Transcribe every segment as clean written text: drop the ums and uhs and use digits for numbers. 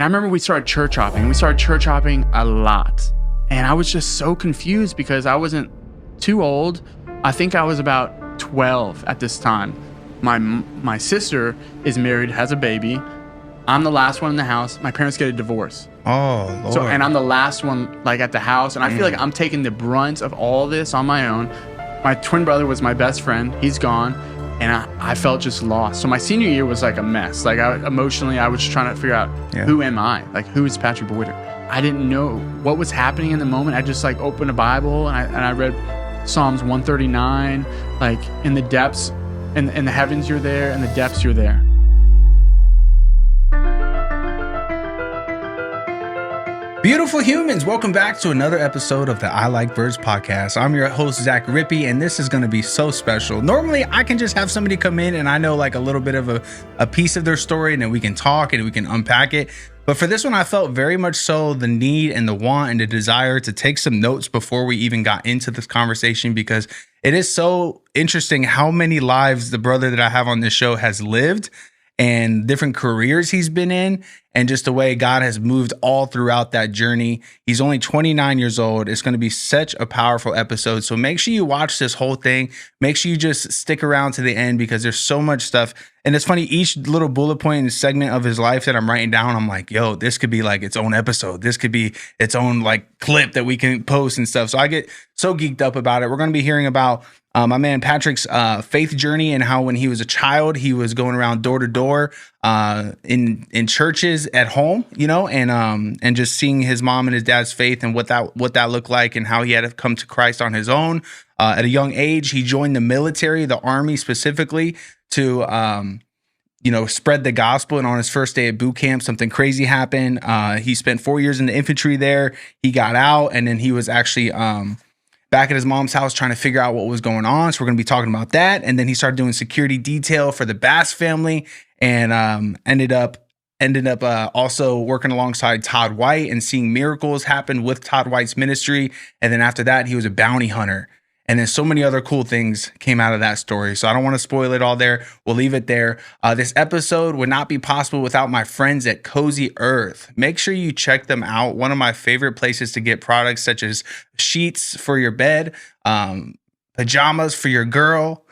And I remember we started church hopping. We started church hopping a lot. And I was just so confused because I wasn't too old. I think I was about 12 at this time. My sister is married, has a baby. I'm the last one in the house. My parents get a divorce. Oh, Lord. So, and I'm the last one like at the house. And I feel like I'm taking the brunt of all this on my own. My twin brother was my best friend. He's gone. And I felt just lost. So my senior year was like a mess. Like emotionally, I was just trying to figure out who am I? Like, who is Patrick Boyter? I didn't know what was happening in the moment. I just like opened a Bible and I read Psalms 139. Like, in the depths, in the heavens you're there, in the depths you're there. Beautiful humans, welcome back to another episode of the I Like Birds podcast. I'm your host, Zach Rippey, and this is going to be so special. Normally, I can just have somebody come in and I know like a little bit of a piece of their story, and then we can talk and we can unpack it. But for this one, I felt very much so the need and the want and the desire to take some notes before we even got into this conversation, because it is so interesting how many lives the brother that I have on this show has lived and different careers he's been in, and just the way God has moved all throughout that journey. He's only 29 years old. It's going to be such a powerful episode. So make sure you watch this whole thing. Make sure you just stick around to the end, because there's so much stuff. And it's funny, each little bullet point and segment of his life that I'm writing down, I'm like, yo, this could be like its own episode. This could be its own like clip that we can post and stuff. So I get so geeked up about it. We're going to be hearing about my man Patrick's faith journey, and how when he was a child, he was going around door to door in churches at home, you know, and just seeing his mom and his dad's faith and what that looked like, and how he had to come to Christ on his own. At a young age, he joined the military, the Army specifically, to spread the gospel. And on his first day at boot camp, something crazy happened. He spent 4 years in the infantry there. He got out, and then he was actually back at his mom's house trying to figure out what was going on. So we're going to be talking about that. And then he started doing security detail for the Bass family, and ended up also working alongside Todd White and seeing miracles happen with Todd White's ministry. And then after that, he was a bounty hunter. And then so many other cool things came out of that story. So I don't want to spoil it all there. We'll leave it there. This episode would not be possible without my friends at Cozy Earth. Make sure you check them out. One of my favorite places to get products such as sheets for your bed, pajamas for your girl,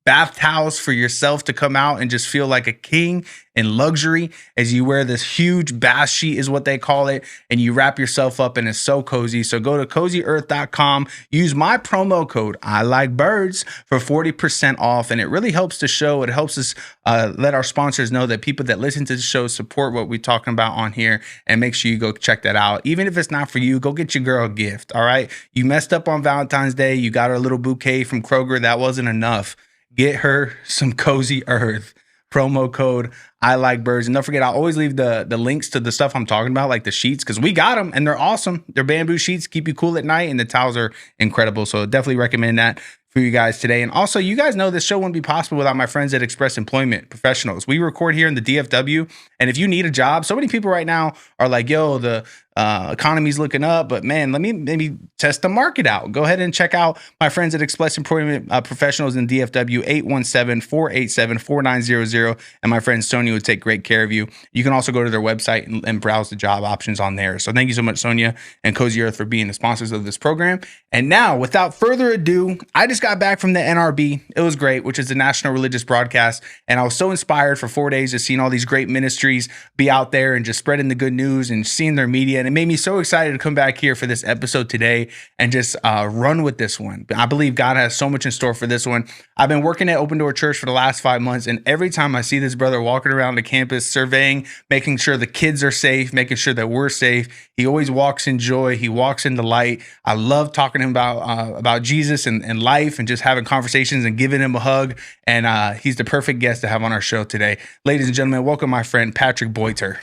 bath towels for yourself to come out and just feel like a king in luxury as you wear this huge bath sheet, is what they call it, and you wrap yourself up, and it's so cozy. So go to CozyEarth.com, use my promo code I Like Birds for 40% off, and it really helps the show. It helps us let our sponsors know that people that listen to the show support what we're talking about on here, and make sure you go check that out. Even if it's not for you, go get your girl a gift, all right? You messed up on Valentine's Day, you got her a little bouquet from Kroger, that wasn't enough. Get her some Cozy Earth. Promo code I Like Birds. And don't forget, I'll always leave the links to the stuff I'm talking about, like the sheets, because we got them and they're awesome. They're bamboo sheets, keep you cool at night, and the towels are incredible. So definitely recommend that for you guys today. And also, you guys know this show wouldn't be possible without my friends at Express Employment Professionals. We record here in the DFW, and if you need a job, so many people right now are like, yo, the economy's looking up, but man, let me maybe test the market out. Go ahead and check out my friends at Express Employment Professionals in DFW, 817-487-4900. And my friend Sonia would take great care of you. You can also go to their website and browse the job options on there. So thank you so much, Sonia and Cozy Earth, for being the sponsors of this program. And now, without further ado, I just got back from the NRB. It was great, which is the National Religious Broadcast. And I was so inspired for 4 days of seeing all these great ministries be out there and just spreading the good news and seeing their media. And it made me so excited to come back here for this episode today and just run with this one. I believe God has so much in store for this one. I've been working at Open Door Church for the last 5 months, and every time I see this brother walking around the campus, surveying, making sure the kids are safe, making sure that we're safe, he always walks in joy. He walks in the light. I love talking to him about Jesus and life, and just having conversations and giving him a hug. And he's the perfect guest to have on our show today. Ladies and gentlemen, welcome my friend Patrick Boyter.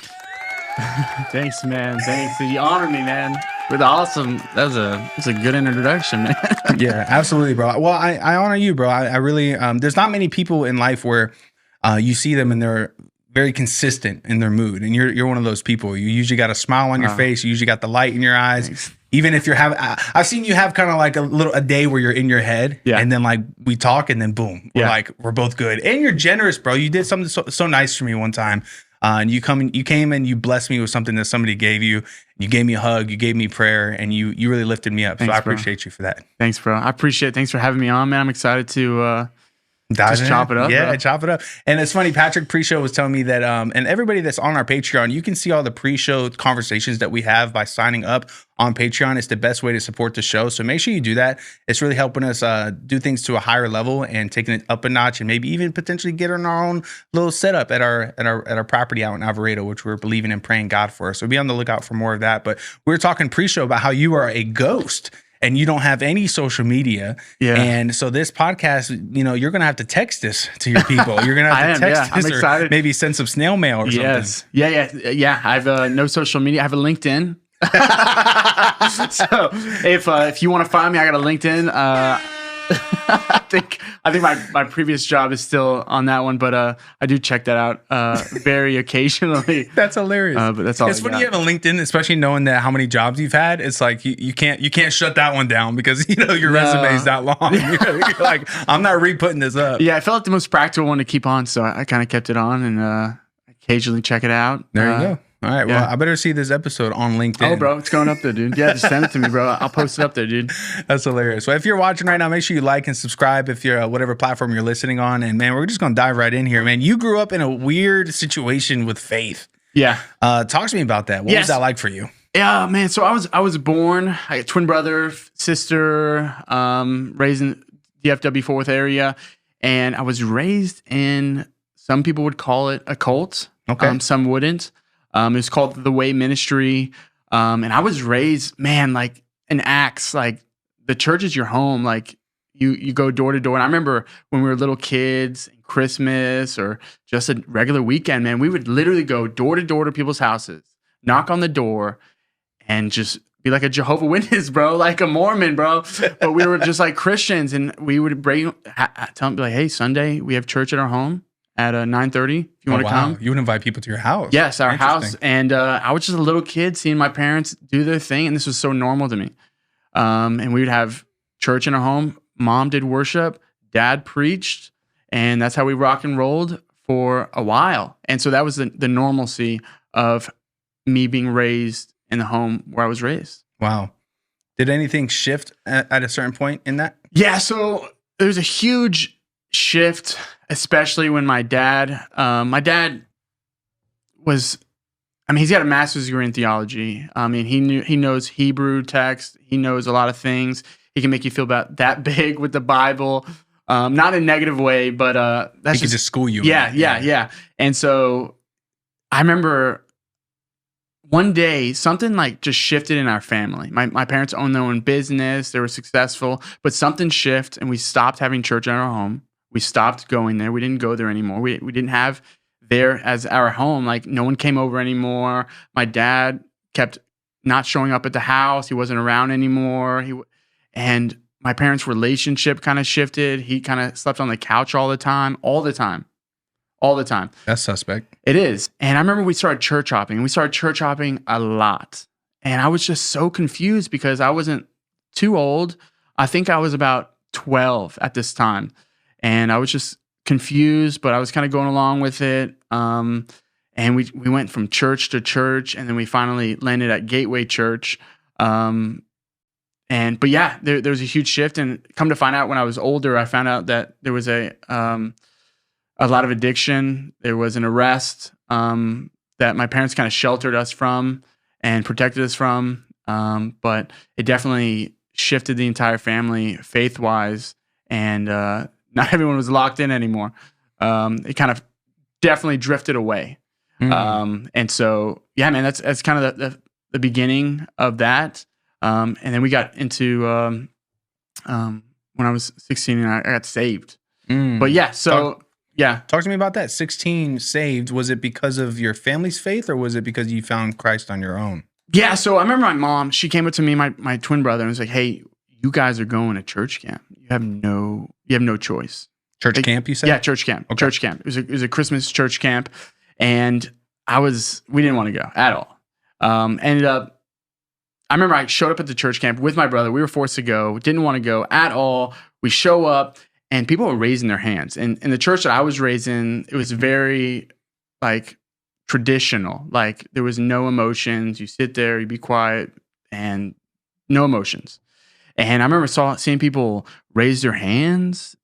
Thanks, man. Thanks. You honored me, man. With awesome. That's a good introduction, man. Yeah, absolutely, bro. Well, I honor you, bro. I really, there's not many people in life where you see them and they're very consistent in their mood. And you're one of those people. You usually got a smile on your face. You usually got the light in your eyes. Thanks. Even if you're having, I've seen you have kind of like a day where you're in your head, and then like we talk, and then boom, we're both good. And you're generous, bro. You did something so nice for me one time. And you came and you blessed me with something that somebody gave you. You gave me a hug, you gave me prayer, and you really lifted me up. Thanks, so I bro. appreciate you for that. Thanks, bro. I appreciate it. Thanks for having me on, man. I'm excited to just chop it up. Yeah, bro. chop it up. And it's funny, Patrick pre-show was telling me that, and everybody that's on our Patreon, you can see all the pre-show conversations that we have by signing up on Patreon. It's the best way to support the show. So make sure you do that. It's really helping us do things to a higher level and taking it up a notch, and maybe even potentially get on our own little setup at our property out in Alvarado, which we're believing and praying God for. So be on the lookout for more of that. But we were talking pre-show about how you are a ghost and you don't have any social media. Yeah. And so this podcast, you're going to have to text this to your people. You're going to have to text this, I'm excited. or maybe send some snail mail or something. Yeah. I have no social media. I have a LinkedIn. So if you want to find me, I got a LinkedIn. I think my previous job is still on that one, but I do check that out very occasionally. That's hilarious. But that's all. It's funny you have a LinkedIn, especially knowing that how many jobs you've had. It's like you can't shut that one down because your resume is that long. You're like, I'm not re-putting this up. Yeah, I felt like the most practical one to keep on, so I kind of kept it on and occasionally check it out. There you go. All right, well, I better see this episode on LinkedIn. Oh, bro, it's going up there, dude. Yeah, just send it to me, bro. I'll post it up there, dude. That's hilarious. Well, if you're watching right now, make sure you like and subscribe if you're whatever platform you're listening on. And, man, we're just going to dive right in here. Man, you grew up in a weird situation with faith. Yeah. Talk to me about that. What was that like for you? Yeah, man. So I was born, I got a twin brother, sister, raised in DFW Fort Worth area. And I was raised in, some people would call it a cult. Okay. Some wouldn't. It was called The Way Ministry. And I was raised, man, like an axe. Like the church is your home. Like you go door to door. And I remember when we were little kids, Christmas or just a regular weekend, man, we would literally go door to door to people's houses, knock on the door, and just be like a Jehovah's Witness, bro, like a Mormon, bro. But we were just like Christians, and we would tell them, be like, hey, Sunday we have church at our home at 9:30. If you want to come, you would invite people to your house. Yes, our house. And I was just a little kid seeing my parents do their thing, and this was so normal to me. And we would have church in our home. Mom did worship, dad preached, and that's how we rock and rolled for a while. And so that was the normalcy of me being raised in the home where I was raised. Wow. Did anything shift at a certain point in that? Yeah, so there's a huge shift, especially when my dad was, he's got a master's degree in theology. He knows Hebrew text. He knows a lot of things. He can make you feel about that big with the Bible. Not in a negative way, but that's he can just school you. Yeah. And so I remember one day something like just shifted in our family. My parents owned their own business. They were successful, but something shifted and we stopped having church in our home. We stopped going there. We didn't go there anymore. We didn't have there as our home. Like no one came over anymore. My dad kept not showing up at the house. He wasn't around anymore. And my parents' relationship kind of shifted. He kind of slept on the couch all the time. That's suspect. It is. And I remember we started church hopping. We started church hopping a lot. And I was just so confused because I wasn't too old. I think I was about 12 at this time. And I was just confused, but I was kind of going along with it. And we went from church to church, and then we finally landed at Gateway Church. But yeah, there was a huge shift. And come to find out when I was older, I found out that there was a lot of addiction. There was an arrest that my parents kind of sheltered us from and protected us from. But it definitely shifted the entire family faith-wise, and not everyone was locked in anymore. It kind of definitely drifted away. And so, yeah, man, that's kind of the beginning of that. And then we got into when I was 16 and I got saved. But yeah, so yeah. Talk to me about that. 16 saved. Was it because of your family's faith, or was it because you found Christ on your own? Yeah, so I remember my mom, she came up to me, my twin brother, and was like, hey, you guys are going to church camp. You have no choice. Church camp, you said? Yeah, church camp. Okay. Church camp. It was a Christmas church camp, and we didn't want to go at all. Ended up, I remember I showed up at the church camp with my brother. We were forced to go. Didn't want to go at all. We show up, and people were raising their hands. And in the church that I was raised in, it was very like traditional. Like there was no emotions. You sit there, you be quiet, and no emotions. And I remember seeing people raise their hands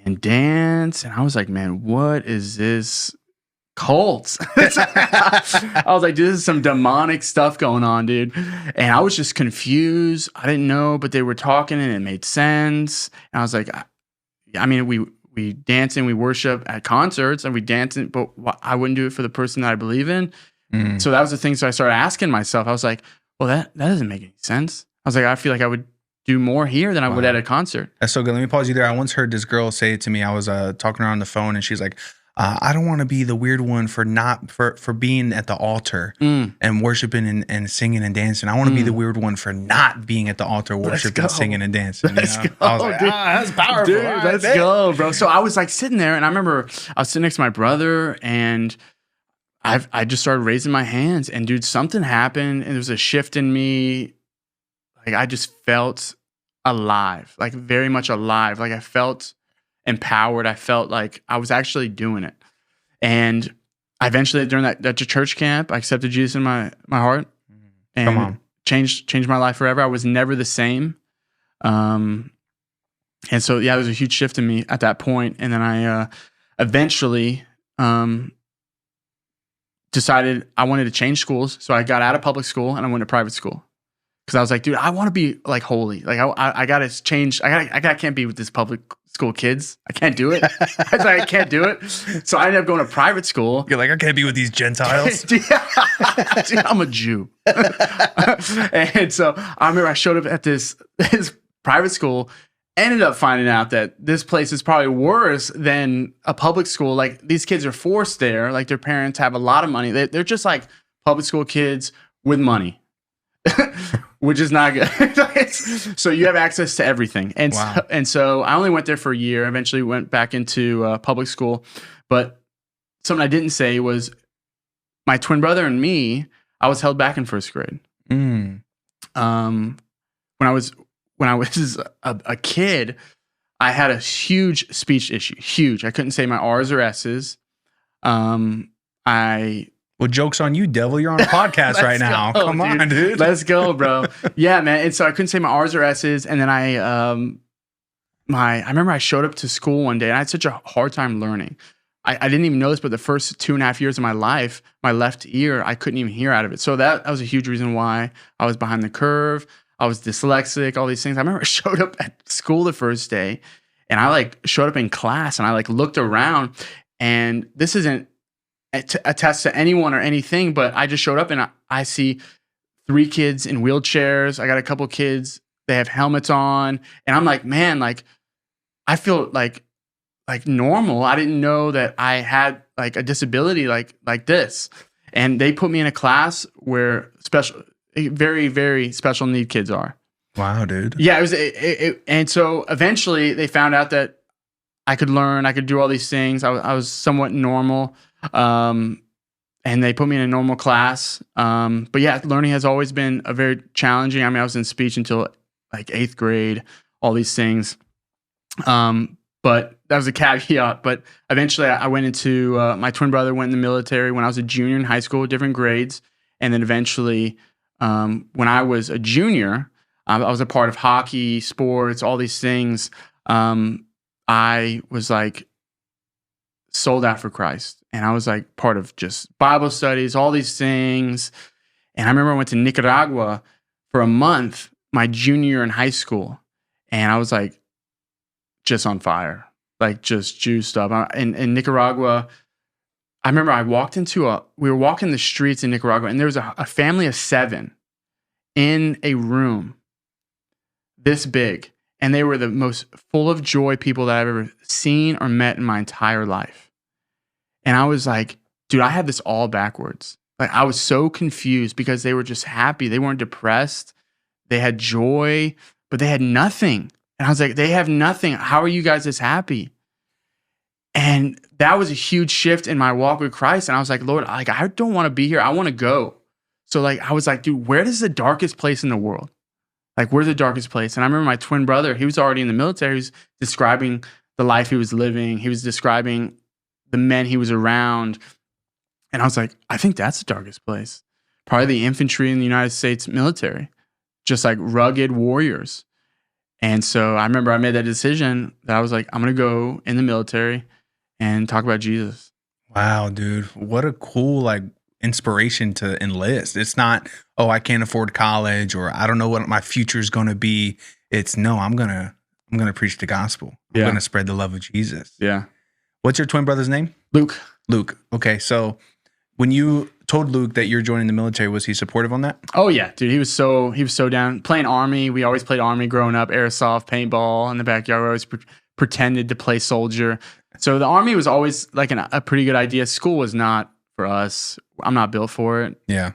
and dance, and I was like, man, what is this cult? I was like, dude, this is some demonic stuff going on, dude. And I was just confused. I didn't know, but they were talking and it made sense. And I was like, I mean, we dance and we worship at concerts and we dance, but I wouldn't do it for the person that I believe in. So that was the thing. So I started asking myself, I was like, well, that doesn't make any sense. I was like, I feel like I would do more here than I would at a concert. That's so good. Let me pause you there. I once heard this girl say it to me. I was talking to her on the phone, and she's like, I don't want to be the weird one for being at the altar and worshiping and singing and dancing. I want to be the weird one for not being at the altar worshiping, singing and dancing. Let's go. I was like, that's powerful. Dude, let's go, bro. So I was like sitting there, and I remember I was sitting next to my brother, and I just started raising my hands, and dude, something happened, and there was a shift in me. Like I just felt alive, like very much alive. Like I felt empowered. I felt like I was actually doing it. And I eventually, during that church camp, I accepted Jesus in my heart and changed my life forever. I was never the same. And so, yeah, there was a huge shift in me at that point. And then I eventually decided I wanted to change schools. So I got out of public school and I went to private school. Because I was like, dude, I want to be like holy. Like I got to change. I can't be with this public school kids. I can't do it. I was like, I can't do it. So I ended up going to private school. You're like, I can't be with these Gentiles. Dude, I'm a Jew. And so I remember I showed up at this private school, ended up finding out that this place is probably worse than a public school. Like these kids are forced there. Like their parents have a lot of money. They're just like public school kids with money. Which is not good. So you have access to everything. And, so I only went there for a year. Eventually went back into public school. But something I didn't say was my twin brother and me, I was held back in first grade. When I was a kid, I had a huge speech issue. Huge. I couldn't say my R's or S's. Well, joke's on you, devil. You're on a podcast right now. Come on, dude. Let's go, bro. Yeah, man. And so I couldn't say my R's or S's. And then I remember I showed up to school one day and I had such a hard time learning. I didn't even know this, but the first 2.5 years of my life, my left ear, I couldn't even hear out of it. So that was a huge reason why I was behind the curve. I was dyslexic, all these things. I remember I showed up at school the first day and I like showed up in class and I like looked around, and this isn't attest to anyone or anything, but I just showed up and I see 3 kids in wheelchairs. I got a couple kids, they have helmets on, and I'm like, man, like I feel like normal. I didn't know that I had like a disability like this. And they put me in a class where very, very special need kids are. Wow, dude. Yeah, and so eventually they found out that I could learn, I could do all these things. I was somewhat normal. And they put me in a normal class. But yeah, learning has always been a very challenging. I mean, I was in speech until like 8th grade, all these things. But that was a caveat. But eventually I went into, my twin brother went in the military when I was a junior in high school, different grades. And then eventually, when I was a junior, I was a part of hockey, sports, all these things. I was like sold out for Christ. And I was like part of just Bible studies, all these things. And I remember I went to Nicaragua for a month, my junior year in high school. And I was like just on fire, like just juiced up. In Nicaragua, I remember we were walking the streets in Nicaragua, and there was a family of 7 in a room this big. And they were the most full of joy people that I've ever seen or met in my entire life. And I was like, dude, I had this all backwards. Like I was so confused because they were just happy. They weren't depressed. They had joy, but they had nothing. And I was like, they have nothing. How are you guys this happy? And that was a huge shift in my walk with Christ. And I was like, Lord, like I don't want to be here. I want to go. So like I was like, dude, where is the darkest place in the world? Like, where's the darkest place? And I remember my twin brother, he was already in the military. He was describing the life he was living. He was describing the men he was around. And I was like, I think that's the darkest place. Probably the infantry in the United States military, just like rugged warriors. And so I remember I made that decision that I was like, I'm going to go in the military and talk about Jesus. Wow, dude. What a cool, like, inspiration to enlist. It's not, oh, I can't afford college, or I don't know what my future is going to be. It's no, I'm going to preach the gospel. I'm going to spread the love of Jesus. Yeah. What's your twin brother's name? Luke. Okay. So when you told Luke that you're joining the military, was he supportive on that? Oh yeah, dude. He was so down. Playing Army. We always played Army growing up. Airsoft, paintball in the backyard. We always pretended to play soldier. So the Army was always like a pretty good idea. School was not for us. I'm not built for it. Yeah.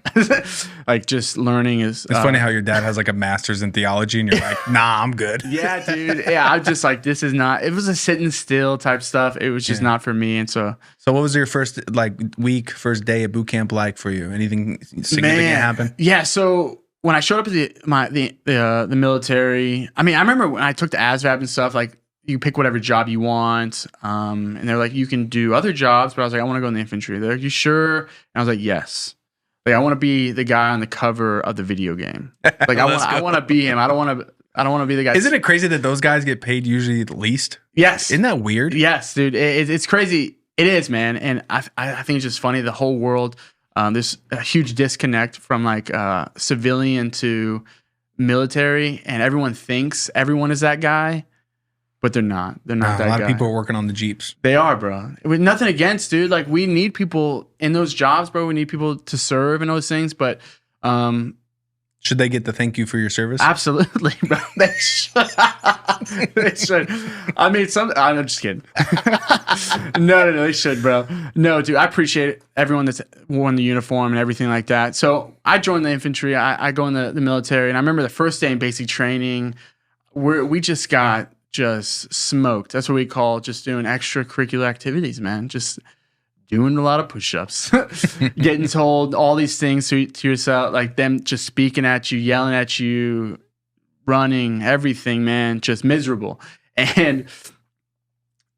Like just learning is. It's funny how your dad has like a master's in theology and you're like, nah, I'm good. Yeah, dude. Yeah, I'm just like, this is not. It was a sitting still type stuff. It was just not for me. And so what was your first first day at boot camp like for you? Anything significant happen? Yeah. So when I showed up at the military, I mean, I remember when I took the ASVAB and stuff, like you pick whatever job you want. And they're like, you can do other jobs, but I was like, I want to go in the infantry. They're like, you sure? And I was like, yes. Like, I want to be the guy on the cover of the video game. Like, I want to be him. I don't want to be the guy. Isn't it crazy that those guys get paid usually the least? Yes. Isn't that weird? Yes, dude. It's crazy. It is, man. And I think it's just funny. The whole world, there's a huge disconnect from like civilian to military, and everyone thinks everyone is that guy. But they're not. They're not that guy. A lot of people are working on the Jeeps. They are, bro. With nothing against, dude. Like, we need people in those jobs, bro. We need people to serve and those things. But should they get the thank you for your service? Absolutely, bro. They should. They should. I mean, I'm just kidding. No, they should, bro. No, dude. I appreciate everyone that's worn the uniform and everything like that. So I joined the infantry. I go in the military, and I remember the first day in basic training, we just got smoked. That's what we call just doing extracurricular activities, man. Just doing a lot of push-ups, getting told all these things to yourself, like them just speaking at you, yelling at you, running, everything, man, just miserable. And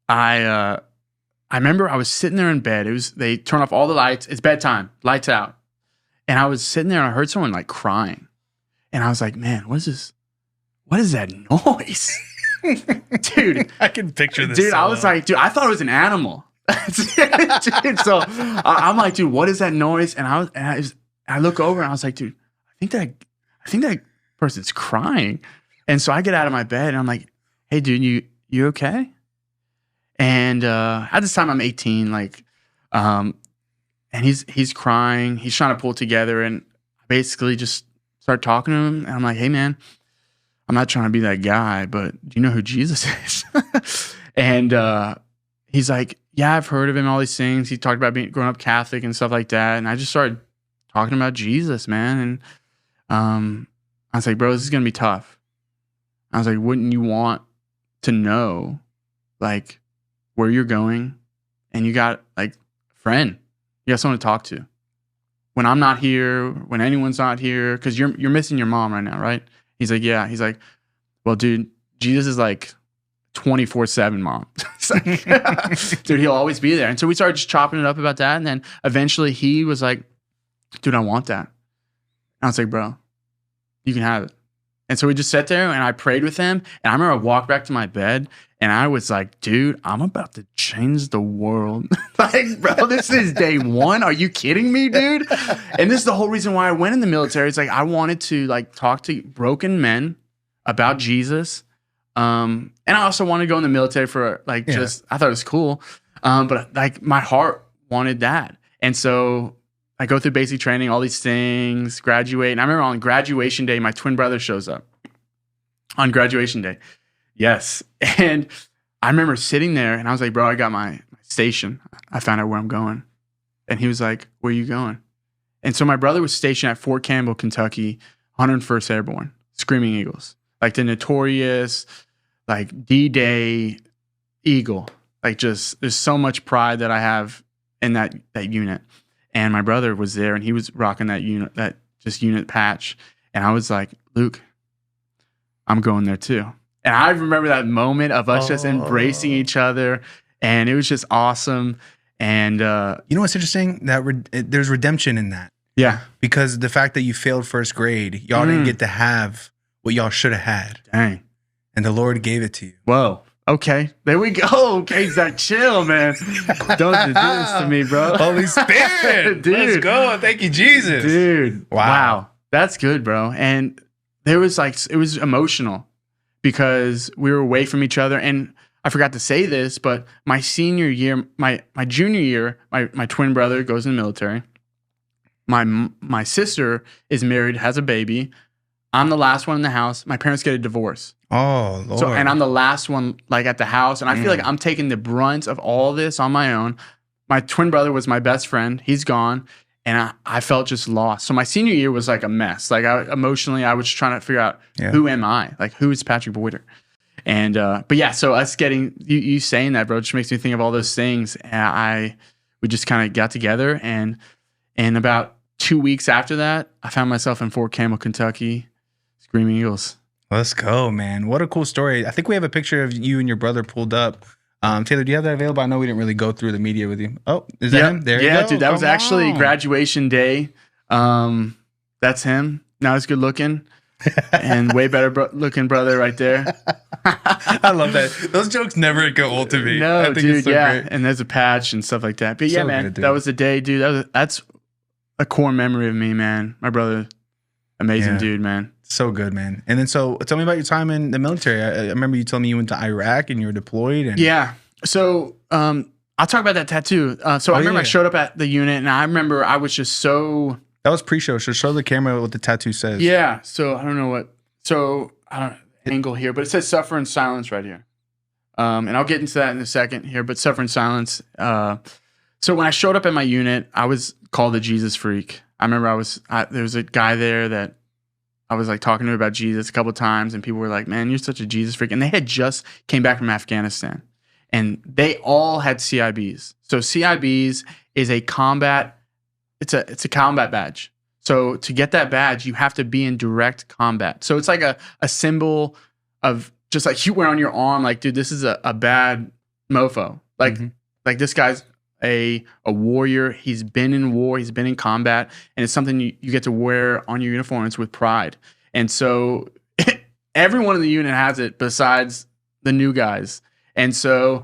I remember I was sitting there in bed. They turn off all the lights. It's bedtime, lights out. And I was sitting there and I heard someone like crying. And I was like, man, what is this? What is that noise? Dude, I can picture this. Dude, I was like, dude, I thought it was an animal. Dude, so I'm like, dude, what is that noise? And I look over and I was like, dude, I think that person's crying. And so I get out of my bed and I'm like, hey, dude, you okay? And at this time I'm 18, like, and he's crying. He's trying to pull it together, and I basically just start talking to him. And I'm like, hey, man, I'm not trying to be that guy, but do you know who Jesus is? And he's like, yeah, I've heard of him, all these things. He talked about growing up Catholic and stuff like that. And I just started talking about Jesus, man. And I was like, bro, this is going to be tough. I was like, wouldn't you want to know, like, where you're going? And you got, like, a friend. You got someone to talk to. When I'm not here, when anyone's not here, because you're missing your mom right now, right? He's like, yeah. He's like, well, dude, Jesus is like 24/7, mom. Like, dude, he'll always be there. And so we started just chopping it up about that. And then eventually he was like, dude, I want that. And I was like, bro, you can have it. And so we just sat there and I prayed with him. And I remember I walked back to my bed and I was like, dude, I'm about to change the world. Like, bro, this is day one. Are you kidding me, dude? And this is the whole reason why I went in the military. It's like, I wanted to like talk to broken men about Jesus. And I also wanted to go in the military for like, just, I thought it was cool. But like my heart wanted that. And so I go through basic training, all these things, graduate. And I remember on graduation day, my twin brother shows up on graduation day. Yes. And I remember sitting there and I was like, bro, I got my station. I found out where I'm going. And he was like, where are you going? And so my brother was stationed at Fort Campbell, Kentucky, 101st Airborne, Screaming Eagles, like the notorious, like D-Day Eagle. Like just, there's so much pride that I have in that unit. And my brother was there and he was rocking that unit patch. And I was like, Luke, I'm going there too. And I remember that moment of us just embracing each other. And it was just awesome. And you know what's interesting? That there's redemption in that. Yeah. Because the fact that you failed first grade, y'all didn't get to have what y'all should have had. Dang. And the Lord gave it to you. Whoa. Okay. There we go. Okay, Zach, chill, man. Don't do this to me, bro. Holy Spirit. Dude. Let's go. Thank you, Jesus. Dude. Wow. That's good, bro. And there was it was emotional because we were away from each other. And I forgot to say this, but my senior year, my junior year, my twin brother goes in the military. My sister is married, has a baby. I'm the last one in the house. My parents get a divorce. Oh, Lord. And I'm the last one at the house. And I feel like I'm taking the brunt of all this on my own. My twin brother was my best friend. He's gone. And I felt just lost. So my senior year was like a mess. Emotionally, I was trying to figure out who am I? Like, who is Patrick Boyter? And, but yeah, so us getting, you saying that, bro, just makes me think of all those things. And we just kind of got together. And about 2 weeks after that, I found myself in Fort Campbell, Kentucky, Screaming Eagles. Let's go, man. What a cool story. I think we have a picture of you and your brother pulled up. Taylor, do you have that available? I know we didn't really go through the media with you. Oh, is that him? There you go. Yeah, dude, that was actually graduation day. That's him. Not as good looking and way better looking brother right there. I love that. Those jokes never go old to me. No, I think dude, it's so great. And there's a patch and stuff like that. But yeah, So man, good, dude. that was the day, dude. That's a core memory of me, man. My brother, amazing dude, man. So good, man. And then, so tell me about your time in the military. I remember you telling me you went to Iraq and you were deployed. And yeah. So I'll talk about that tattoo. I remember I showed up at the unit, and I remember I was just so. That was pre-show. So show the camera what the tattoo says. Yeah. So I don't know what. So I don't angle here, but it says "suffer in silence" right here. And I'll get into that in a second here. But "suffer in silence." So when I showed up at my unit, I was called a Jesus freak. I remember there was a guy there that I was talking to about Jesus a couple of times, and people were like, "Man, you're such a Jesus freak." And they had just came back from Afghanistan, and they all had CIBs. So CIBs is a combat. It's a combat badge. So to get that badge, you have to be in direct combat. So it's like a symbol of just like you wear on your arm. Like, dude, this is a bad mofo. Like this guy's a warrior. He's been in war. He's been in combat, and it's something you get to wear on your uniform. It's with pride. And so everyone in the unit has it besides the new guys. And so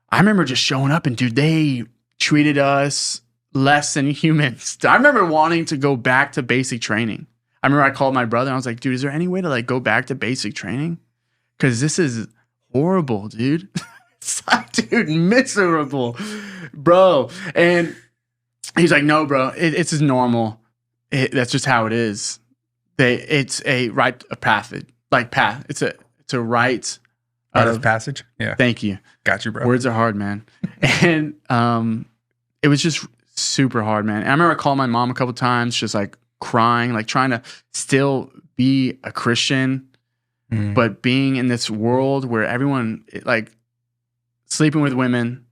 I remember just showing up, and dude, they treated us less than humans. I remember wanting to go back to basic training. I remember I called my brother and I was like, dude, is there any way to go back to basic training? Because this is horrible, dude. It's dude, miserable, bro. And he's like, no, bro, it's just normal. That's just how it is. It's a rite of passage. It's a rite of passage. Yeah. Thank you. Got you, bro. Words are hard, man. And it was just super hard, man. And I remember calling my mom a couple times, just crying, trying to still be a Christian, but being in this world where everyone sleeping with women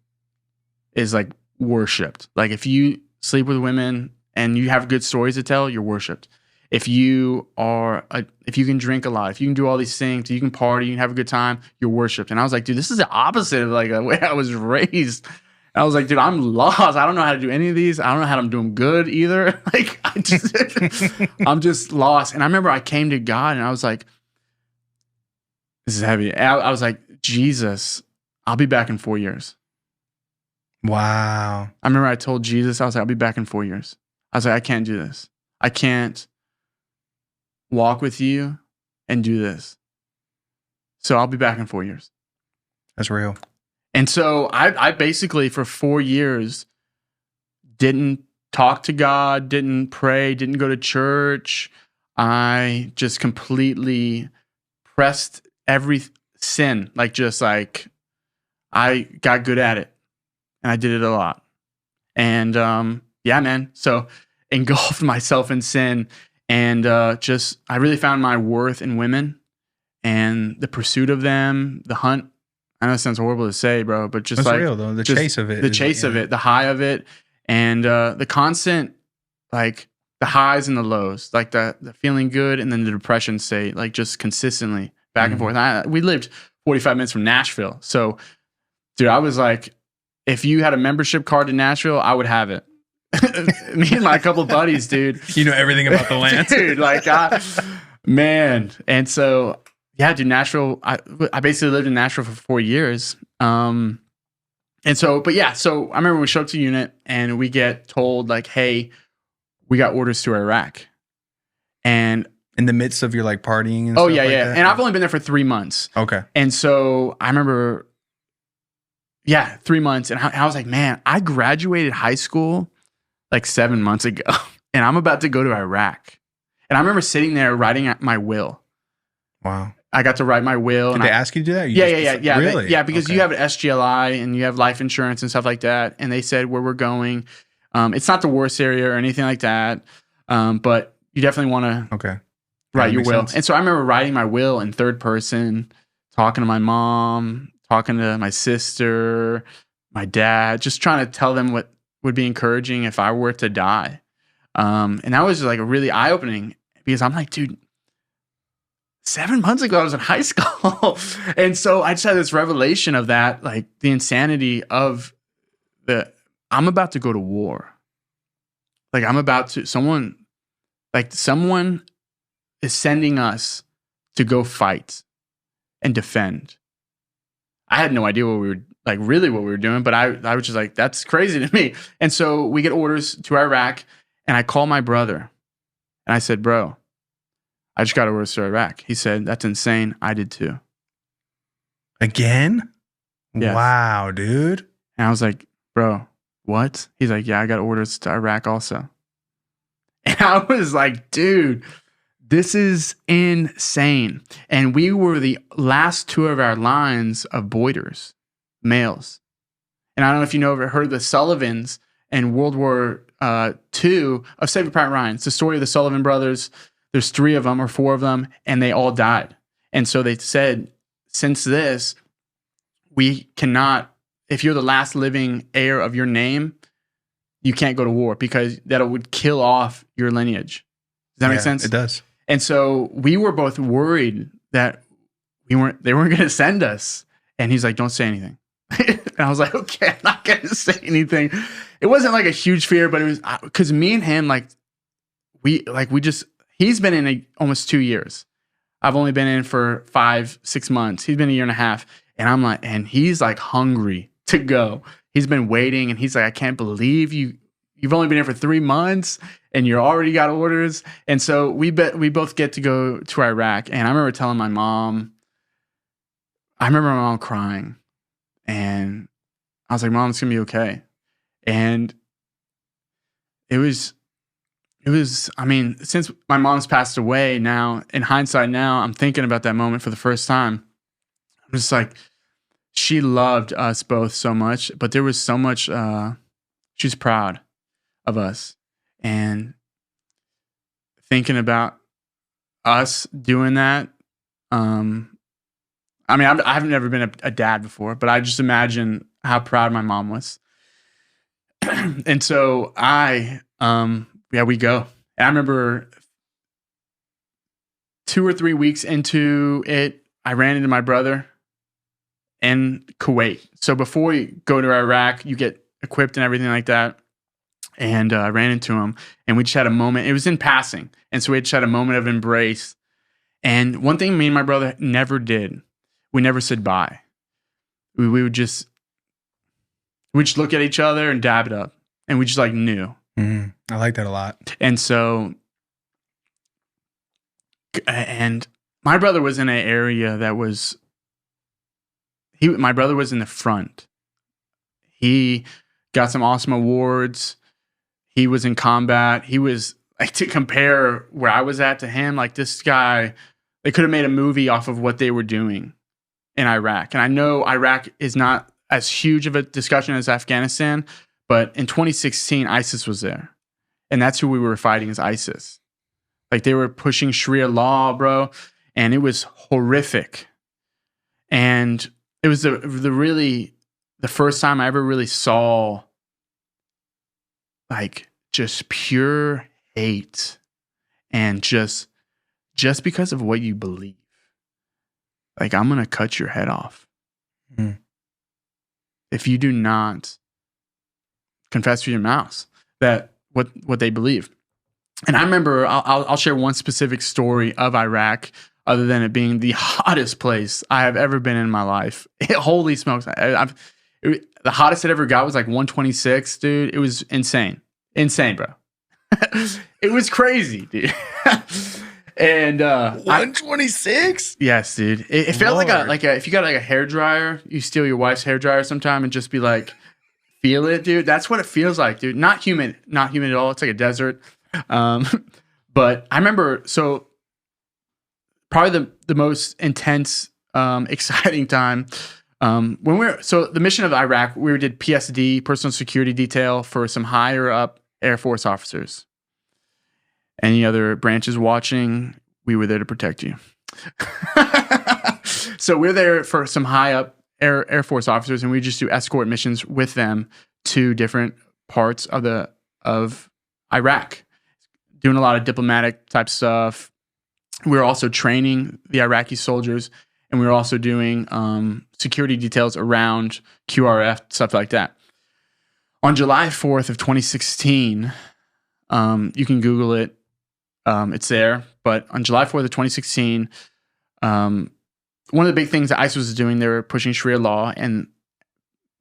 is worshipped. If you sleep with women and you have good stories to tell, you're worshipped. If you can drink a lot, if you can do all these things, you can party, you can have a good time, you're worshipped. And I was like, dude, this is the opposite of the way I was raised. And I was like, dude, I'm lost. I don't know how to do any of these. I don't know how I'm doing good either. I'm just lost. And I remember I came to God and I was like, this is heavy. I was like, Jesus, I'll be back in 4 years. Wow. I remember I told Jesus, I was like, I'll be back in 4 years. I was like, I can't do this. I can't walk with you and do this. So I'll be back in 4 years. That's real. And so I basically for 4 years didn't talk to God, didn't pray, didn't go to church. I just completely pressed every sin, I got good at it and I did it a lot. And yeah, man. So engulfed myself in sin and I really found my worth in women and the pursuit of them, the hunt. I know it sounds horrible to say, bro, but just That's real though. The chase of it. The chase of it, the high of it, and the constant, the highs and the lows, the feeling good and then the depression state, just consistently back and forth. We lived 45 minutes from Nashville. So, dude, I was if you had a membership card to Nashville, I would have it. Me and my couple buddies, dude. You know everything about the land. Dude, like, man. And so, yeah, dude, Nashville, I basically lived in Nashville for 4 years. And so, but yeah, so I remember we show up to unit and we get told, like, hey, we got orders to Iraq. And in the midst of your like partying and stuff like yeah. that? And I've only been there for 3 months. Okay. And so I remember, 3 months. And I was like, man, I graduated high school like 7 months ago, and I'm about to go to Iraq. And I remember sitting there writing my will. Wow. I got to write my will. Did they ask you to do that? Yeah. Really? Because you have an SGLI and you have life insurance and stuff like that. And they said where we're going. It's not the worst area or anything like that. But you definitely want to write your will. Sense. And so I remember writing my will in third person, talking to my mom, talking to my sister, my dad, just trying to tell them what would be encouraging if I were to die. And that was like a really eye-opening because I'm like, dude, 7 months ago I was in high school. And so I just had this revelation of that, like the insanity of I'm about to go to war. Like someone is sending us to go fight and defend. I had no idea what we were doing, but I was just like, that's crazy to me. And so we get orders to Iraq, and I call my brother, and I said, bro, I just got orders to Iraq. He said, that's insane. I did too. Again? Yes. Wow, dude. And I was like, bro, what? He's like, yeah, I got orders to Iraq also. And I was like, dude, this is insane. And we were the last two of our lines of Boyters, males. And I don't know if you heard the Sullivans in World War II of Saving Private Ryan. It's the story of the Sullivan brothers. There's 3 of them or 4 of them, and they all died. And so they said, since this, we cannot, if you're the last living heir of your name, you can't go to war because that would kill off your lineage. Does that make sense? It does. And so we were both worried that they weren't going to send us. And he's like, don't say anything. And I was like, okay, I'm not going to say anything. It wasn't like a huge fear, but it was because me and him, he's been in almost 2 years. I've only been in for 5-6 months. He's been a year and a half. And I'm like, and he's like hungry to go. He's been waiting, and he's like, I can't believe you've only been here for 3 months and you already got orders. And so we both get to go to Iraq. And I remember telling my mom, crying, and I was like, Mom, it's gonna be okay. And it was, I mean, since my mom's passed away now, in hindsight now, I'm thinking about that moment for the first time. I'm just like, she loved us both so much, but there was so much, she's proud of us. And thinking about us doing that, I mean, I've never been a dad before, but I just imagine how proud my mom was. And so we go. And I remember 2 or 3 weeks into it, I ran into my brother in Kuwait. So before you go to Iraq, you get equipped and everything like that. And I ran into him, and we just had a moment. It was in passing. And so we just had a moment of embrace. And one thing me and my brother never did, we never said bye. We would just look at each other and dab it up. And we just like knew. Mm, I like that a lot. And so, and my brother was in an area that was, my brother was in the front. He got some awesome awards. He was in combat. He was, like, to compare where I was at to him, like, this guy, they could have made a movie off of what they were doing in Iraq. And I know Iraq is not as huge of a discussion as Afghanistan, but in 2016, ISIS was there. And that's who we were fighting, is ISIS. Like, they were pushing Sharia law, bro, and it was horrific. And it was the first time I ever really saw, like, just pure hate, and just because of what you believe, like, I'm gonna cut your head off. Mm. if you do not confess with your mouth that what they believe. And I remember, I'll share one specific story of Iraq, other than it being the hottest place I have ever been in my life. Holy smokes. The hottest it ever got was like 126, dude. It was insane. Insane, bro. It was crazy, dude. And 126? Yes, dude. It felt like a if you got like a hair dryer, you steal your wife's hair dryer sometime and just be like, feel it, dude. That's what it feels like, dude. Not humid at all. It's like a desert. But I remember, so probably the most intense, exciting time. So the mission of Iraq, we did PSD, personal security detail, for some higher up Air Force officers. Any other branches watching, we were there to protect you. So we're there for some high up Air Force officers, and we just do escort missions with them to different parts of Iraq, doing a lot of diplomatic type stuff. We were also training the Iraqi soldiers, and we were also doing security details around QRF, stuff like that. On July 4th of 2016, you can Google it. It's there. But on July 4th of 2016, one of the big things that ISIS was doing, they were pushing Sharia law, and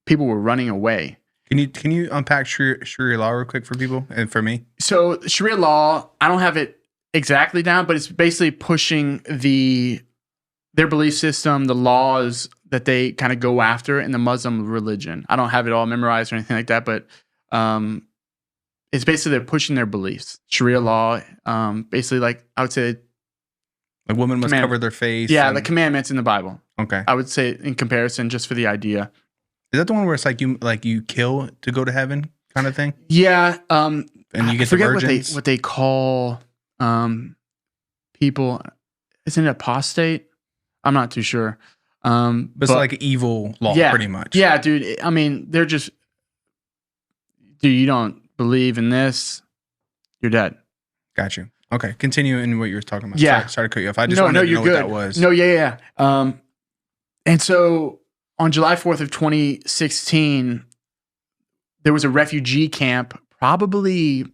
people were running away. Can you unpack Sharia law real quick for people and for me? So Sharia law, I don't have it exactly down, but it's basically pushing their belief system, the laws that they kind of go after in the Muslim religion. I don't have it all memorized or anything like that, but it's basically they're pushing their beliefs. Sharia law, basically, like I would say, like women must cover their face. Yeah, the commandments in the Bible. Okay, I would say in comparison, just for the idea. Is that the one where it's like you kill to go to heaven kind of thing? Yeah, and you get the virgins. What they call people. Isn't it apostate? I'm not too sure. But it's like evil law, pretty much. Yeah, dude. I mean, they're just, dude, you don't believe in this, you're dead. Got you. Okay, continue in what you were talking about. Yeah. Sorry to cut you off. I just wanted to know what that was. No, yeah. And so on July 4th of 2016, there was a refugee camp probably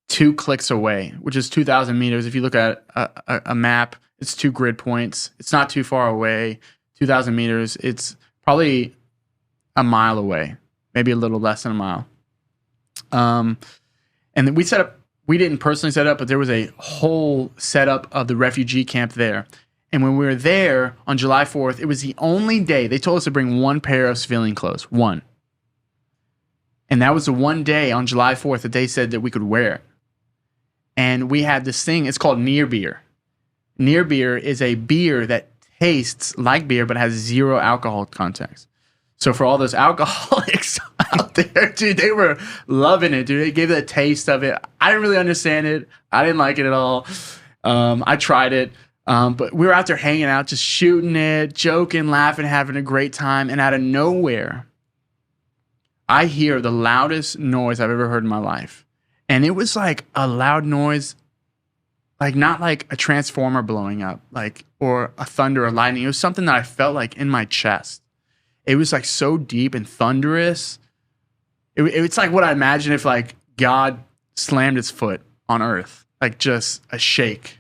2 clicks away, which is 2,000 meters. If you look at a map, it's 2 grid points. It's not too far away. 2,000 meters. It's probably a mile away, maybe a little less than a mile. And then we didn't personally set up, but there was a whole setup of the refugee camp there. And when we were there on July 4th, it was the only day they told us to bring 1 pair of civilian clothes, 1. And that was the one day on July 4th that they said that we could wear it. And we had this thing, it's called near beer. Near beer is a beer that tastes like beer but has 0 alcohol content. So for all those alcoholics out there, dude, they were loving it, dude. They gave it a taste of it. I didn't really understand it. I didn't like it at all. I tried it. But we were out there hanging out, just shooting it, joking, laughing, having a great time. And out of nowhere, I hear the loudest noise I've ever heard in my life. And it was like a loud noise, like not like a transformer blowing up, like, or a thunder or lightning. It was something that I felt like in my chest. It was like so deep and thunderous. It's like what I imagine if like God slammed his foot on earth, like just a shake.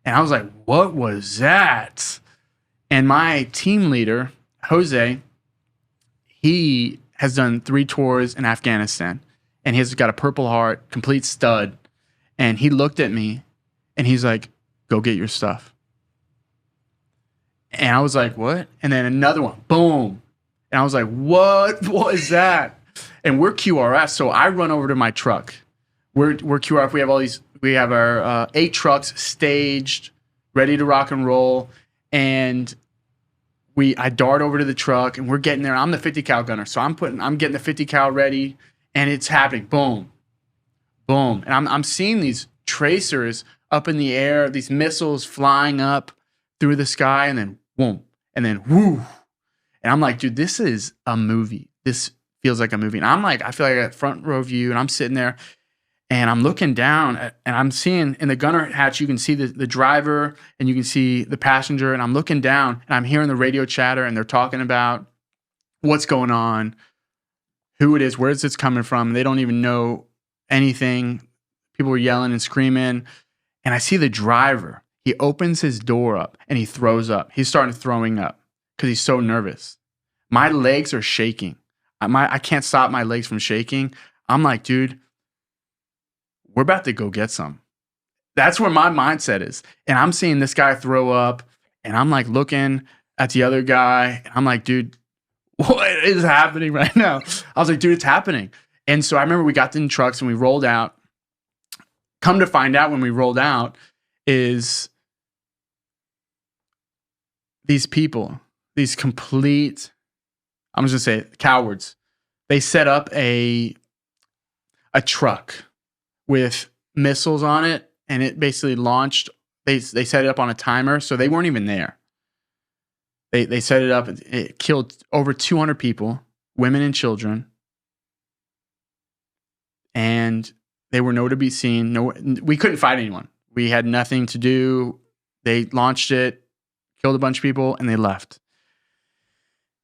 And I was like, what was that? And my team leader, Jose, he has done 3 tours in Afghanistan, and he's got a Purple Heart, complete stud. And he looked at me and he's like, go get your stuff. And I was like, what? And then another one, boom. And I was like, what was that? And we're QRF, so I run over to my truck. We're QRF. We have our 8 trucks staged, ready to rock and roll. And I dart over to the truck, and we're getting there. I'm the 50 cal gunner, so I'm getting the 50 cal ready, and it's happening. Boom, boom, and I'm seeing these tracers up in the air, these missiles flying up through the sky, and then boom, and then whoo, and I'm like, dude, this is a movie. This feels like a movie, and I'm like, I feel like I got front row view, and I'm sitting there. And I'm looking down, and I'm seeing in the gunner hatch, you can see the driver, and you can see the passenger. And I'm looking down, and I'm hearing the radio chatter, and they're talking about what's going on, who it is, where's this coming from. They don't even know anything. People were yelling and screaming. And I see the driver. He opens his door up and he throws up. He's starting throwing up because he's so nervous. My legs are shaking. I can't stop my legs from shaking. I'm like, dude, we're about to go get some. That's where my mindset is. And I'm seeing this guy throw up, and I'm like looking at the other guy, and I'm like, dude, what is happening right now? I was like, dude, it's happening. And so I remember we got in the trucks and we rolled out. Come to find out when we rolled out is these people, these complete, I'm just going to say cowards. They set up a truck with missiles on it, and it basically launched. They set it up on a timer, so they weren't even there. They set it up. It killed over 200 people, women and children, and they were nowhere to be seen. No, we couldn't fight anyone. We had nothing to do. They launched it, killed a bunch of people, and they left.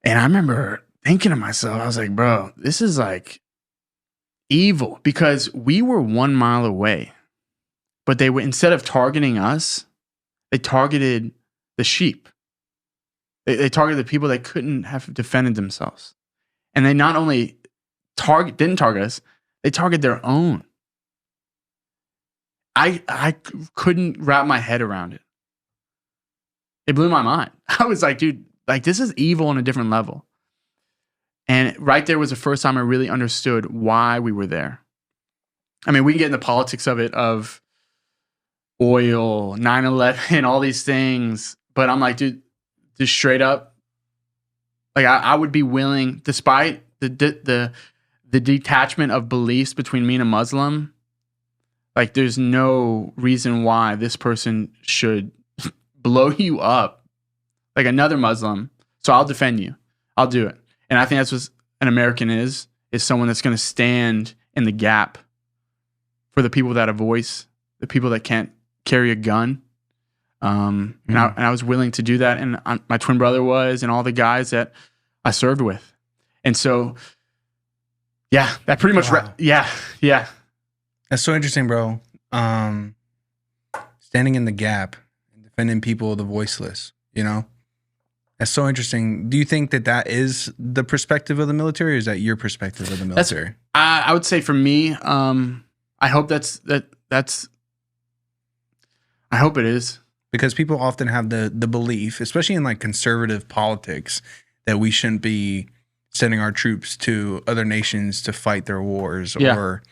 And I remember thinking to myself, I was like, bro, this is like evil, because we were 1 mile away, but they were, instead of targeting us, they targeted the sheep. They targeted the people that couldn't have defended themselves. And they not only didn't target us, they targeted their own. I couldn't wrap my head around it. It blew my mind. I was like, dude, like this is evil on a different level. And right there was the first time I really understood why we were there. I mean, we can get in the politics of it, of oil, 9/11, all these things. But I'm like, dude, just straight up, like I would be willing, despite the detachment of beliefs between me and a Muslim, like there's no reason why this person should blow you up like another Muslim. So I'll defend you. I'll do it. And I think that's what an American is someone that's going to stand in the gap for the people that have voice, the people that can't carry a gun. And I was willing to do that. And my twin brother was, and all the guys that I served with. And so, yeah, that pretty much, yeah. That's so interesting, bro. Standing in the gap and defending people, the voiceless, you know? That's so interesting. Do you think that is the perspective of the military, or is that your perspective of the military? I would say for me, I hope that's I hope it is. Because people often have the belief, especially in like conservative politics, that we shouldn't be sending our troops to other nations to fight their wars or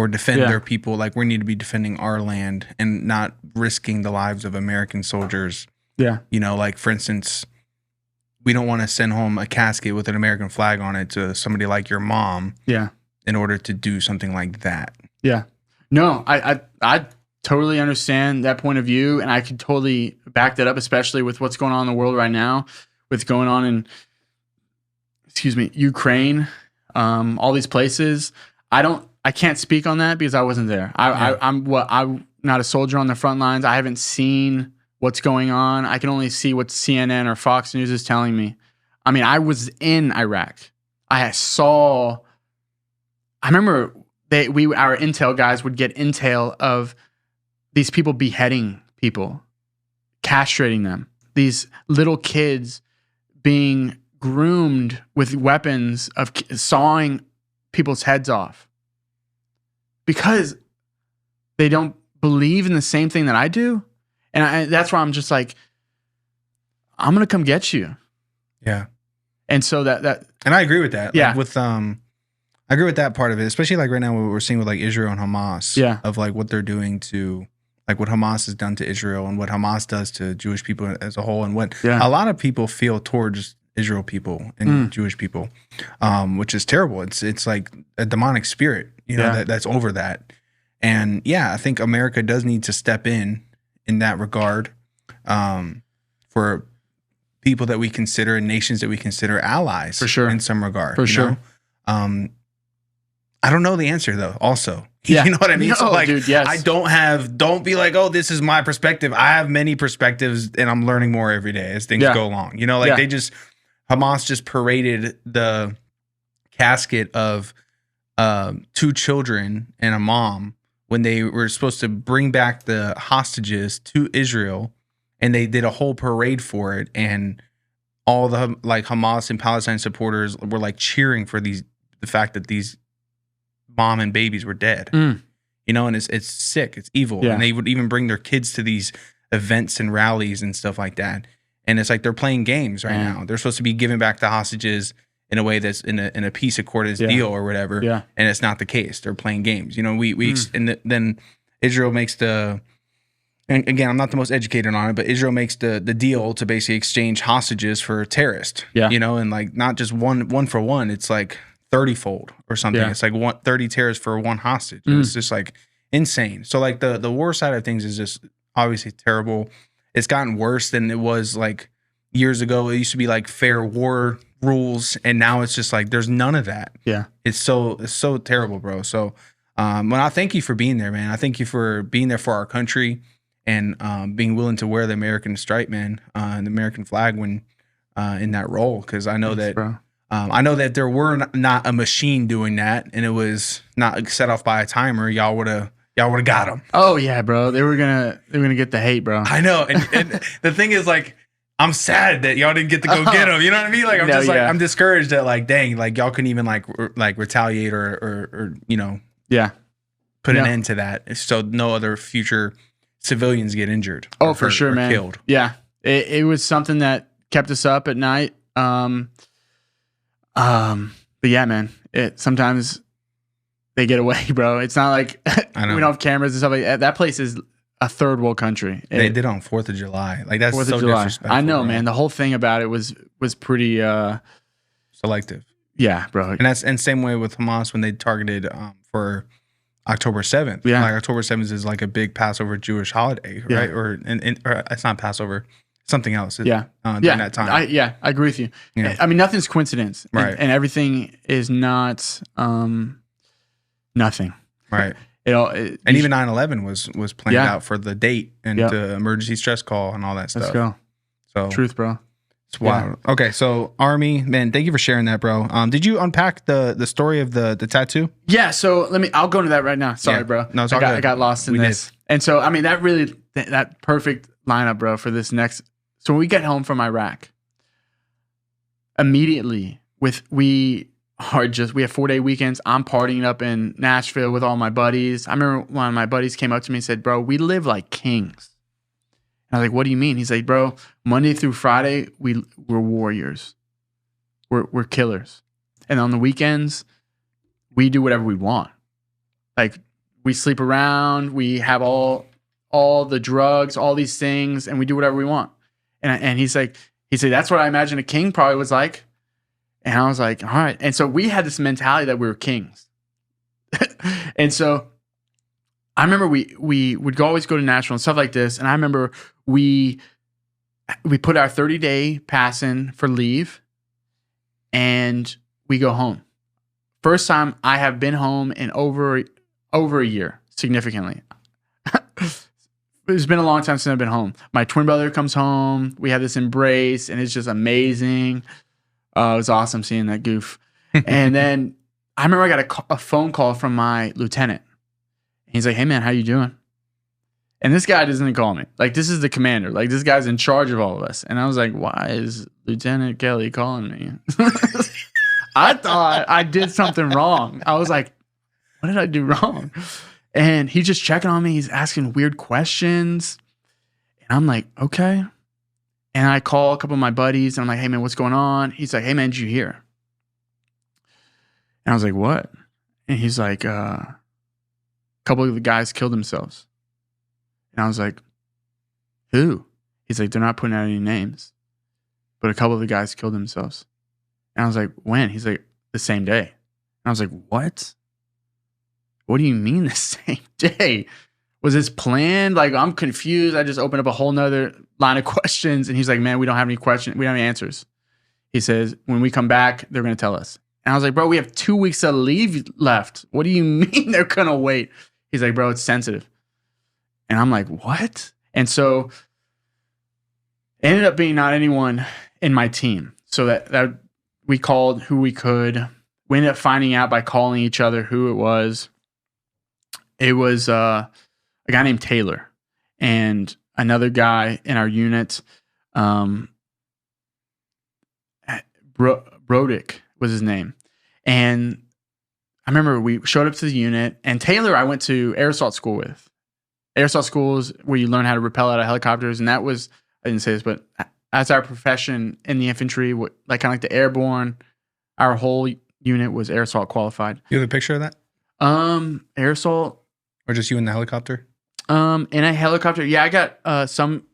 defend their people. Like we need to be defending our land and not risking the lives of American soldiers. Yeah. You know, like for instance, we don't want to send home a casket with an American flag on it to somebody like your mom. Yeah. In order to do something like that. Yeah. No, I totally understand that point of view, and I could totally back that up, especially with what's going on in the world right now, with going on in, Ukraine, all these places. I can't speak on that because I wasn't there. I'm not a soldier on the front lines. I haven't seen what's going on. I can only see what CNN or Fox News is telling me. I mean, I was in Iraq. I remember our intel guys would get intel of these people beheading people, castrating them, these little kids being groomed with weapons of sawing people's heads off because they don't believe in the same thing that I do. And that's why I'm just like, I'm going to come get you. Yeah. And so that and I agree with that. Yeah. Like I agree with that part of it, especially like right now what we're seeing with like Israel and Hamas. Yeah. Of like what they're doing to, like what Hamas has done to Israel and what Hamas does to Jewish people as a whole, and what a lot of people feel towards Israel people and Jewish people, which is terrible. It's like a demonic spirit, you know, that's over that. And yeah, I think America does need to step in that regard, for people that we consider and nations that we consider allies, for sure, in some regard, for sure. I don't know the answer though. Also, yeah. You know what I mean? No, so like, dude, yes. don't be like, oh, this is my perspective. I have many perspectives and I'm learning more every day as things go along. You know, like Hamas just paraded the casket of 2 children and a mom when they were supposed to bring back the hostages to Israel, and they did a whole parade for it, and all the like Hamas and Palestine supporters were like cheering for the fact that these mom and babies were dead. You know, and it's sick, it's evil. Yeah. And they would even bring their kids to these events and rallies and stuff like that. And it's like they're playing games right now. They're supposed to be giving back the hostages in a way that's in a peace accordance deal or whatever. Yeah. And it's not the case. They're playing games. You know, then Israel makes the, and again, I'm not the most educated on it, but Israel makes the deal to basically exchange hostages for terrorists. Yeah. You know, and like not just one for one, it's like 30-fold or something. Yeah. It's like 30 terrorists for one hostage. It's just like insane. So like the war side of things is just obviously terrible. It's gotten worse than it was like years ago. It used to be like fair war rules, and now it's just like there's none of that. Yeah. It's so terrible, bro. So well, I thank you for being there, man. I thank you for being there for our country and being willing to wear the American stripe, man, and the American flag when in that role, because I know that bro. I know that there were not a machine doing that, and it was not set off by a timer. Y'all would have got them. Oh yeah, bro. They were gonna get the hate, bro. I know, and the thing is, like, I'm sad that y'all didn't get to go get them. You know what I mean? Like, I'm discouraged that, like, dang, like y'all couldn't even like retaliate or you know, put an end to that, so no other future civilians get injured. Oh, for sure, man. Killed. Yeah, it was something that kept us up at night. But yeah, man, sometimes they get away, bro. It's not like we don't have cameras and stuff like that. That place is a third world country. They did on 4th of July. Like, that's 4th so of July. disrespectful. I know, bro. man. The whole thing about it was pretty selective. Yeah, bro. And same way with Hamas when they targeted for October 7th. Yeah. Like October 7th is like a big Passover Jewish holiday, right? Or it's not Passover, something else. During that time. I agree with you. Yeah. I mean, nothing's coincidence. Right. And everything is not nothing. Right. And even 9/11 was planned out for the date and the emergency stress call and all that stuff. Let's go. So Truth, bro. It's wild. Yeah. Okay, so Army, man, thank you for sharing that, bro. Did you unpack the story of the tattoo? Yeah, so I'll go into that right now. Sorry, bro. No, it's all good. I got lost in this. And so, I mean, that perfect lineup, bro, for this next. So when we get home from Iraq, immediately we have 4-day weekends. I'm partying up in Nashville with all my buddies. I remember one of my buddies came up to me and said, bro, we live like kings. And I was like, what do you mean? He's like, bro, Monday through Friday, we're warriors. We're killers. And on the weekends, we do whatever we want. Like, we sleep around, we have all the drugs, all these things, and we do whatever we want. And he said, that's what I imagine a king probably was like. And I was like, all right. And so we had this mentality that we were kings. And so I remember we would always go to Nashville and stuff like this. And I remember we put our 30-day pass in for leave and we go home. First time I have been home in over a year, significantly. It's been a long time since I've been home. My twin brother comes home. We have this embrace and it's just amazing. It was awesome seeing that goof. And then I remember I got a phone call from my lieutenant. He's like, hey, man, how you doing? And this guy doesn't call me. Like, this is the commander. Like, this guy's in charge of all of us. And I was like, why is Lieutenant Kelly calling me? I thought I did something wrong. I was like, what did I do wrong? And he's just checking on me. He's asking weird questions. And I'm like, okay. And I call a couple of my buddies. And I'm like, hey, man, what's going on? He's like, hey, man, did you hear? And I was like, what? And he's like, a couple of the guys killed themselves. And I was like, who? He's like, they're not putting out any names, but a couple of the guys killed themselves. And I was like, when? He's like, the same day. And I was like, what? What do you mean the same day? Was this planned? Like, I'm confused. I just opened up a whole nother line of questions. And he's like, man, we don't have any questions. We don't have any answers. He says, when we come back, they're going to tell us. And I was like, bro, we have 2 weeks of leave left. What do you mean they're going to wait? He's like, bro, it's sensitive. And I'm like, what? And so it ended up being not anyone in my team. so that we called who we could. We ended up finding out by calling each other who it was. It was a guy named Taylor and another guy in our unit. Brodick was his name. And I remember we showed up to the unit, and Taylor I went to air assault school with. Air assault school is where you learn how to rappel out of helicopters, and that was, I didn't say this, but as our profession in the infantry, like kind of like the airborne, our whole unit was air assault qualified. You have a picture of that? Air assault. Or just you in the helicopter? In a helicopter. Yeah, I got I sent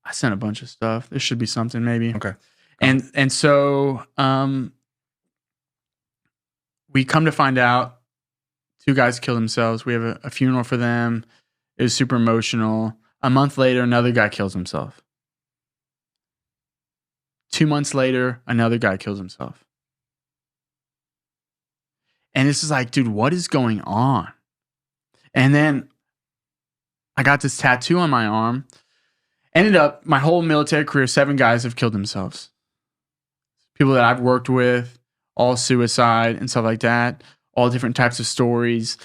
a bunch of stuff. There should be something maybe. Okay. And so we come to find out 2 guys killed themselves. We have a funeral for them. It was super emotional. A month later, another guy kills himself. 2 months later, another guy kills himself. And this is like, dude, what is going on? And then I got this tattoo on my arm. Ended up, my whole military career, 7 guys have killed themselves. People that I've worked with, all suicide and stuff like that, all different types of stories.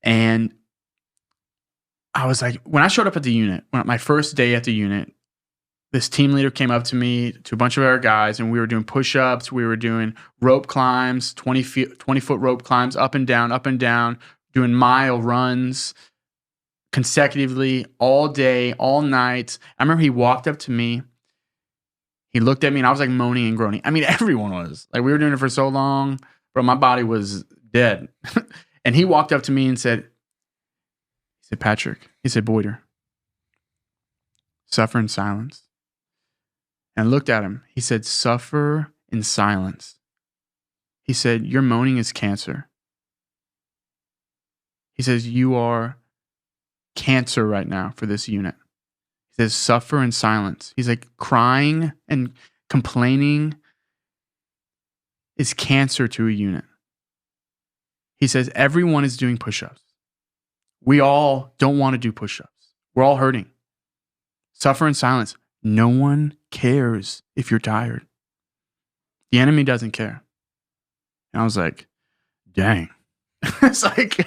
And I was like, when I showed up at the unit, my first day at the unit, this team leader came up to me, to a bunch of our guys, and we were doing push-ups. We were doing rope climbs, 20-foot rope climbs, up and down, doing mile runs consecutively all day, all night. I remember he walked up to me. He looked at me, and I was like moaning and groaning. I mean, everyone was. Like, we were doing it for so long, bro, my body was dead. And he walked up to me and said, Patrick, he said, Boyter, suffer in silence. And I looked at him. He said, suffer in silence. He said, your moaning is cancer. He says, you are cancer right now for this unit. He says, suffer in silence. He's like, crying and complaining is cancer to a unit. He says, everyone is doing push-ups. We all don't want to do push-ups. We're all hurting. Suffer in silence. No one cares if you're tired. The enemy doesn't care. And I was like, dang. It's like, I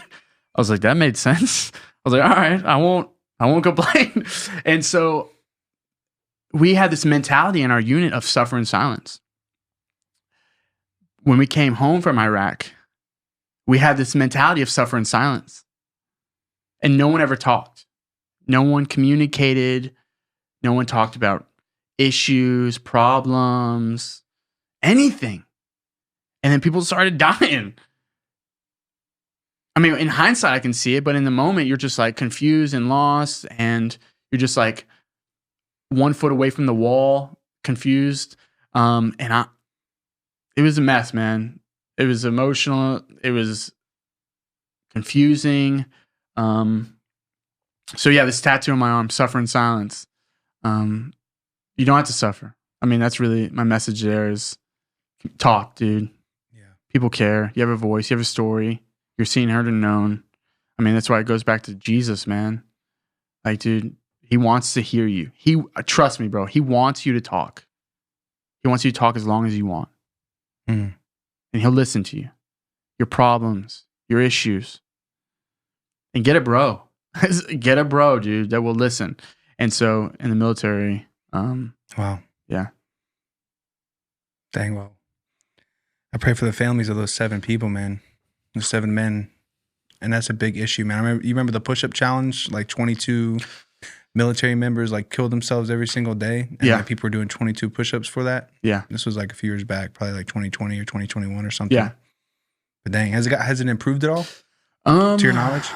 was like, that made sense. I was like, all right, I won't complain. And so we had this mentality in our unit of suffer in silence. When we came home from Iraq, we had this mentality of suffer in silence. And no one ever talked. No one communicated. No one talked about issues, problems, anything. And then people started dying. I mean, in hindsight, I can see it, but in the moment, you're just like confused and lost, and you're just like 1 foot away from the wall, confused. It was a mess, man. It was emotional. It was confusing. So yeah, this tattoo on my arm, suffer in silence. You don't have to suffer. I mean, that's really my message there is talk, dude. Yeah. People care. You have a voice. You have a story. You're seen, heard, and known. I mean, that's why it goes back to Jesus, man. Like, dude, he wants to hear you. Trust me, bro. He wants you to talk. He wants you to talk as long as you want. And he'll listen to you. Your problems, your issues. And get a bro. Get a bro, dude, that will listen. And so in the military, wow. Yeah. Dang, well. I pray for the families of those 7 people, man. Those 7 men. And that's a big issue, man. You remember the push-up challenge? Like 22 military members like killed themselves every single day. And like people were doing 22 push-ups for that. Yeah. This was like a few years back, probably like 2020 or 2021 or something. Yeah. But dang, has it improved at all? To your knowledge?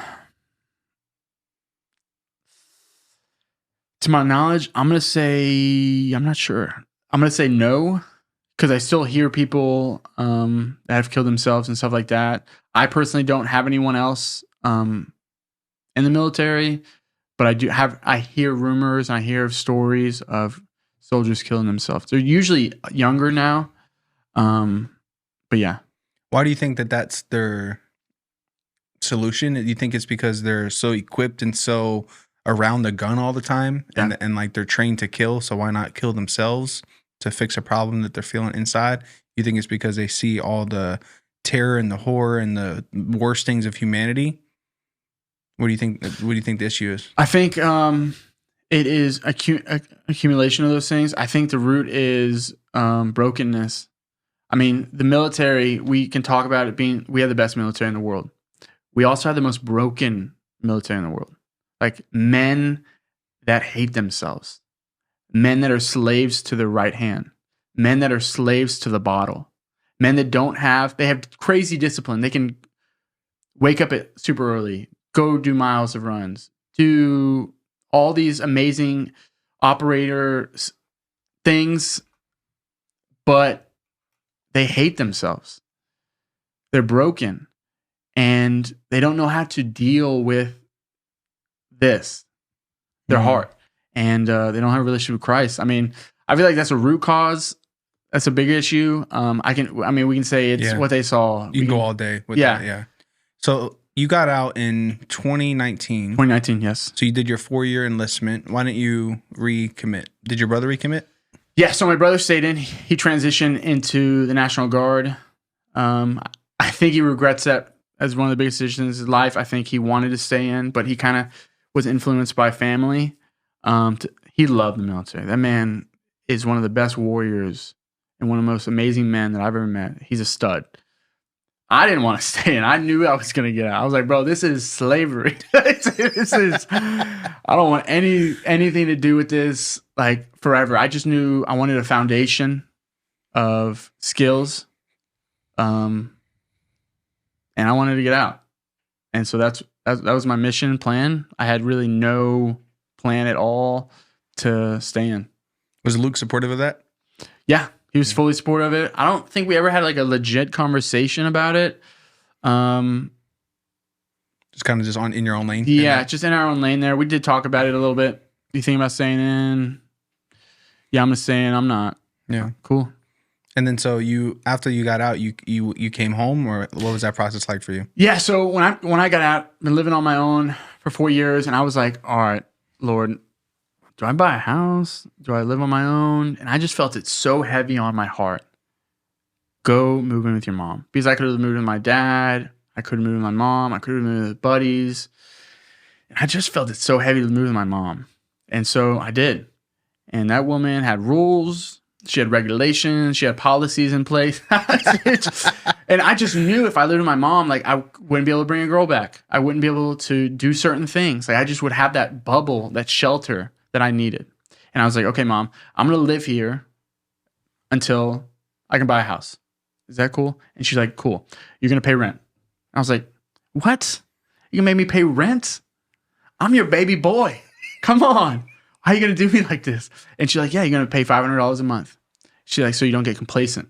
To my knowledge, I'm going to say, I'm not sure. I'm going to say no, because I still hear people that have killed themselves and stuff like that. I personally don't have anyone else in the military, but I hear rumors and I hear stories of soldiers killing themselves. They're usually younger now. But yeah. Why do you think that that's their solution? Do you think it's because they're so equipped and so around the gun all the time and like they're trained to kill, so why not kill themselves? to fix a problem that they're feeling inside? You think it's because they see all the terror and the horror and the worst things of humanity? What do you think? What do you think the issue is? I think it is accumulation of those things. I think the root is brokenness. I mean, the military, we can talk about it being, we have the best military in the world. We also have the most broken military in the world. Like men that hate themselves, men that are slaves to their right hand, men that are slaves to the bottle, men that they have crazy discipline. They can wake up at super early, go do miles of runs, do all these amazing operator things, but they hate themselves. They're broken and they don't know how to deal with their heart, and they don't have a relationship with Christ. I mean, I feel like that's a root cause. That's a big issue. We can say it's what they saw. You can go all day with that. Yeah. So you got out in 2019. 2019, yes. So you did your 4-year enlistment. Why didn't you recommit? Did your brother recommit? Yeah, so my brother stayed in. He transitioned into the National Guard. I think he regrets that as one of the biggest decisions in his life. I think he wanted to stay in, but he kind of was influenced by family. He loved the military. That man is one of the best warriors and one of the most amazing men that I've ever met. He's a stud. I didn't want to stay in. I knew I was going to get out. I was like, bro, this is slavery. I don't want anything to do with this like forever. I just knew I wanted a foundation of skills. And I wanted to get out. And so that was my mission plan. I had really no plan at all to stay in. Was Luke supportive of that? Yeah. He was fully supportive of it. I don't think we ever had like a legit conversation about it. Just kind of just in your own lane. Yeah, just in our own lane there. We did talk about it a little bit. You think about staying in? Yeah, I'm gonna stay in. I'm not. Yeah, cool. And then so after you got out, you came home, or what was that process like for you? Yeah, so when I got out, been living on my own for 4 years, and I was like, all right, Lord, do I buy a house? Do I live on my own? And I just felt it so heavy on my heart. Go move in with your mom. Because I could have moved with my dad. I could have moved with my mom. I could have moved with buddies. And I just felt it so heavy to move with my mom. And so I did. And that woman had rules. She had regulations. She had policies in place. And I just knew if I lived with my mom, like I wouldn't be able to bring a girl back. I wouldn't be able to do certain things. Like I just would have that bubble, that shelter that I needed. And I was like, okay, Mom, I'm going to live here until I can buy a house. Is that cool? And she's like, cool. You're going to pay rent. I was like, what? You can make me pay rent? I'm your baby boy. Come on. How are you going to do me like this? And she's like, yeah, you're going to pay $500 a month. She's like, so you don't get complacent.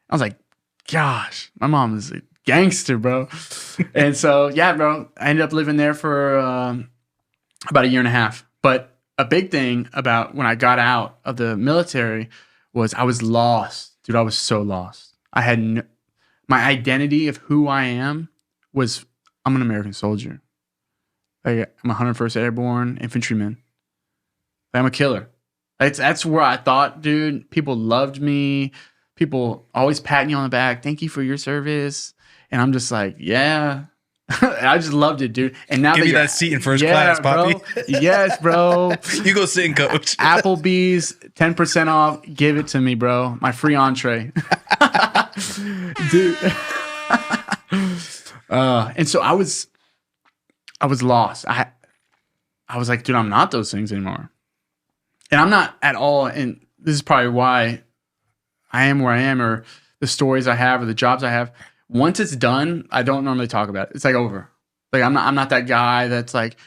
I was like, gosh, my mom is a gangster, bro. And so, yeah, bro, I ended up living there for about a year and a half. But a big thing about when I got out of the military was I was lost. Dude, I was so lost. I had my identity of who I am was I'm an American soldier. Like, I'm a 101st Airborne infantryman. I'm a killer. That's where I thought, dude, people loved me. People always patting you on the back. Thank you for your service. And I'm just like, yeah. I just loved it, dude. And now give me that seat in first class, Poppy. Bro. Yes, bro. You go sit and coach. Applebee's, 10% off. Give it to me, bro. My free entree. Dude. And so I was lost. I was like, dude, I'm not those things anymore. And I'm not at all, and this is probably why I am where I am, or the stories I have, or the jobs I have. Once it's done, I don't normally talk about it. It's like over. Like I'm not that guy that's like,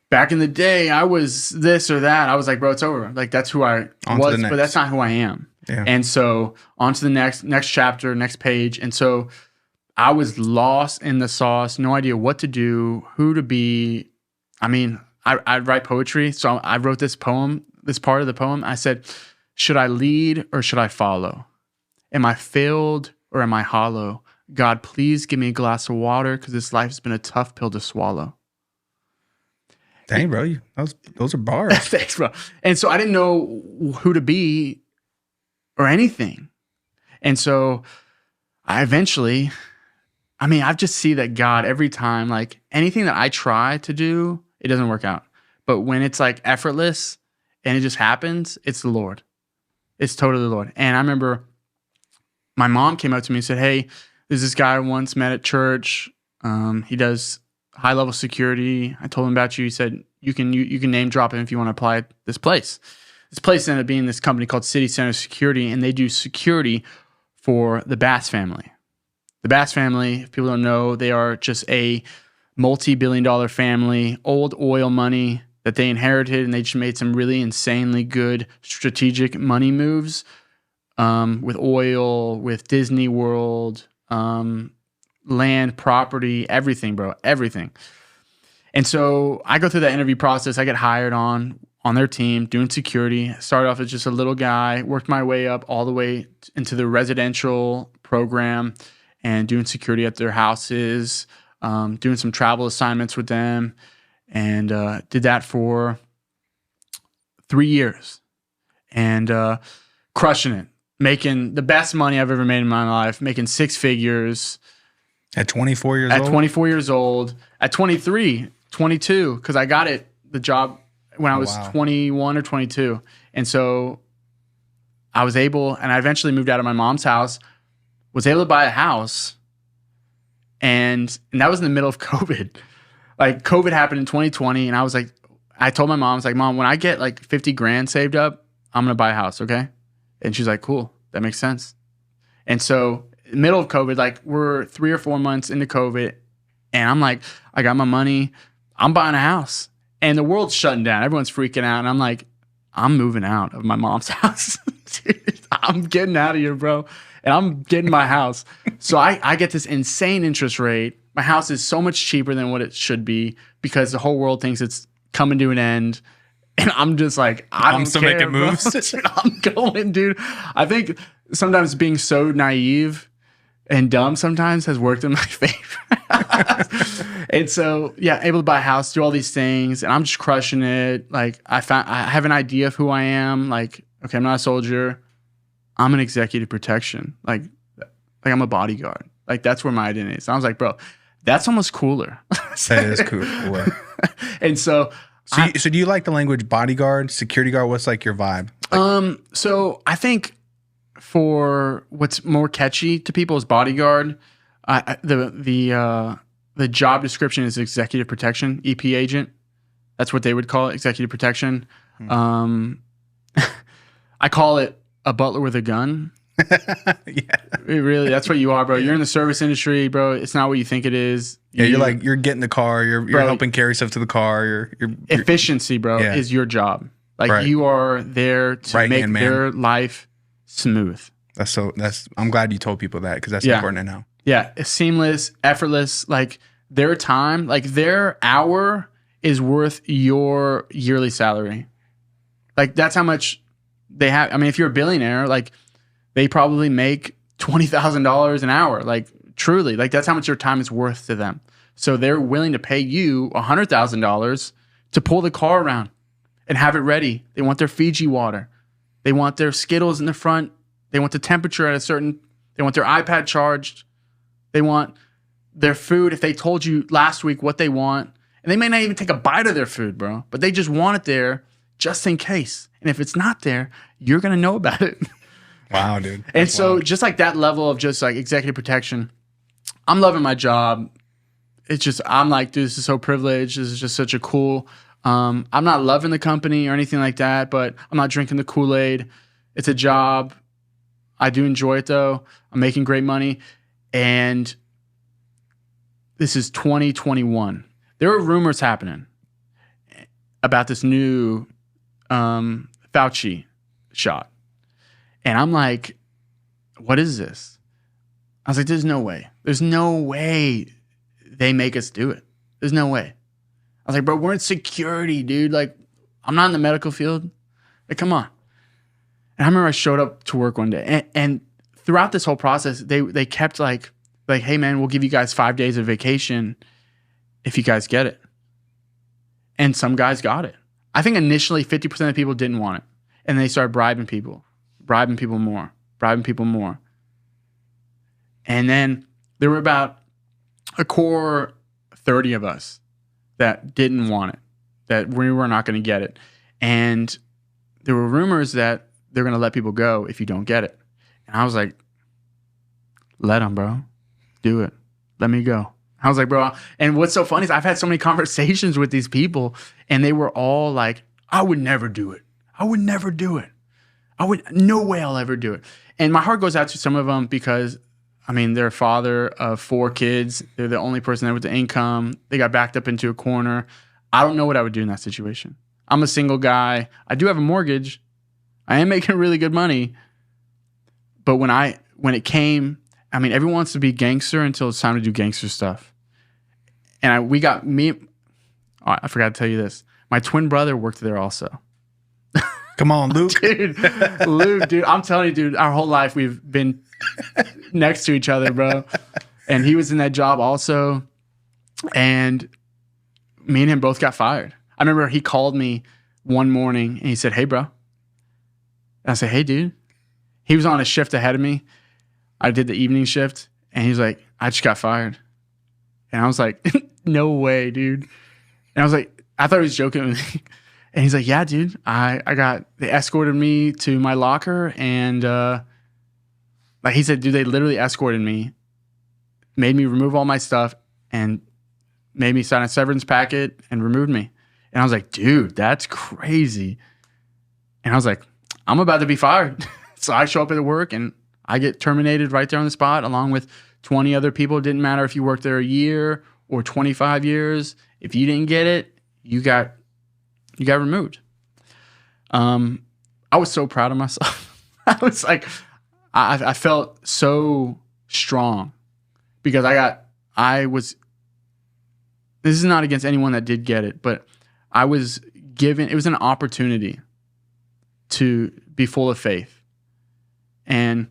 back in the day, I was this or that. I was like, bro, it's over. Like that's who I was, but that's not who I am. Yeah. And so on to the next chapter, next page. And so I was lost in the sauce, no idea what to do, who to be. I mean, I write poetry. So I wrote this poem, this part of the poem. I said, should I lead or should I follow? Am I filled or am I hollow? God, please give me a glass of water because this life has been a tough pill to swallow. Dang, bro. Those are bars. Thanks, bro. And so I didn't know who to be or anything. And so I just see that God every time, like anything that I try to do, it doesn't work out. But when it's like effortless and it just happens, it's the Lord. It's totally the Lord. And I remember my mom came up to me and said, hey, there's this guy I once met at church. He does high level security. I told him about you. He said, you can name drop him if you want to apply at this place. This place ended up being this company called City Center Security, and they do security for the Bass family. The Bass family, if people don't know, they are just a multi-billion-dollar family, old oil money that they inherited, and they just made some really insanely good strategic money moves with oil, with Disney World, land, property, everything, bro, everything. And so I go through that interview process. I get hired on their team doing security. Started off as just a little guy, worked my way up all the way into the residential program and doing security at their houses, doing some travel assignments with them, and did that for 3 years and crushing it, making the best money I've ever made in my life, making 6 figures. At 24 years old? At 24 years old. At 23, 22, because I got the job when I was 21 or 22. And so I was able, and I eventually moved out of my mom's house, was able to buy a house, and that was in the middle of COVID. Like, COVID happened in 2020, and I was like, I told my mom, I was like, Mom, when I get like 50 grand saved up, I'm going to buy a house, okay? And she's like, cool, that makes sense. And so middle of COVID, like we're 3 or 4 months into COVID, and I'm like, I got my money, I'm buying a house. And the world's shutting down. Everyone's freaking out. And I'm like, I'm moving out of my mom's house. Dude, I'm getting out of here, bro. And I'm getting my house. So I get this insane interest rate. My house is so much cheaper than what it should be because the whole world thinks it's coming to an end. And I'm just like, I'm still making moves. Dude, I'm going, dude. I think sometimes being so naive and dumb sometimes has worked in my favor. And so, yeah, able to buy a house, do all these things, and I'm just crushing it. Like, I have an idea of who I am. Like, okay, I'm not a soldier. I'm an executive protection. Like I'm a bodyguard. Like, that's where my identity is. And I was like, bro, that's almost cooler. That is cool. And so, so do you like the language bodyguard, security guard? What's like your vibe? Like, so I think for what's more catchy to people is bodyguard. The job description is executive protection, EP agent. That's what they would call it, executive protection. I call it a butler with a gun. Yeah, really, that's what you are, bro. You're in the service industry, bro. It's not what you think it is. Yeah, you're getting the car. You're helping carry stuff to the car. You're efficiency, bro, is your job. Like, you are there to make their life smooth. I'm glad you told people that, because that's important to know. Yeah, it's seamless, effortless. Like, their time, like their hour is worth your yearly salary. Like, that's how much they have. I mean, if you're a billionaire, like, they probably make $20,000 an hour. Like, truly, like, that's how much your time is worth to them. So they're willing to pay you $100,000 to pull the car around and have it ready. They want their Fiji water. They want their Skittles in the front. They want the temperature at they want their iPad charged. They want their food. If they told you last week what they want, and they may not even take a bite of their food, bro, but they just want it there just in case. And if it's not there, you're going to know about it. Wow, dude. And so just like that level of just like executive protection, I'm loving my job. It's just, I'm like, dude, this is so privileged. This is just such a cool, I'm not loving the company or anything like that, but I'm not drinking the Kool-Aid. It's a job. I do enjoy it though. I'm making great money. And this is 2021. There are rumors happening about this new Fauci shot. And I'm like, what is this? I was like, there's no way. There's no way they make us do it. There's no way. I was like, bro, we're in security, dude. Like, I'm not in the medical field. Like, come on. And I remember I showed up to work one day, and throughout this whole process, they kept like, hey man, we'll give you guys 5 days of vacation if you guys get it. And some guys got it. I think initially 50% of people didn't want it, and they started bribing people bribing people more. And then there were about a core 30 of us that didn't want it, that we were not going to get it. And there were rumors that they're going to let people go if you don't get it. And I was like, let them, bro. Do it. Let me go. I was like, bro. And what's so funny is I've had so many conversations with these people, and they were all like, I would never do it. No way I'll ever do it. And my heart goes out to some of them because, I mean, they're a father of 4 kids. They're the only person there with the income. They got backed up into a corner. I don't know what I would do in that situation. I'm a single guy. I do have a mortgage. I am making really good money. But when it came, I mean, everyone wants to be gangster until it's time to do gangster stuff. And I forgot to tell you this. My twin brother worked there also. Come on, Luke. Dude, I'm telling you, dude, our whole life we've been next to each other, bro. And he was in that job also. And me and him both got fired. I remember he called me one morning and he said, hey, bro. And I said, hey, dude. He was on a shift ahead of me. I did the evening shift. And he was like, I just got fired. And I was like, no way, dude. And I was like, I thought he was joking with me. And he's like, yeah, dude, they escorted me to my locker. And like he said, dude, they literally escorted me, made me remove all my stuff, and made me sign a severance packet and removed me. And I was like, dude, that's crazy. And I was like, I'm about to be fired. So I show up at work and I get terminated right there on the spot along with 20 other people. It didn't matter if you worked there a year or 25 years. If you didn't get it, you got removed. I was so proud of myself. I was like, I felt so strong because this is not against anyone that did get it, but I was given, it was an opportunity to be full of faith and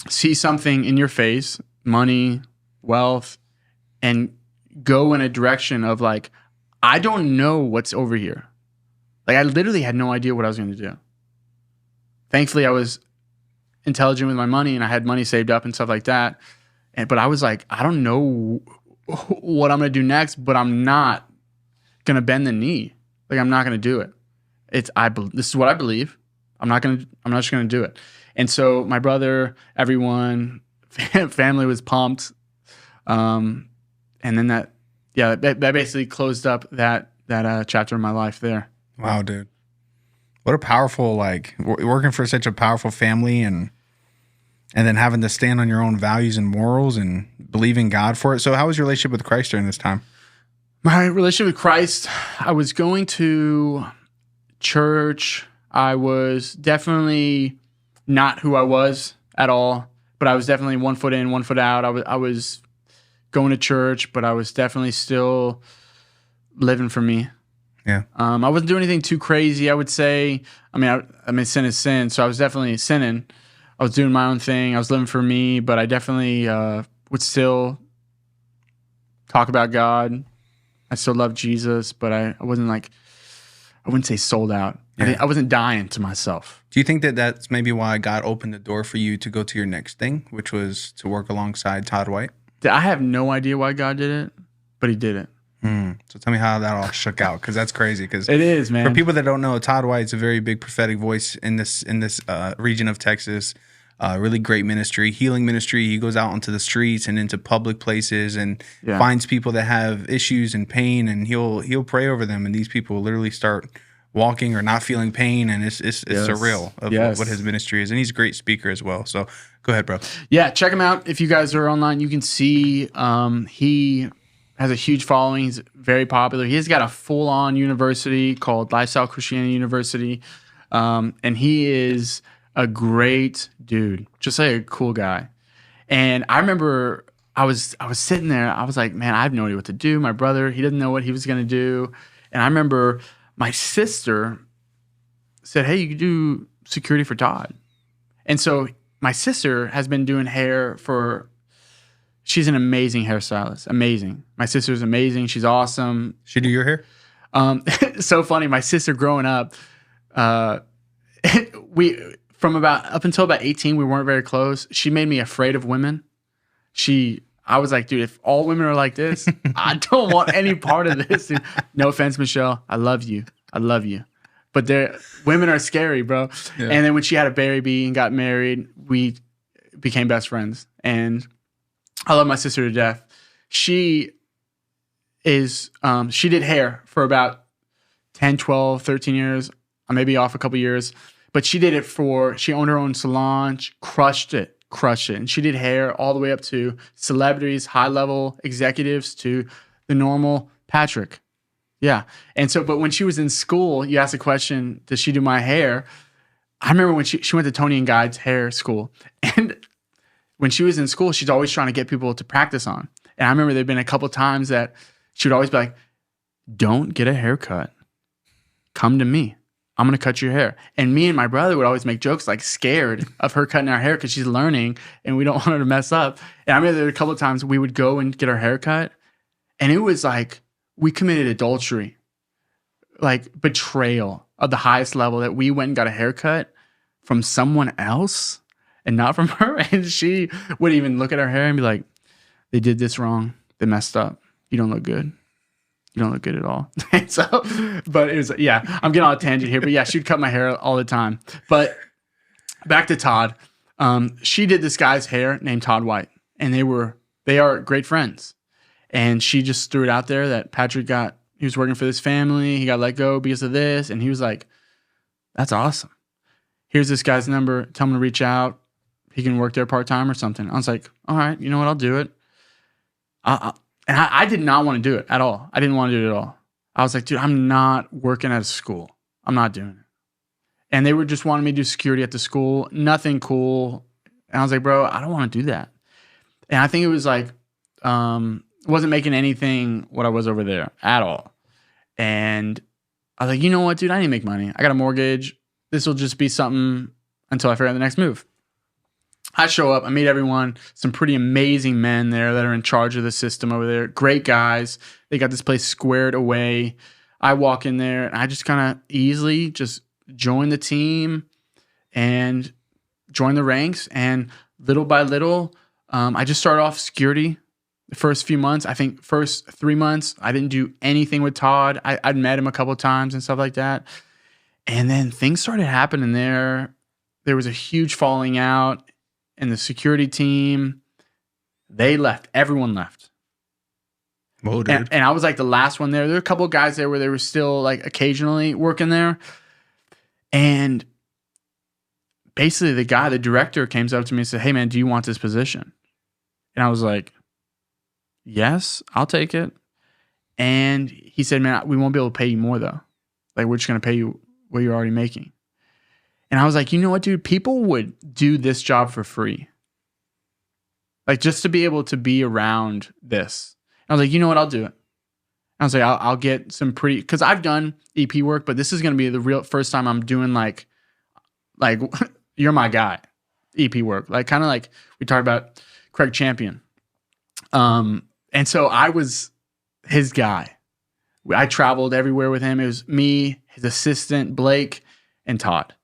see something in your face, money, wealth, and go in a direction of like, I don't know what's over here. Like I literally had no idea what I was going to do. Thankfully, I was intelligent with my money and I had money saved up and stuff like that. But I was like, I don't know what I'm going to do next, but I'm not going to bend the knee. Like I'm not going to do it. This is what I believe. I'm not just going to do it. And so my brother, everyone, family was pumped. And then that basically closed up that chapter in my life there. Wow, dude. What a powerful, like, working for such a powerful family and then having to stand on your own values and morals and believing God for it. So how was your relationship with Christ during this time? My relationship with Christ, I was going to church. I was definitely not who I was at all, but I was definitely 1 foot in, 1 foot out. I was going to church, but I was definitely still living for me. Yeah. I wasn't doing anything too crazy, I would say. I mean, sin is sin, so I was definitely sinning. I was doing my own thing. I was living for me, but I definitely would still talk about God. I still love Jesus, but I wasn't like, I wouldn't say sold out. Yeah. I wasn't dying to myself. Do you think that that's maybe why God opened the door for you to go to your next thing, which was to work alongside Todd White? I have no idea why God did it, but he did it. So tell me how that all shook out, because that's crazy. Because it is, man. For people that don't know, Todd White's a very big prophetic voice in this region of Texas. Really great ministry, healing ministry. He goes out onto the streets and into public places and finds people that have issues and pain, and he'll pray over them. And these people literally start walking or not feeling pain, and it's surreal of what his ministry is. And he's a great speaker as well. So go ahead, bro. Yeah, check him out if you guys are online. You can see he has a huge following. He's very popular. He's got a full-on university called Lifestyle Christianity University, and he is a great dude, just like a cool guy. And I remember I was sitting there. I was like, man, I have no idea what to do. My brother, he didn't know what he was going to do. And I remember my sister said, hey, you could do security for Todd. And so my sister has been doing hair she's an amazing hairstylist. Amazing. My sister's amazing. She's awesome. She do your hair? So funny. My sister growing up, from about up until about 18, we weren't very close. She made me afraid of women. I was like, dude, if all women are like this, I don't want any part of this, dude. No offense, Michelle. I love you. But women are scary, bro. Yeah. And then when she had a baby and got married, we became best friends. And I love my sister to death. She did hair for about 10, 12, 13 years. I may be off a couple years. But she did it she owned her own salon. She crushed it. And she did hair all the way up to celebrities, high-level executives, to the normal Patrick. Yeah. And so, but when she was in school, you asked the question, does she do my hair? I remember when she went to Tony and Guide's hair school. And when she was in school, she's always trying to get people to practice on. And I remember there'd been a couple times that she would always be like, don't get a haircut. Come to me. I'm going to cut your hair. And me and my brother would always make jokes, like scared of her cutting our hair because she's learning and we don't want her to mess up. And I remember there were a couple of times we would go and get our hair cut. And it was like we committed adultery, like betrayal of the highest level, that we went and got a haircut from someone else and not from her. And she would even look at our hair and be like, they did this wrong. They messed up. You don't look good. You don't look good at all. And so, but it was, yeah, I'm getting on a tangent here, but yeah, she'd cut my hair all the time. But back to Todd. She did this guy's hair named Todd White, and they are great friends. And she just threw it out there that Patrick he was working for this family. He got let go because of this. And he was like, that's awesome. Here's this guy's number. Tell him to reach out. He can work there part-time or something. I was like, all right, you know what? I'll do it. And I did not want to do it at all. I didn't want to do it at all. I was like, dude, I'm not working at a school. I'm not doing it. And they were just wanting me to do security at the school. Nothing cool. And I was like, bro, I don't want to do that. And I think it was like, wasn't making anything what I was over there at all. And I was like, you know what, dude? I need to make money. I got a mortgage. This will just be something until I figure out the next move. I show up, I meet everyone, some pretty amazing men there that are in charge of the system over there. Great guys. They got this place squared away. I walk in there and I just kind of easily just join the team and join the ranks. And little by little, I just started off security the first few months. I think first 3 months, I didn't do anything with Todd. I'd met him a couple of times and stuff like that. And then things started happening there. There was a huge falling out. And the security team, they left. Everyone left. Whoa, dude. And I was like the last one there. There were a couple of guys there where they were still like occasionally working there. And basically the director came up to me and said, hey man, do you want this position? And I was like, yes, I'll take it. And he said, man, we won't be able to pay you more though. Like we're just going to pay you what you're already making. And I was like, you know what, dude? People would do this job for free. Like just to be able to be around this. And I was like, you know what? I'll do it. I was like, I'll get some because I've done EP work, but this is going to be the real first time I'm doing like you're my guy EP work. Like kind of like we talked about Craig Champion. And so I was his guy. I traveled everywhere with him. It was me, his assistant, Blake, and Todd.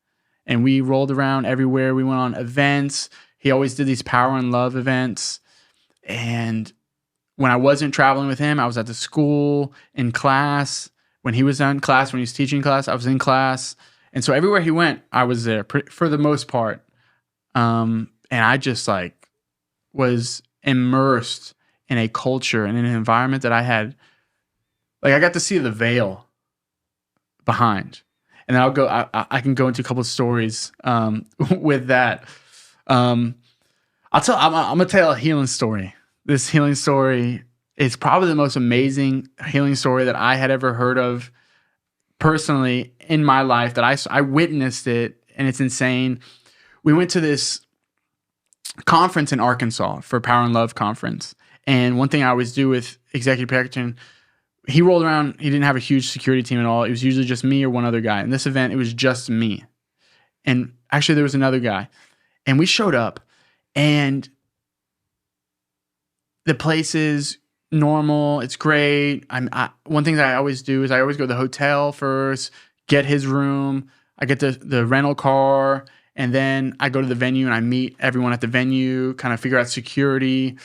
And we rolled around everywhere. We went on events. He always did these Power and Love events. And when I wasn't traveling with him, I was at the school, in class. When he was in class, when he was teaching class, I was in class. And so everywhere he went, I was there for the most part. And I just like was immersed in a culture and in an environment that I had. Like I got to see the veil behind. And then I'll go. I can go into a couple of stories with that. I'm gonna tell a healing story. This healing story is probably the most amazing healing story that I had ever heard of personally in my life. That I witnessed it, and it's insane. We went to this conference in Arkansas for Power and Love conference, and one thing I always do with executive packaging. He rolled around. He didn't have a huge security team at all. It was usually just me or one other guy. In this event, it was just me. And actually, there was another guy. And we showed up. And the place is normal. It's great. One thing that I always do is I always go to the hotel first, get his room. I get the rental car. And then I go to the venue and I meet everyone at the venue, kind of figure out security,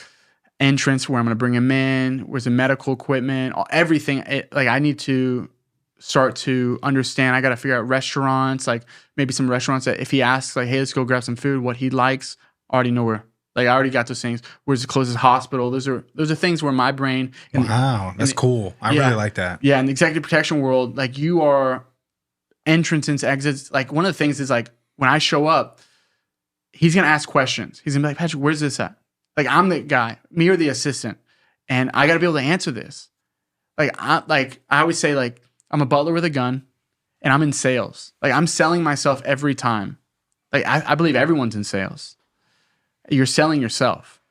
entrance, where I'm going to bring him in, where's the medical equipment, everything. I need to start to understand. I got to figure out restaurants, like maybe some restaurants that if he asks, like, hey, let's go grab some food, what he likes, I already know where. Like, I already got those things. Where's the closest hospital? Those are things where my brain. Wow, that's cool. I really like that. Yeah, in the executive protection world, like, you are entrance into exits. Like, one of the things is, like, when I show up, he's going to ask questions. He's going to be like, Patrick, where's this at? Like, I'm the guy, me or the assistant. And I got to be able to answer this. I always say, like, I'm a butler with a gun and I'm in sales. Like, I'm selling myself every time. Like, I believe everyone's in sales. You're selling yourself.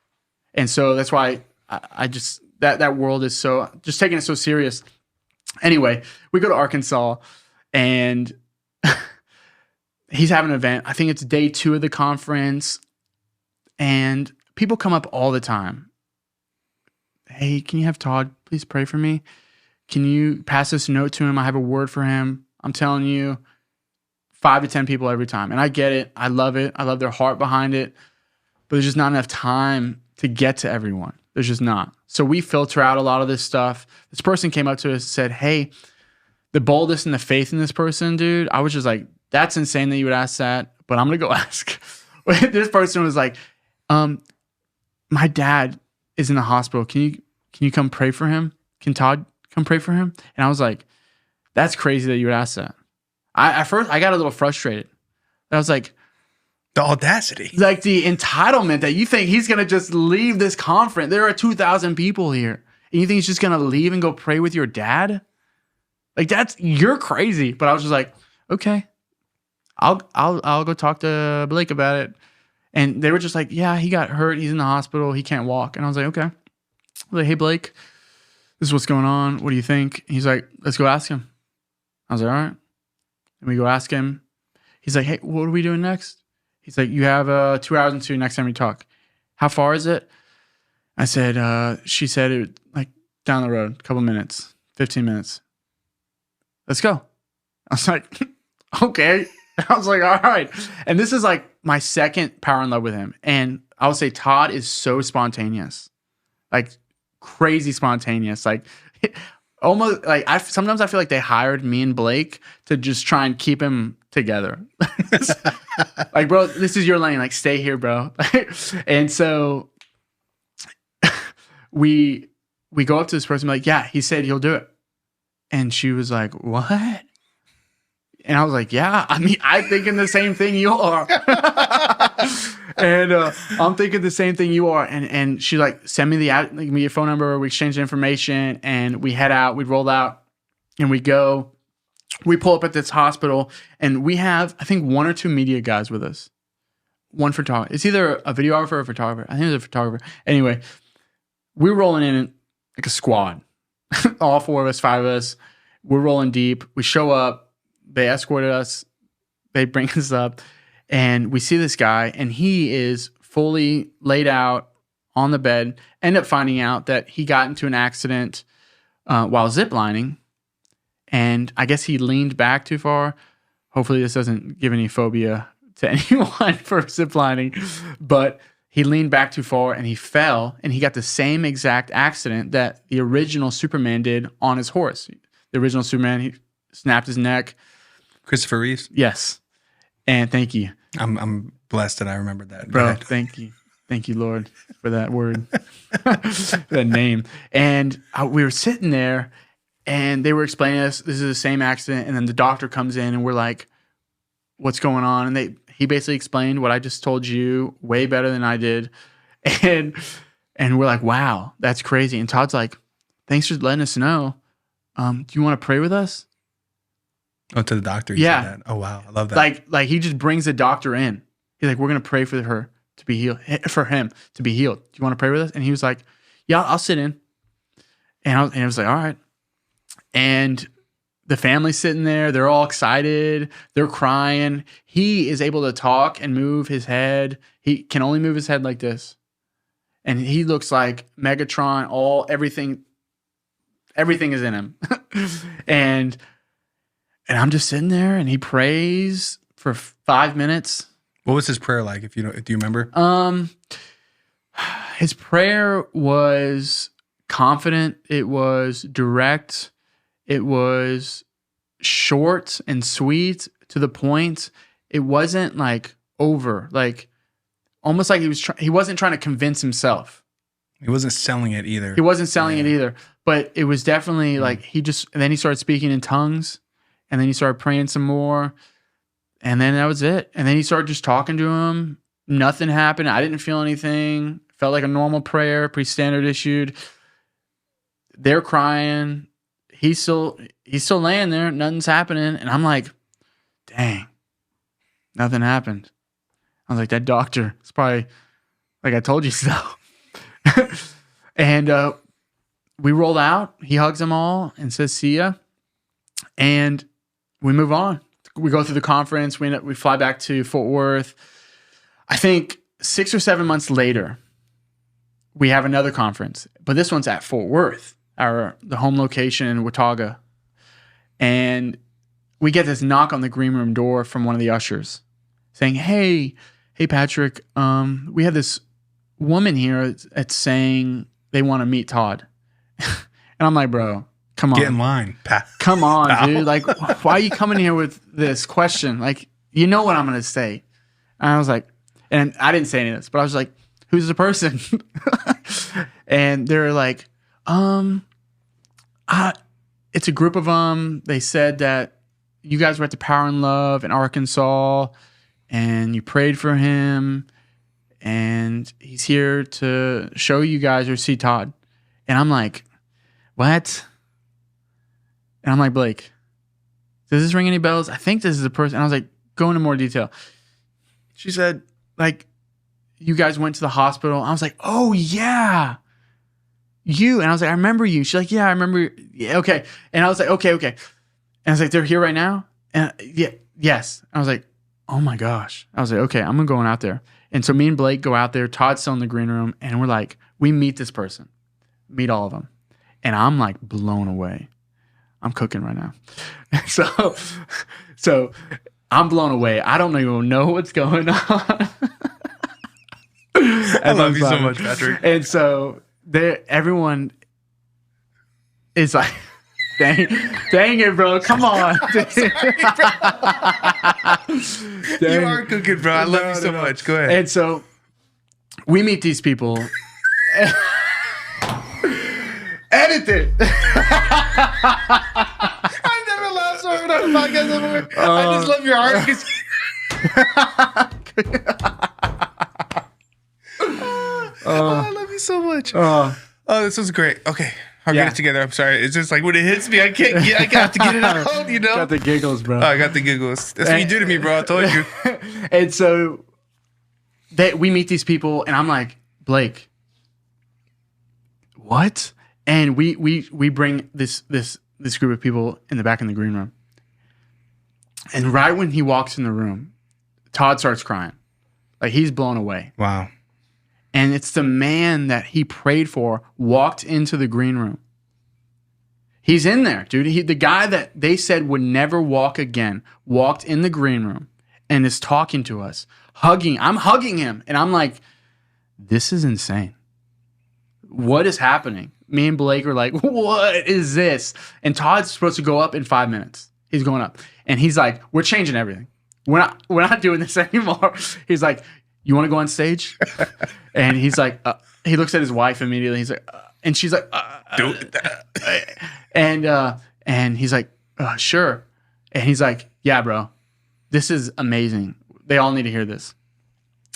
And so that's why I just, that world is so, just taking it so serious. Anyway, we go to Arkansas and he's having an event. I think it's day 2 of the conference. And people come up all the time. Hey, can you have Todd please pray for me? Can you pass this note to him? I have a word for him. I'm telling you, 5 to 10 people every time. And I get it. I love it. I love their heart behind it. But there's just not enough time to get to everyone. There's just not. So we filter out a lot of this stuff. This person came up to us and said, hey, the boldness and the faith in this person, dude, I was just like, that's insane that you would ask that, but I'm going to go ask. This person was like, my dad is in the hospital. Can you come pray for him? Can Todd come pray for him? And I was like, that's crazy that you would ask that. At first, I got a little frustrated. I was like, the audacity. Like, the entitlement that you think he's going to just leave this conference. There are 2,000 people here. And you think he's just going to leave and go pray with your dad? Like, you're crazy. But I was just like, okay, I'll go talk to Blake about it. And they were just like, yeah, he got hurt. He's in the hospital. He can't walk. And I was like, okay. I was like, hey, Blake, this is what's going on. What do you think? And he's like, let's go ask him. I was like, all right. And we go ask him. He's like, hey, what are we doing next? He's like, you have 2 hours and 2 next time we talk. How far is it? I said, she said it like down the road, a couple minutes, 15 minutes. Let's go. I was like, okay. I was like, all right. And this is like my second power in love with him. And I would say Todd is so spontaneous, like crazy spontaneous. Like almost like sometimes I feel like they hired me and Blake to just try and keep him together. Like, bro, this is your lane. Like, stay here, bro. And so we go up to this person, like, yeah, he said he'll do it. And she was like, what? And I was like, yeah, I mean, I'm thinking the same thing you are. And I'm thinking the same thing you are. And she like, send me give me your phone number. We exchange information and we head out, we roll out and we go. We pull up at this hospital and we have, I think, 1 or 2 media guys with us. One photographer. It's either a videographer or a photographer. I think it's a photographer. Anyway, we're rolling in like a squad. All 4 of us, 5 of us. We're rolling deep. We show up. They escorted us. They bring us up. And we see this guy. And he is fully laid out on the bed. End up finding out that he got into an accident while ziplining. And I guess he leaned back too far. Hopefully this doesn't give any phobia to anyone for ziplining. But he leaned back too far and he fell. And he got the same exact accident that the original Superman did on his horse. The original Superman, he snapped his neck. Christopher Reeves? Yes. And thank you. I'm blessed that I remembered that. Bro, thank you. Thank you, Lord, for that word, that name. And we were sitting there. And they were explaining to us, this is the same accident. And then the doctor comes in and we're like, what's going on? And he basically explained what I just told you way better than I did. And we're like, wow, that's crazy. And Todd's like, thanks for letting us know. Do you want to pray with us? Oh, to the doctor? Yeah. Said that. Oh, wow. I love that. Like he just brings the doctor in. He's like, we're going to pray for her to be healed, for him to be healed. Do you want to pray with us? And he was like, yeah, I'll sit in. And I was like, all right. And the family's sitting there. They're all excited. They're crying. He is able to talk and move his head. He can only move his head like this. And he looks like Megatron. Everything is in him. And I'm just sitting there and he prays for 5 minutes. What was his prayer like? If you know, do you remember? His prayer was confident. It was direct. It was short and sweet to the point. It wasn't like over, like almost like he wasn't trying to convince himself. He wasn't selling it either. He wasn't selling it either. But it was definitely like and then he started speaking in tongues, and then he started praying some more, and then that was it. And then he started just talking to him. Nothing happened. I didn't feel anything. Felt like a normal prayer, pretty standard issued. They're crying. He's still laying there. Nothing's happening. And I'm like, dang, nothing happened. I was like, that doctor is probably like, I told you so. And we roll out. He hugs them all and says, see ya. And we move on. We go through the conference. We fly back to Fort Worth. I think 6 or 7 months later, we have another conference. But this one's at Fort Worth, the home location in Watauga. And we get this knock on the green room door from one of the ushers saying, hey, Patrick, we have this woman here that's saying they want to meet Todd. And I'm like, bro, come on. Get in line. Come on, dude. Like, why are you coming here with this question? Like, you know what I'm going to say. And I was like, and I didn't say any of this, but I was like, who's the person? And they're like, it's a group of them. They said that you guys were at the Power and Love in Arkansas and you prayed for him and he's here to show you guys or see Todd. And I'm like, what? And I'm like, Blake, does this ring any bells? I think this is the person. And I was like, go into more detail. She said, like, you guys went to the hospital. I was like, oh, yeah. You. And I was like, I remember you. She's like, yeah, I remember. Yeah, okay. And I was like, okay. And I was like, they're here right now? And yes. I was like, oh my gosh. I was like, okay, I'm going out there. And so me and Blake go out there. Todd's still in the green room. And we're like, we meet this person. Meet all of them. And I'm like blown away. I'm cooking right now. So I'm blown away. I don't even know what's going on. I love you so much, Patrick. And so everyone is like, dang it, bro. Come on. You are cooking, bro. I love you so much. Go ahead. And so we meet these people. Edit it. I never laughed so hard on a podcast before. I just love your heart. I love you so much. This was great. Okay. I'll get it together. I'm sorry. It's just like when it hits me, I got to get it out, you know? Got the giggles, bro. I got the giggles. That's what you do to me, bro. I told you. And so we meet these people, and I'm like, Blake, what? And we bring this group of people in the back in the green room. And right when he walks in the room, Todd starts crying. Like, he's blown away. Wow. And it's the man that he prayed for walked into the green room. He's in there, dude. The guy that they said would never walk again walked in the green room and is talking to us, hugging. I'm hugging him. And I'm like, this is insane. What is happening? Me and Blake are like, what is this? And Todd's supposed to go up in 5 minutes. He's going up. And he's like, we're changing everything. We're not doing this anymore. He's like, you want to go on stage? And he's like, he looks at his wife immediately. He's like, and she's like, and he's like, sure. And he's like, yeah, bro, this is amazing. They all need to hear this.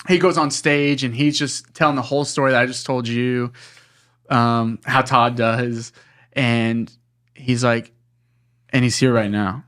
He goes on stage and he's just telling the whole story that I just told you, how Todd does. And he's like, and he's here right now.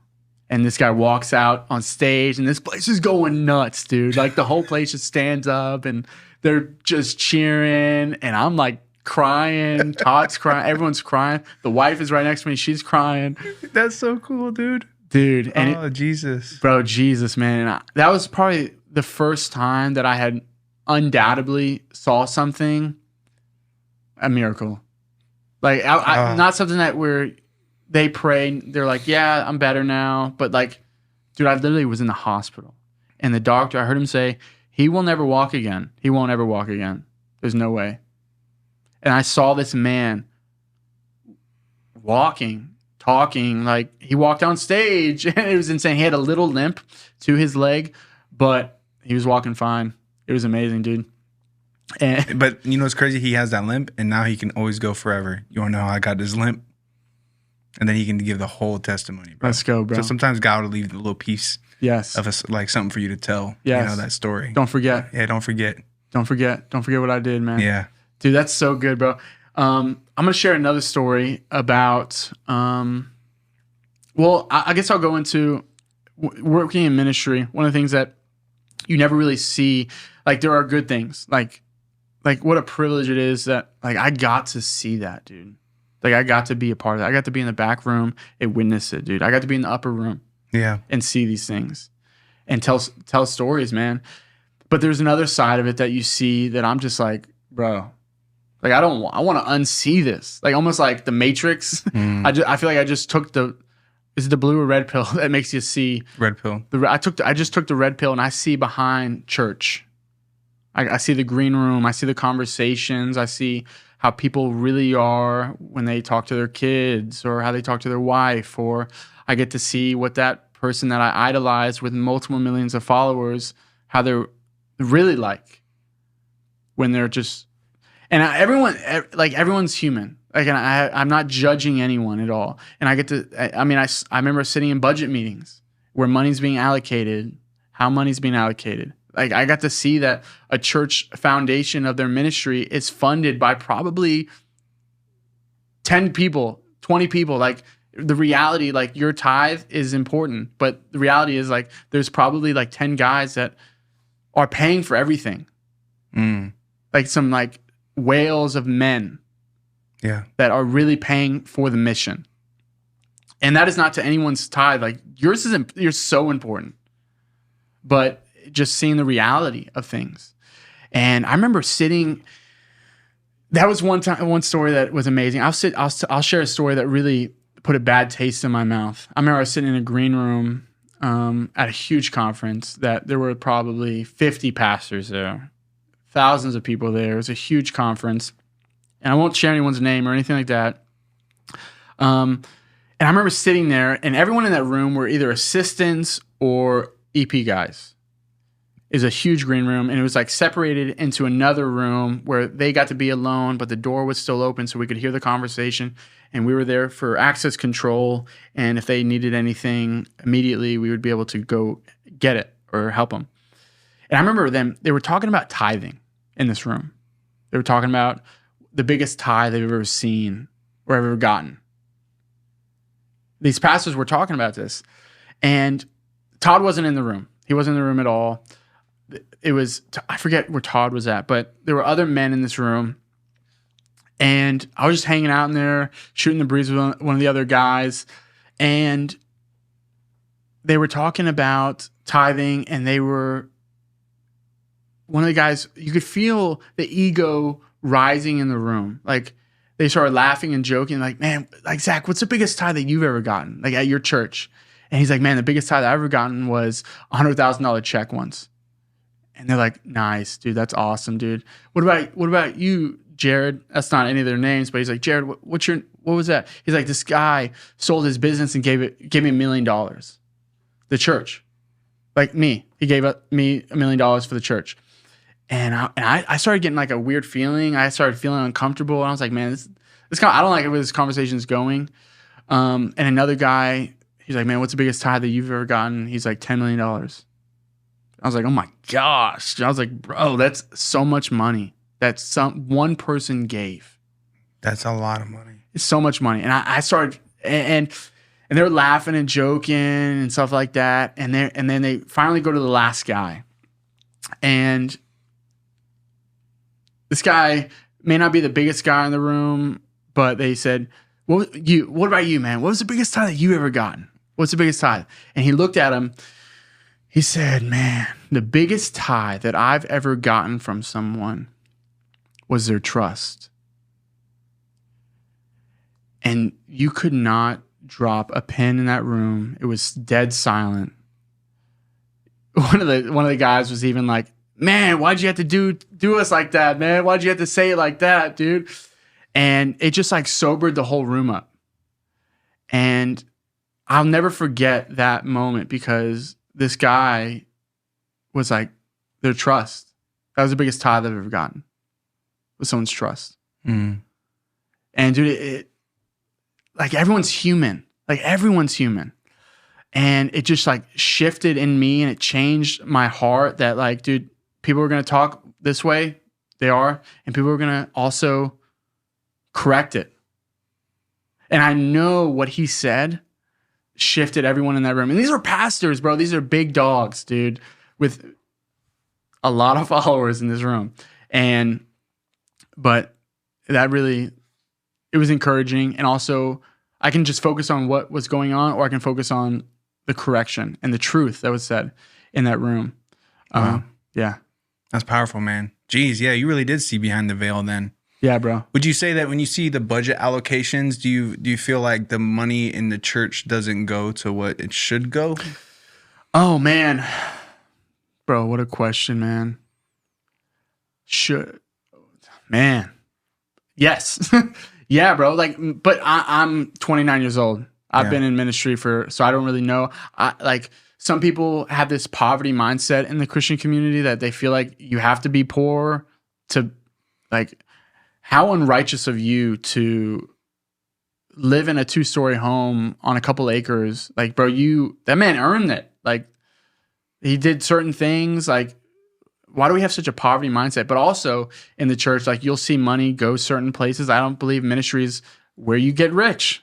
And this guy walks out on stage and this place is going nuts, dude. Like the whole place just stands up and they're just cheering. And I'm like crying. Todd's crying. Everyone's crying. The wife is right next to me. She's crying. That's so cool, dude. Dude. And Jesus. Bro, Jesus, man. And that was probably the first time that I had undoubtedly saw something, a miracle. Like, not something that they pray, they're like, yeah, I'm better now. But like, dude, I literally was in the hospital. And the doctor, I heard him say, he will never walk again. He won't ever walk again. There's no way. And I saw this man walking, talking, like he walked on stage. And it was insane. He had a little limp to his leg, but he was walking fine. It was amazing, dude. But you know what's crazy? He has that limp, and now he can always go forever. You want to know how I got this limp? And then he can give the whole testimony, bro. Let's go, bro. So sometimes God will leave a little piece of us, like something for you to tell. Yes. You know, that story. Don't forget. Yeah, don't forget. Don't forget what I did, man. Yeah. Dude, that's so good, bro. I'm going to share another story about, I guess I'll go into working in ministry. One of the things that you never really see, like there are good things, like what a privilege it is that like I got to see that, dude. Like I got to be a part of that. I got to be in the back room and witness it, dude. I got to be in the upper room, and see these things and tell stories, man. But there's another side of it that you see that I'm just like, bro, like I want to unsee this, like almost like the Matrix. I feel like I just took is it the blue or red pill that makes you see red pill? I just took the red pill and I see behind church. I see the green room. I see the conversations. I see how people really are when they talk to their kids or how they talk to their wife. Or I get to see what that person that I idolize with multiple millions of followers, how they're really like when they're just... And everyone's human. Like, and I'm not judging anyone at all. And I get to... I remember sitting in budget meetings where money's being allocated, how money's being allocated. Like I got to see that a church foundation of their ministry is funded by probably 10 people, 20 people. Like the reality, like your tithe is important, but the reality is like there's probably like 10 guys that are paying for everything. Like some like whales of men that are really paying for the mission. And that is not to anyone's tithe. Like yours isn't, you're so important. But just seeing the reality of things. And I remember sitting, that was one story that was amazing. I'll share a story that really put a bad taste in my mouth. I remember I was sitting in a green room at a huge conference that there were probably 50 pastors there, thousands of people there. It was a huge conference. And I won't share anyone's name or anything like that. And I remember sitting there and everyone in that room were either assistants or EP guys. Is a huge green room, and it was like separated into another room where they got to be alone, but the door was still open so we could hear the conversation, and we were there for access control, and if they needed anything immediately, we would be able to go get it or help them. And I remember they were talking about tithing in this room. They were talking about the biggest tithe they've ever seen or ever gotten. These pastors were talking about this, and Todd wasn't in the room. He wasn't in the room at all. It was, I forget where Todd was at, but there were other men in this room. And I was just hanging out in there, shooting the breeze with one of the other guys. And they were talking about tithing, and one of the guys, you could feel the ego rising in the room. Like they started laughing and joking, like, man, like, Zach, what's the biggest tithe that you've ever gotten? Like at your church? And he's like, man, the biggest tithe I've ever gotten was $100,000 check once. And they're like, nice, dude. That's awesome, dude. What about you, Jared? That's not any of their names, but he's like, Jared, what was that? He's like, this guy sold his business and gave me $1 million. The church. Like me. He gave me $1 million for the church. And I started getting like a weird feeling. I started feeling uncomfortable. And I was like, man, this I don't like where this conversation is going. And another guy, he's like, man, what's the biggest tithe that you've ever gotten? He's like, $10 million. I was like, oh my gosh. I was like, bro, that's so much money that one person gave. That's a lot of money. It's so much money. And I started, and they were laughing and joking and stuff like that. And then they finally go to the last guy. And this guy may not be the biggest guy in the room, but they said, what about you, man? What was the biggest tithe that you ever gotten? What's the biggest tithe? And he looked at him. He said, man, the biggest tithe that I've ever gotten from someone was their trust. And you could not drop a pin in that room. It was dead silent. one of the guys was even like, man, why'd you have to do us like that, man? Why'd you have to say it like that, dude? And it just like sobered the whole room up. And I'll never forget that moment because this guy was like, their trust. That was the biggest tithe I've ever gotten, was someone's trust. Mm. And dude, like everyone's human. Like everyone's human. And it just like shifted in me and it changed my heart that like, dude, people are going to talk this way. They are. And people are going to also correct it. And I know what he said shifted everyone in that room. And these are pastors, bro. These are big dogs, dude, with a lot of followers in this room. But that really, it was encouraging. And also I can just focus on what was going on, or I can focus on the correction and the truth that was said in that room. Wow. Yeah. That's powerful, man. Jeez, yeah, you really did see behind the veil then. Yeah, bro. Would you say that when you see the budget allocations, do you feel like the money in the church doesn't go to what it should go? Oh, man. Bro, what a question, man. Man. Yes. Yeah, bro. Like, but I'm 29 years old. I've been in ministry so I don't really know. Some people have this poverty mindset in the Christian community that they feel like you have to be poor to, like, how unrighteous of you to live in a 2-story home on a couple acres. Like, bro, that man earned it. Like, he did certain things. Like, why do we have such a poverty mindset? But also in the church, like, you'll see money go certain places. I don't believe ministry is where you get rich.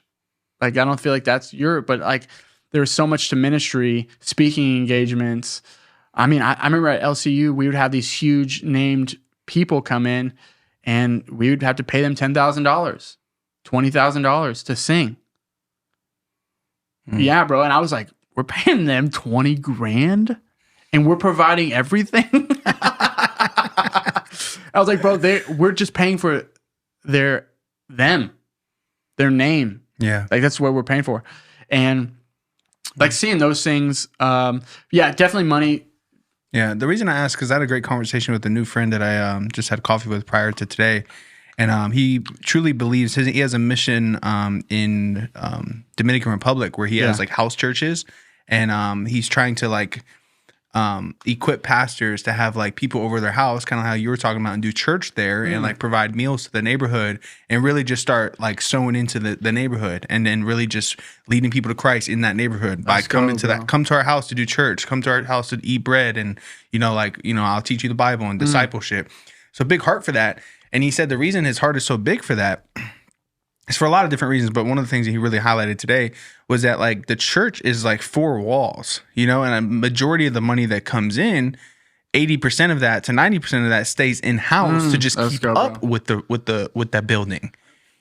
Like, I don't feel like that's but like, there's so much to ministry, speaking engagements. I mean, I remember at LCU, we would have these huge named people come in and we would have to pay them $10,000, $20,000 to sing. Yeah, bro. And I was like, we're paying them 20 grand and we're providing everything. I was like, bro, we're just paying for their name. Yeah. Like, that's what we're paying for. And like seeing those things, yeah, definitely money. Yeah, the reason I asked, because I had a great conversation with a new friend that I just had coffee with prior to today, and he truly believes he has a mission in Dominican Republic where he has like house churches, and he's trying to like equip pastors to have like people over their house, kind of how you were talking about, and do church there and like provide meals to the neighborhood and really just start like sowing into the neighborhood and then really just leading people to Christ in that neighborhood by coming to come to our house to do church, come to our house to eat bread, and I'll teach you the Bible and discipleship. So big heart for that. And he said the reason his heart is so big for that it's for a lot of different reasons, but one of the things that he really highlighted today was that like the church is like 4 walls, and a majority of the money that comes in, 80% of that to 90% of that stays in house to just keep up with that building.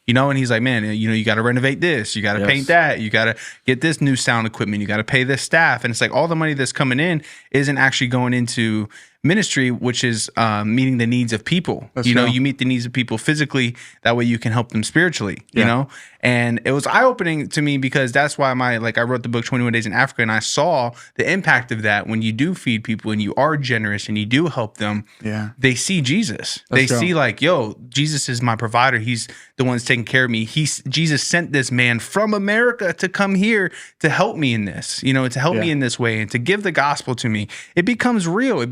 And he's like, man, you got to renovate this, you got to paint that, you got to get this new sound equipment, you got to pay this staff. And it's like all the money that's coming in isn't actually going into ministry, which is meeting the needs of people. You meet the needs of people physically, that way you can help them spiritually, you know? And it was eye-opening to me because that's why I wrote the book 21 Days in Africa, and I saw the impact of that when you do feed people and you are generous and you do help them. Yeah. They see Jesus. They see like, yo, Jesus is my provider. He's the one that's taking care of me. Jesus sent this man from America to come here to help me in this, to help me in this way and to give the gospel to me. It becomes real.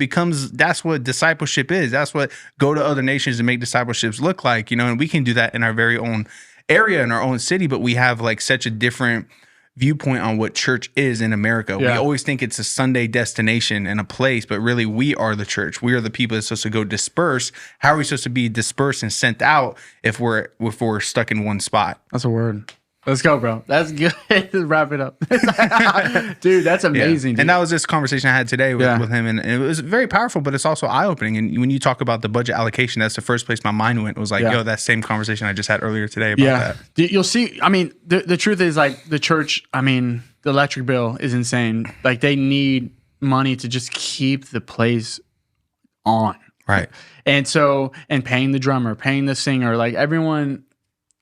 That's what discipleship is. That's what go to other nations and make discipleships look like, and we can do that in our very own area, in our own city, but we have like such a different viewpoint on what church is in America. We always think it's a Sunday destination and a place, but really we are the church. We are the people that's supposed to go disperse. How are we supposed to be dispersed and sent out if we're stuck in one spot? That's a word. Let's go, bro. That's good. Let's wrap it up. Dude, that's amazing. Dude. And that was this conversation I had today with him. And it was very powerful, but it's also eye-opening. And when you talk about the budget allocation, that's the first place my mind went. It was like, yo, that same conversation I just had earlier today about that. You'll see. I mean, the truth is like the church, the electric bill is insane. Like they need money to just keep the place on. Right. And paying the drummer, paying the singer, like everyone...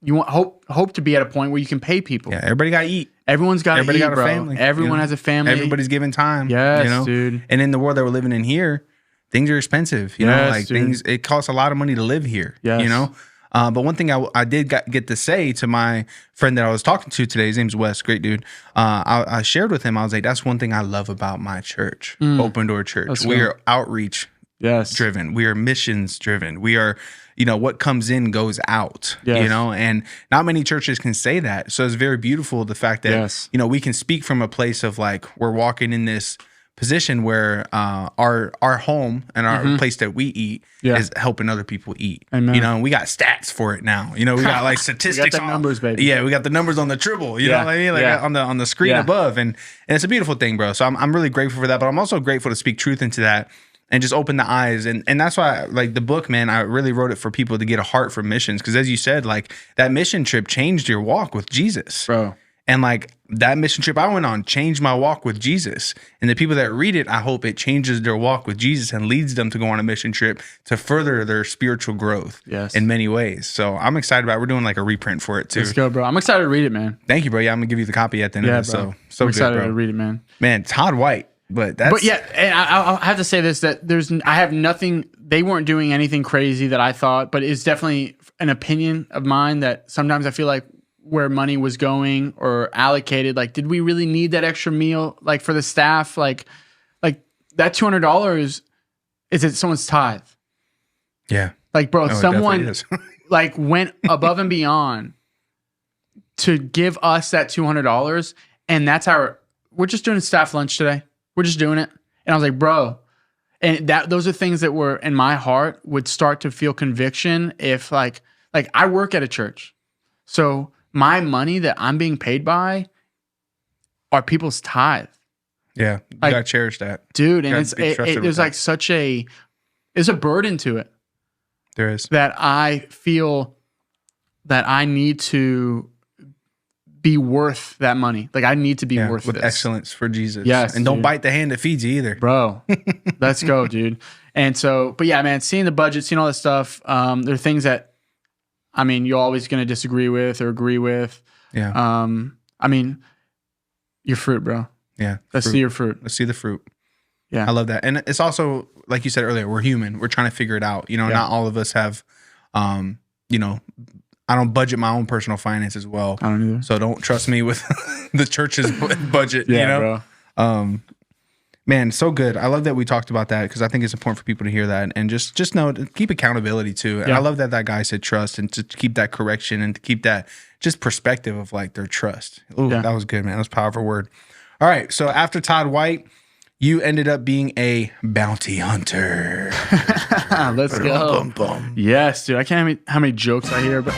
You want hope to be at a point where you can pay people. Yeah, everybody got to eat. Everyone's got Everybody to eat, got a bro. family. Everyone has a family. Everybody's giving time. Yes, dude. And in the world that we're living in here, things are expensive. You know, like dude. things. It costs a lot of money to live here. Yes. You know. But one thing I did get to say to my friend that I was talking to today, his name's Wes, great dude. I shared with him, I was like, that's one thing I love about my church, Open Door Church. We are outreach driven. We are missions driven. We are, what comes in goes out, and not many churches can say that. So it's very beautiful, the fact that, we can speak from a place of like, we're walking in this position where our home and our place that we eat is helping other people eat. Amen. And we got stats for it now. We got like statistics. We got the numbers, baby. Yeah, we got the numbers on the triple. You know what I mean? Like on the screen above, and it's a beautiful thing, bro. So I'm really grateful for that. But I'm also grateful to speak truth into that and just open the eyes. And that's why, like, the book, man, I really wrote it for people to get a heart for missions. Because as you said, like, that mission trip changed your walk with Jesus, bro. And like that mission trip I went on changed my walk with Jesus. And the people that read it, I hope it changes their walk with Jesus and leads them to go on a mission trip to further their spiritual growth in many ways. So I'm excited about it. We're doing like a reprint for it too. Let's go, bro. I'm excited to read it, man. Thank you, bro. Yeah, I'm gonna give you the copy at the end of this. Bro. So I'm excited good, bro. to read it, man. Man, Todd White. But yeah, and I'll have to say this, that I have nothing, they weren't doing anything crazy that I thought, but it's definitely an opinion of mine that sometimes I feel like where money was going or allocated, like, did we really need that extra meal, like, for the staff? Like that $200 is it someone's tithe? Yeah. Like, bro, someone like went above and beyond to give us that $200, and that's we're just doing a staff lunch today. We're just doing it. And I was like, bro, and those are things that were in my heart would start to feel conviction if like I work at a church. So my money that I'm being paid by are people's tithe. Yeah, you gotta cherish that, dude. And there's like there's a burden to it. There is, that I feel that I need to be worth that money. Like, I need to be worth with this. excellence for Jesus. Yes, and don't bite the hand that feeds you either, bro. Let's go, dude. And so, but yeah, man, seeing the budget, seeing all this stuff, there are things that, I mean, you're always going to disagree with or agree with. Yeah. I mean, your fruit, bro. Yeah. Let's see your fruit. Let's see the fruit. Yeah. I love that. And it's also, like you said earlier, we're human. We're trying to figure it out. Not all of us have, I don't budget my own personal finances well. I don't either. So don't trust me with the church's budget, bro. Man, so good. I love that we talked about that because I think it's important for people to hear that and just know to keep accountability too. And I love that guy said trust and to keep that correction and to keep that just perspective of like their trust. Ooh, that was good, man. That was a powerful word. All right. So after Todd White, you ended up being a bounty hunter. Let's go. Bum. Yes, dude. I can't how many jokes I hear, but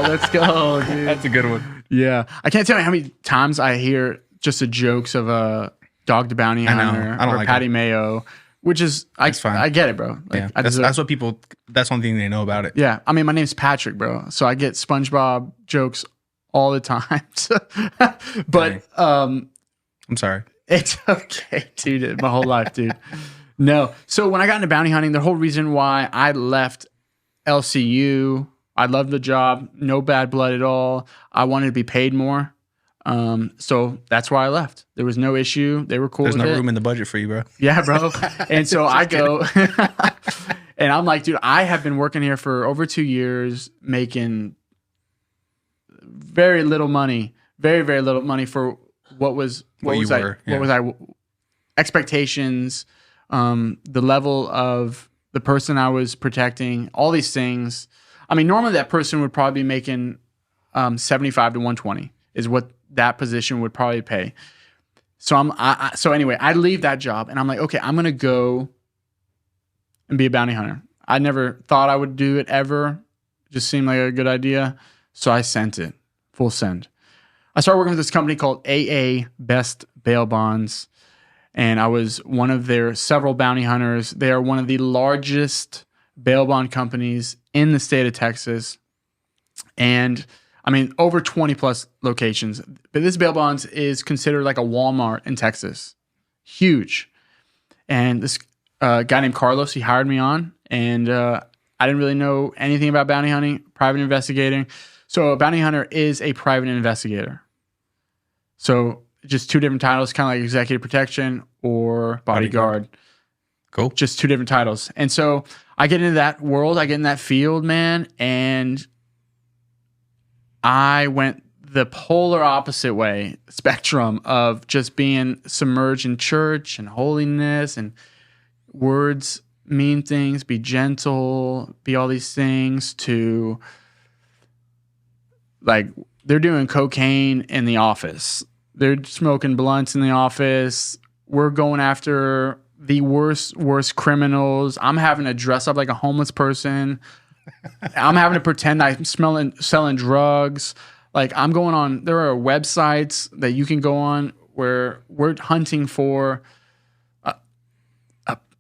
let's go, dude. That's a good one. Yeah. I can't tell you how many times I hear just the jokes of Dog the Bounty Hunter or like Patty Mayo, which is fine. I get it, bro. Like, that's what people. That's one thing they know about it. Yeah, I mean, my name's Patrick, bro, so I get SpongeBob jokes all the time. But I'm sorry. It's okay, dude. My whole life, dude. No, so when I got into bounty hunting, the whole reason why I left LCU, I loved the job, no bad blood at all. I wanted to be paid more. So that's why I left. There was no issue. They were cool. There's no room in the budget for you, bro. Yeah, bro. And so I go and I'm like, dude, I have been working here for over 2 years, making very little money, very, very little money for what was expectations, the level of the person I was protecting, all these things. I mean, normally that person would probably be making 75 to 120 is what that position would probably pay. So so anyway, I leave that job and I'm like, okay, I'm going to go and be a bounty hunter. I never thought I would do it ever. It just seemed like a good idea. So I sent it, full send. I started working with this company called AA Best Bail Bonds. And I was one of their several bounty hunters. They are one of the largest bail bond companies in the state of Texas. And I mean, over 20 plus locations. But this bail bonds is considered like a Walmart in Texas. Huge. And this guy named Carlos, he hired me on. And I didn't really know anything about bounty hunting, private investigating. So a bounty hunter is a private investigator. So just two different titles, kind of like executive protection or bodyguard. Cool. Just two different titles. And so I get into that world, I get in that field, man, and I went the polar opposite way spectrum of just being submerged in church and holiness and words mean things, be gentle, be all these things, to like they're doing cocaine in the office. They're smoking blunts in the office. We're going after the worst criminals. I'm having to dress up like a homeless person. I'm having to pretend I'm selling drugs. Like I'm going on, there are websites that you can go on where we're hunting for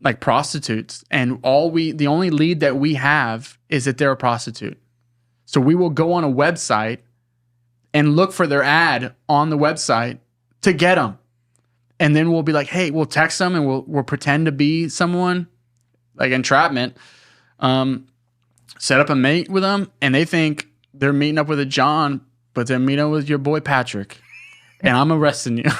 like prostitutes, and the only lead that we have is that they're a prostitute. So we will go on a website and look for their ad on the website to get them. And then we'll be like, hey, we'll text them and we'll pretend to be someone, like entrapment, set up a mate with them, and they think they're meeting up with a John, but they're meeting up with your boy Patrick, and I'm arresting you.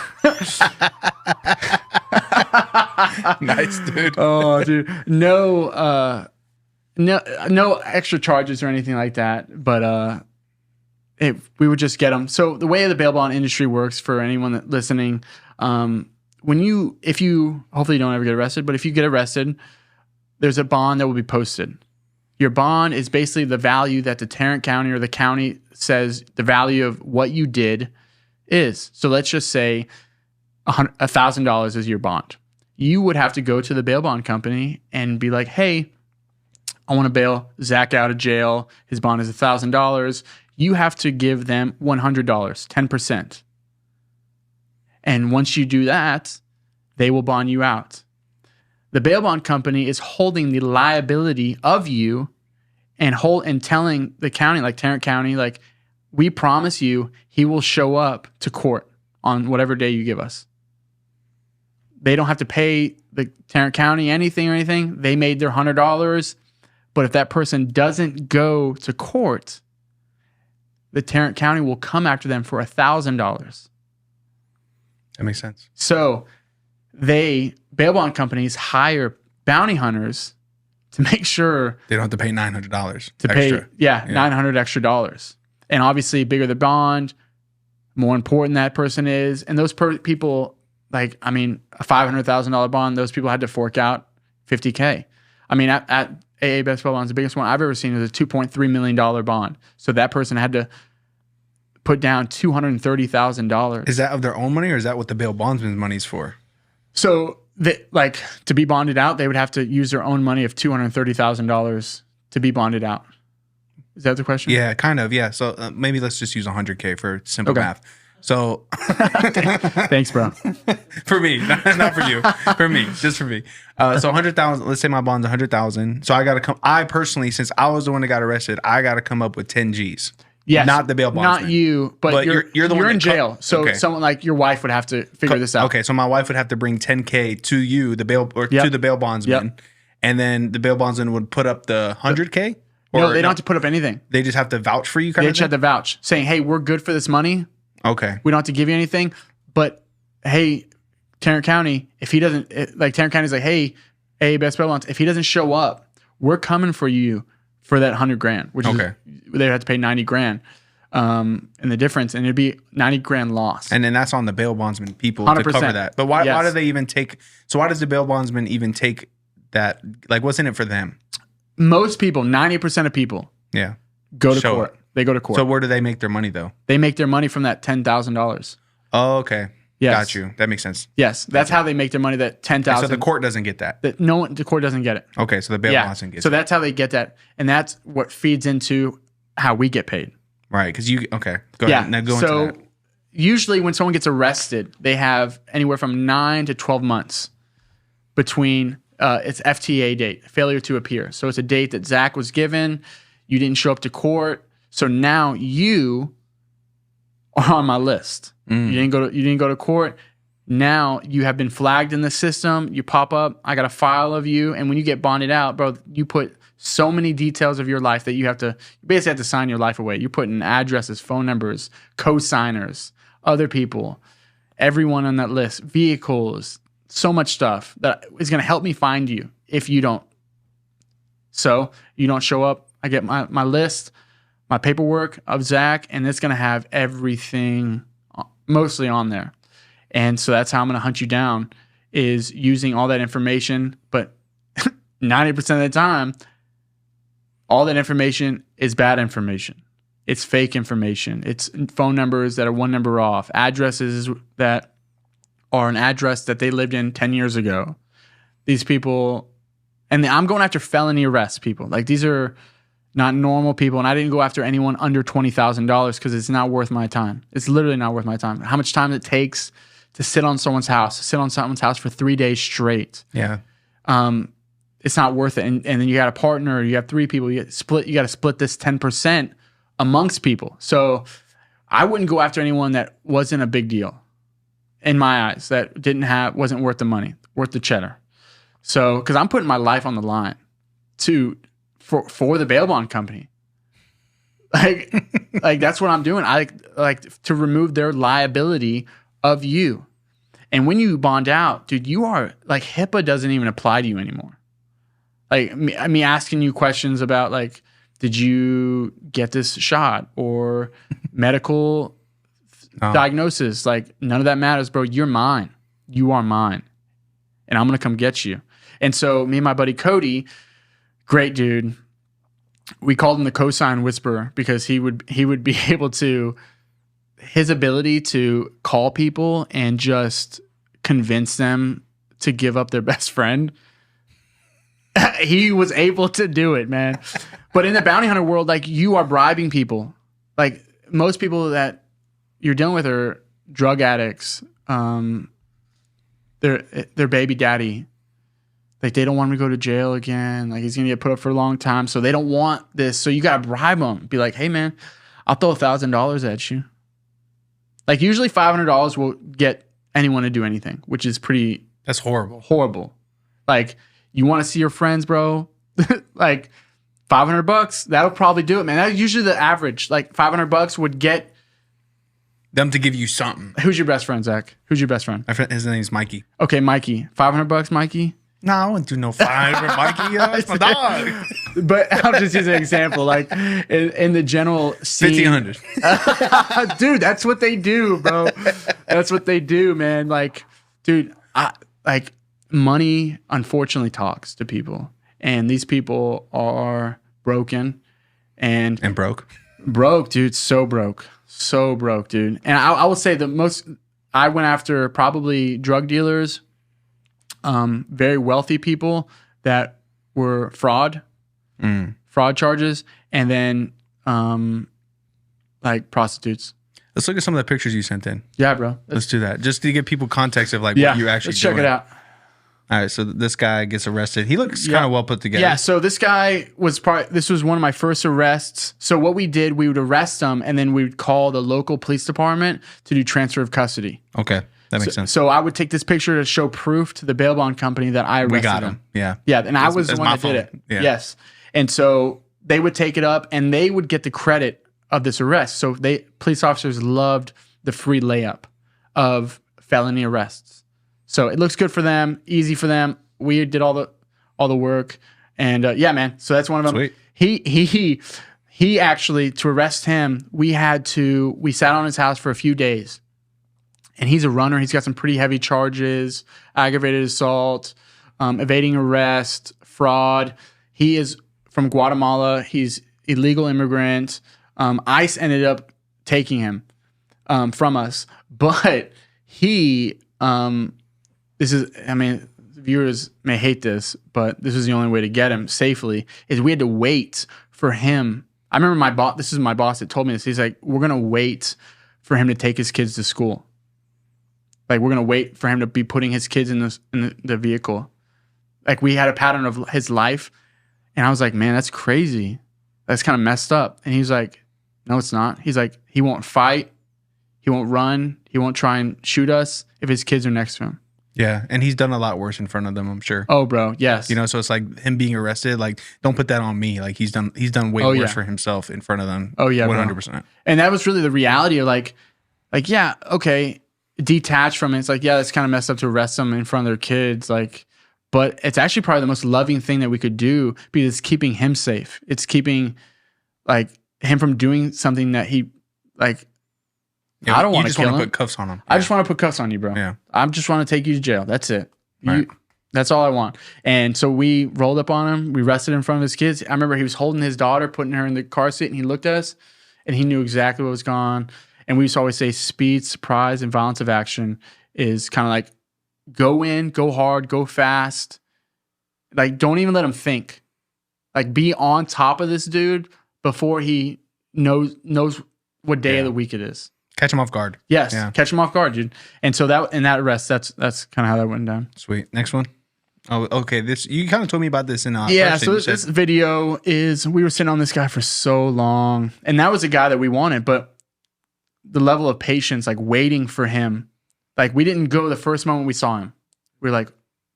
Nice, dude. Oh, dude. No extra charges or anything like that, but we would just get them. So the way the bail bond industry works, for anyone that's listening, if you hopefully you don't ever get arrested, but if you get arrested, there's a bond that will be posted. Your bond is basically the value that the Tarrant County or the county says the value of what you did is. So let's just say $1,000 is your bond. You would have to go to the bail bond company and be like, hey, I want to bail Zach out of jail. His bond is $1,000. You have to give them $100, 10%. And once you do that, they will bond you out. The bail bond company is holding the liability of you and telling the county, like Tarrant County, like, we promise you he will show up to court on whatever day you give us. They don't have to pay the Tarrant County anything. They made their $100. But if that person doesn't go to court, the Tarrant County will come after them for $1,000. That makes sense. So bail bond companies hire bounty hunters to make sure they don't have to pay $900 to extra. Pay $900 extra dollars. And obviously, bigger the bond, more important that person is. And those people, like, I mean, a $500,000 bond, those people had to fork out $50K. I mean, at AA Best Bail Bonds, the biggest one I've ever seen is a $2.3 million bond. So that person had to put down $230,000. Is that of their own money, or is that what the bail bondsman's money is for? So, to be bonded out, they would have to use their own money of $230,000 to be bonded out. Is that the question? Yeah, kind of. Yeah. So maybe let's just use $100K for simple math. So, thanks, bro. For me, not for you. For me, just for me. So 100,000. Let's say my bond's 100,000. So I got to come. I personally, since I was the one that got arrested, I got to come up with 10 G's. Yes, not the bail bondsman. Not you, but you're the one in jail. So okay. Someone like your wife would have to figure this out. Okay, so my wife would have to bring 10K to you, to the bail bondsman, and then the bail bondsman would put up the 100K. No, they don't have to put up anything. They just have to vouch for you. They just have to vouch, saying, "Hey, we're good for this money. Okay, we don't have to give you anything, but hey, Tarrant County, if he doesn't, Tarrant County's like, hey, Best Bail Bonds, if he doesn't show up, we're coming for you for that $100,000, which is they'd have to pay $90,000, and the difference, and it'd be $90,000 loss. And then that's on the bail bondsman people 100%. To cover that. But why do they even take? So why does the bail bondsman even take that? Like, what's in it for them? Most people, 90% of people, go to court. They go to court. So where do they make their money though? They make their money from that $10,000. Oh, okay. Yes. Got you. That makes sense. Yes, that's how they make their money. That $10,000. So the court doesn't get that. The court doesn't get it. Okay, so the bail bondsman gets. So that's how they get that, and that's what feeds into how we get paid. Right, because you go ahead. Now go into that. Usually when someone gets arrested, they have anywhere from 9 to 12 months between its FTA date, failure to appear. So it's a date that Zach was given. You didn't show up to court, so now you are on my list. You didn't go to court. Now you have been flagged in the system. You pop up. I got a file of you, and when you get bonded out, bro, you put so many details of your life that you basically have to sign your life away. You put in addresses, phone numbers, co-signers, other people, everyone on that list, vehicles, so much stuff that is going to help me find you if you don't. So you don't show up. I get my list, my paperwork of Zach, and it's going to have everything mostly on there. And so that's how I'm going to hunt you down, is using all that information. But 90% of the time, all that information is bad information. It's fake information. It's phone numbers that are one number off, addresses that are an address that they lived in 10 years ago. These people, and I'm going after felony arrest people. Like, these are not normal people. And I didn't go after anyone under $20,000 because it's not worth my time. It's literally not worth my time. How much time it takes to sit on someone's house, for 3 days straight. Yeah. It's not worth it. And then you got a partner, you have 3 people, you got to split this 10% amongst people. So I wouldn't go after anyone that wasn't a big deal in my eyes, that wasn't worth the money, worth the cheddar. So, because I'm putting my life on the line for the bail bond company. Like that's what I'm doing. I like to remove their liability of you. And when you bond out, dude, you are like, HIPAA doesn't even apply to you anymore. Like me asking you questions about, like, did you get this shot or medical diagnosis? Like, none of that matters, bro. You're mine. You are mine. And I'm going to come get you. And so me and my buddy Cody, great dude, we called him the cosign whisperer because he would be able to, his ability to call people and just convince them to give up their best friend. He was able to do it, man. But in the bounty hunter world, like, you are bribing people. Like, most people that you're dealing with are drug addicts. Their baby daddy. Like, they don't want him to go to jail again. Like, he's going to get put up for a long time. So they don't want this. So you got to bribe them. Be like, hey, man, I'll throw $1,000 at you. Like, usually $500 will get anyone to do anything, which is pretty... That's horrible. Horrible. Like, you want to see your friends, bro? Like, $500, that'll probably do it, man. That's usually the average. Like, $500 would get... them to give you something. Who's your best friend, Zach? Who's your best friend? My friend, his name's Mikey. Okay, Mikey. $500, Mikey? No, I wouldn't do no $500, Mikey. That's my dog. But I'm just using an example. Like, in the general scene... $1,500. Dude, that's what they do, bro. That's what they do, man. Like, dude, money, unfortunately, talks to people. And these people are broken. And broke. Broke, dude. So broke. So broke, dude. And I will say I went after probably drug dealers, very wealthy people that were fraud charges, and then like prostitutes. Let's look at some of the pictures you sent in. Yeah, bro. Let's do that. Just to give people context of like what you actually let's check it out. All right, so this guy gets arrested. He looks kind of well put together. Yeah, so this guy this was one of my first arrests. So what we did, we would arrest him, and then we would call the local police department to do transfer of custody. Okay, that makes sense. So I would take this picture to show proof to the bail bond company that I arrested We got him. Yeah. Yeah, and I was the one that did it. Yeah. Yes. And so they would take it up, and they would get the credit of this arrest. So police officers loved the free layup of felony arrests. So it looks good for them, easy for them. We did all the work, and yeah, man. So that's one of them. Sweet. He actually, to arrest him, we sat on his house for a few days, and he's a runner. He's got some pretty heavy charges: aggravated assault, evading arrest, fraud. He is from Guatemala. He's illegal immigrant. ICE ended up taking him from us, but he. Viewers may hate this, but this is the only way to get him safely, is we had to wait for him. I remember my boss, this is my boss that told me this. He's like, we're going to wait for him to take his kids to school. Like, we're going to wait for him to be putting his kids in the vehicle. Like, we had a pattern of his life. And I was like, man, that's crazy. That's kind of messed up. And he's like, no, it's not. He's like, he won't fight. He won't run. He won't try and shoot us if his kids are next to him. Yeah, and he's done a lot worse in front of them, I'm sure. Oh, bro, yes. You know, so it's like him being arrested. Like, don't put that on me. Like, he's done way worse for himself in front of them. Oh yeah, 100%. And that was really the reality of like like, yeah, okay, detached from it. It's like, yeah, that's kind of messed up to arrest them in front of their kids. Like, but it's actually probably the most loving thing that we could do because it's keeping him safe. It's keeping like him from doing something that he like. Yeah, I don't want to kill him. Put cuffs on him. I just want to put cuffs on you, bro. Yeah. I just want to take you to jail. That's it. Right. That's all I want. And so we rolled up on him. We rested in front of his kids. I remember he was holding his daughter, putting her in the car seat, and he looked at us, and he knew exactly what was going on. And we used to always say speed, surprise, and violence of action is kind of like go in, go hard, go fast. Like, don't even let him think. Like, be on top of this dude before he knows what day of the week it is. Catch him off guard. Yes, catch him off guard, dude. And so that in that arrest, that's kind of how that went down. Sweet. Next one. Oh, okay. This you kind of told me about this in so this video is we were sitting on this guy for so long, and that was a guy that we wanted, but the level of patience, like waiting for him, like we didn't go the first moment we saw him. We were like,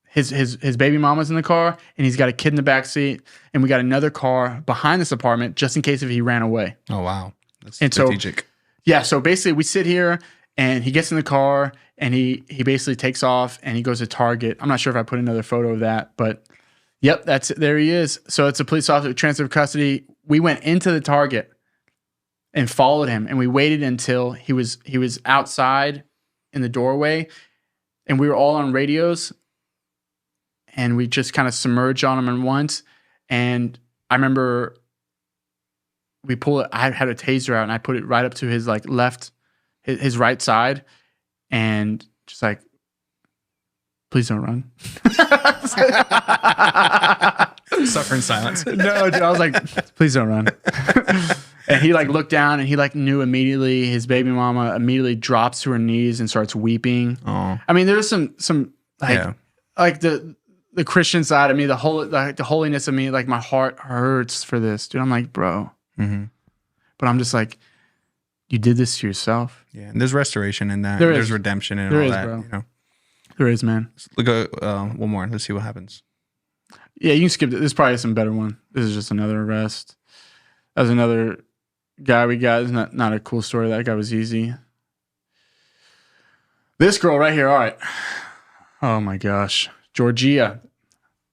his baby mama's in the car, and he's got a kid in the back seat, and we got another car behind this apartment just in case if he ran away. Oh wow, that's strategic. So basically we sit here and he gets in the car and he basically takes off and he goes to Target. I'm not sure if I put another photo of that, but yep, that's it. There he is. So it's a police officer transfer of custody. We went into the Target and followed him, and we waited until he was outside in the doorway, and we were all on radios, and we just kind of submerged on him at once. And I remember we pull it. I had a taser out and I put it right up to his like his right side, and just like, please don't run. Suffer in silence. No, dude, I was like, please don't run. And he like looked down and he like knew immediately. His baby mama immediately drops to her knees and starts weeping. Oh, I mean, there's some like the Christian side of me, the holiness of me. Like my heart hurts for this, dude. I'm like, bro. Mm-hmm. But I'm just like, you did this to yourself. Yeah, and there's restoration in that. There's redemption and all that. Bro. You know, there is, man. Look at one more. Let's see what happens. Yeah, you can skip it. There's probably some better one. This is just another arrest. That was another guy we got. It's not a cool story. That guy was easy. This girl right here. All right. Oh my gosh, Georgia.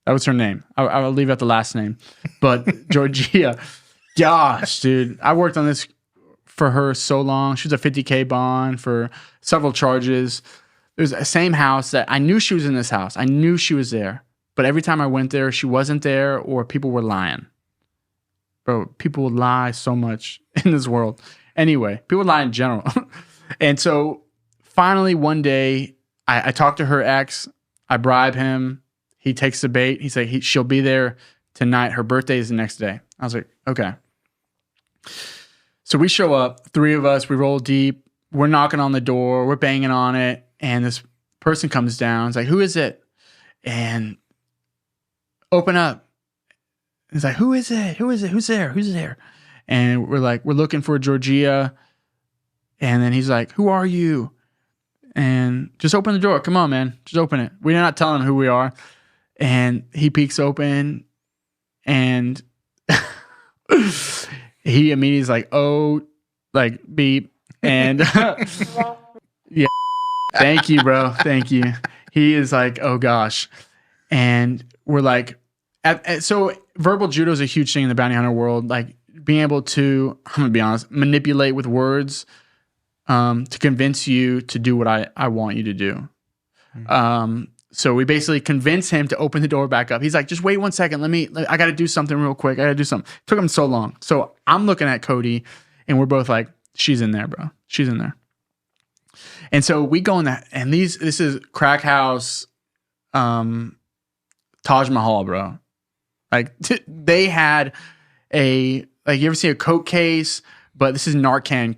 That was her name. I'll leave out the last name, but Georgia. Gosh, dude, I worked on this for her so long. She was a $50K bond for several charges. It was the same house that I knew she was in this house. I knew she was there. But every time I went there, she wasn't there or people were lying. Bro, people lie so much in this world. Anyway, people lie in general. And so finally one day, I talked to her ex. I bribe him. He takes the bait. He's like, she'll be there tonight. Her birthday is the next day. I was like, okay. So we show up, three of us, we roll deep, we're knocking on the door, we're banging on it, and this person comes down. It's like, who is it? And open up. It's like, who is it? Who is it? Who's there? Who's there? And we're like, we're looking for Georgia. And then he's like, who are you? And just open the door. Come on, man. Just open it. We're not telling him who we are. And he peeks open and he immediately is like, oh, like beep. And yeah, thank you, bro. Thank you. He is like, oh gosh. And we're like, so verbal judo is a huge thing in the bounty hunter world. Like being able to, I'm going to be honest, manipulate with words to convince you to do what I want you to do. Mm-hmm. So we basically convinced him to open the door back up. He's like, just wait 1 second. I got to do something real quick. I got to do something. It took him so long. So I'm looking at Cody and we're both like, she's in there, bro. She's in there. And so we go in that, and this is crack house, Taj Mahal, bro. Like they had you ever see a Coke case, but this is Narcan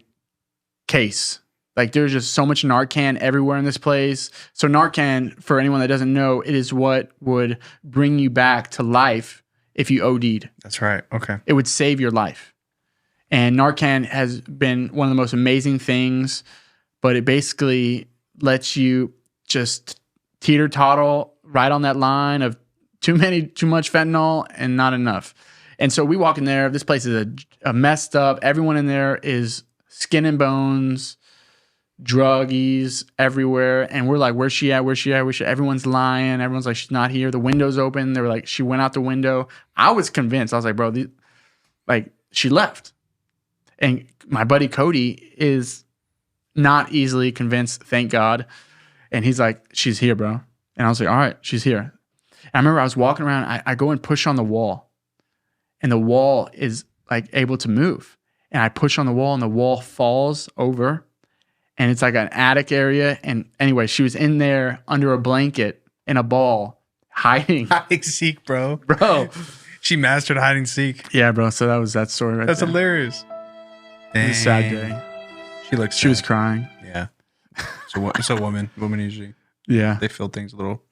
case. Like there's just so much Narcan everywhere in this place. So Narcan, for anyone that doesn't know, it is what would bring you back to life if you OD'd. That's right. Okay. It would save your life. And Narcan has been one of the most amazing things, but it basically lets you just teeter-totter right on that line of too much fentanyl and not enough. And so we walk in there. This place is a messed up. Everyone in there is skin and bones. druggies everywhere. And we're like, where's she at? Where's she at? Where's she at? Everyone's lying. Everyone's like, she's not here. The window's open. They were like, she went out the window. I was convinced. I was like, bro, she left. And my buddy Cody is not easily convinced, thank God. And he's like, she's here, bro. And I was like, all right, she's here. And I remember I was walking around. I go and push on the wall. And the wall is like able to move. And I push on the wall and the wall falls over. And it's like an attic area. And anyway, she was in there under a blanket in a ball hiding. Hide and seek, bro. Bro. She mastered hide and seek. Yeah, bro. So that was that story right That's there. hilarious. It was a sad day. She was crying. Yeah. So women usually, Yeah. they feel things a little.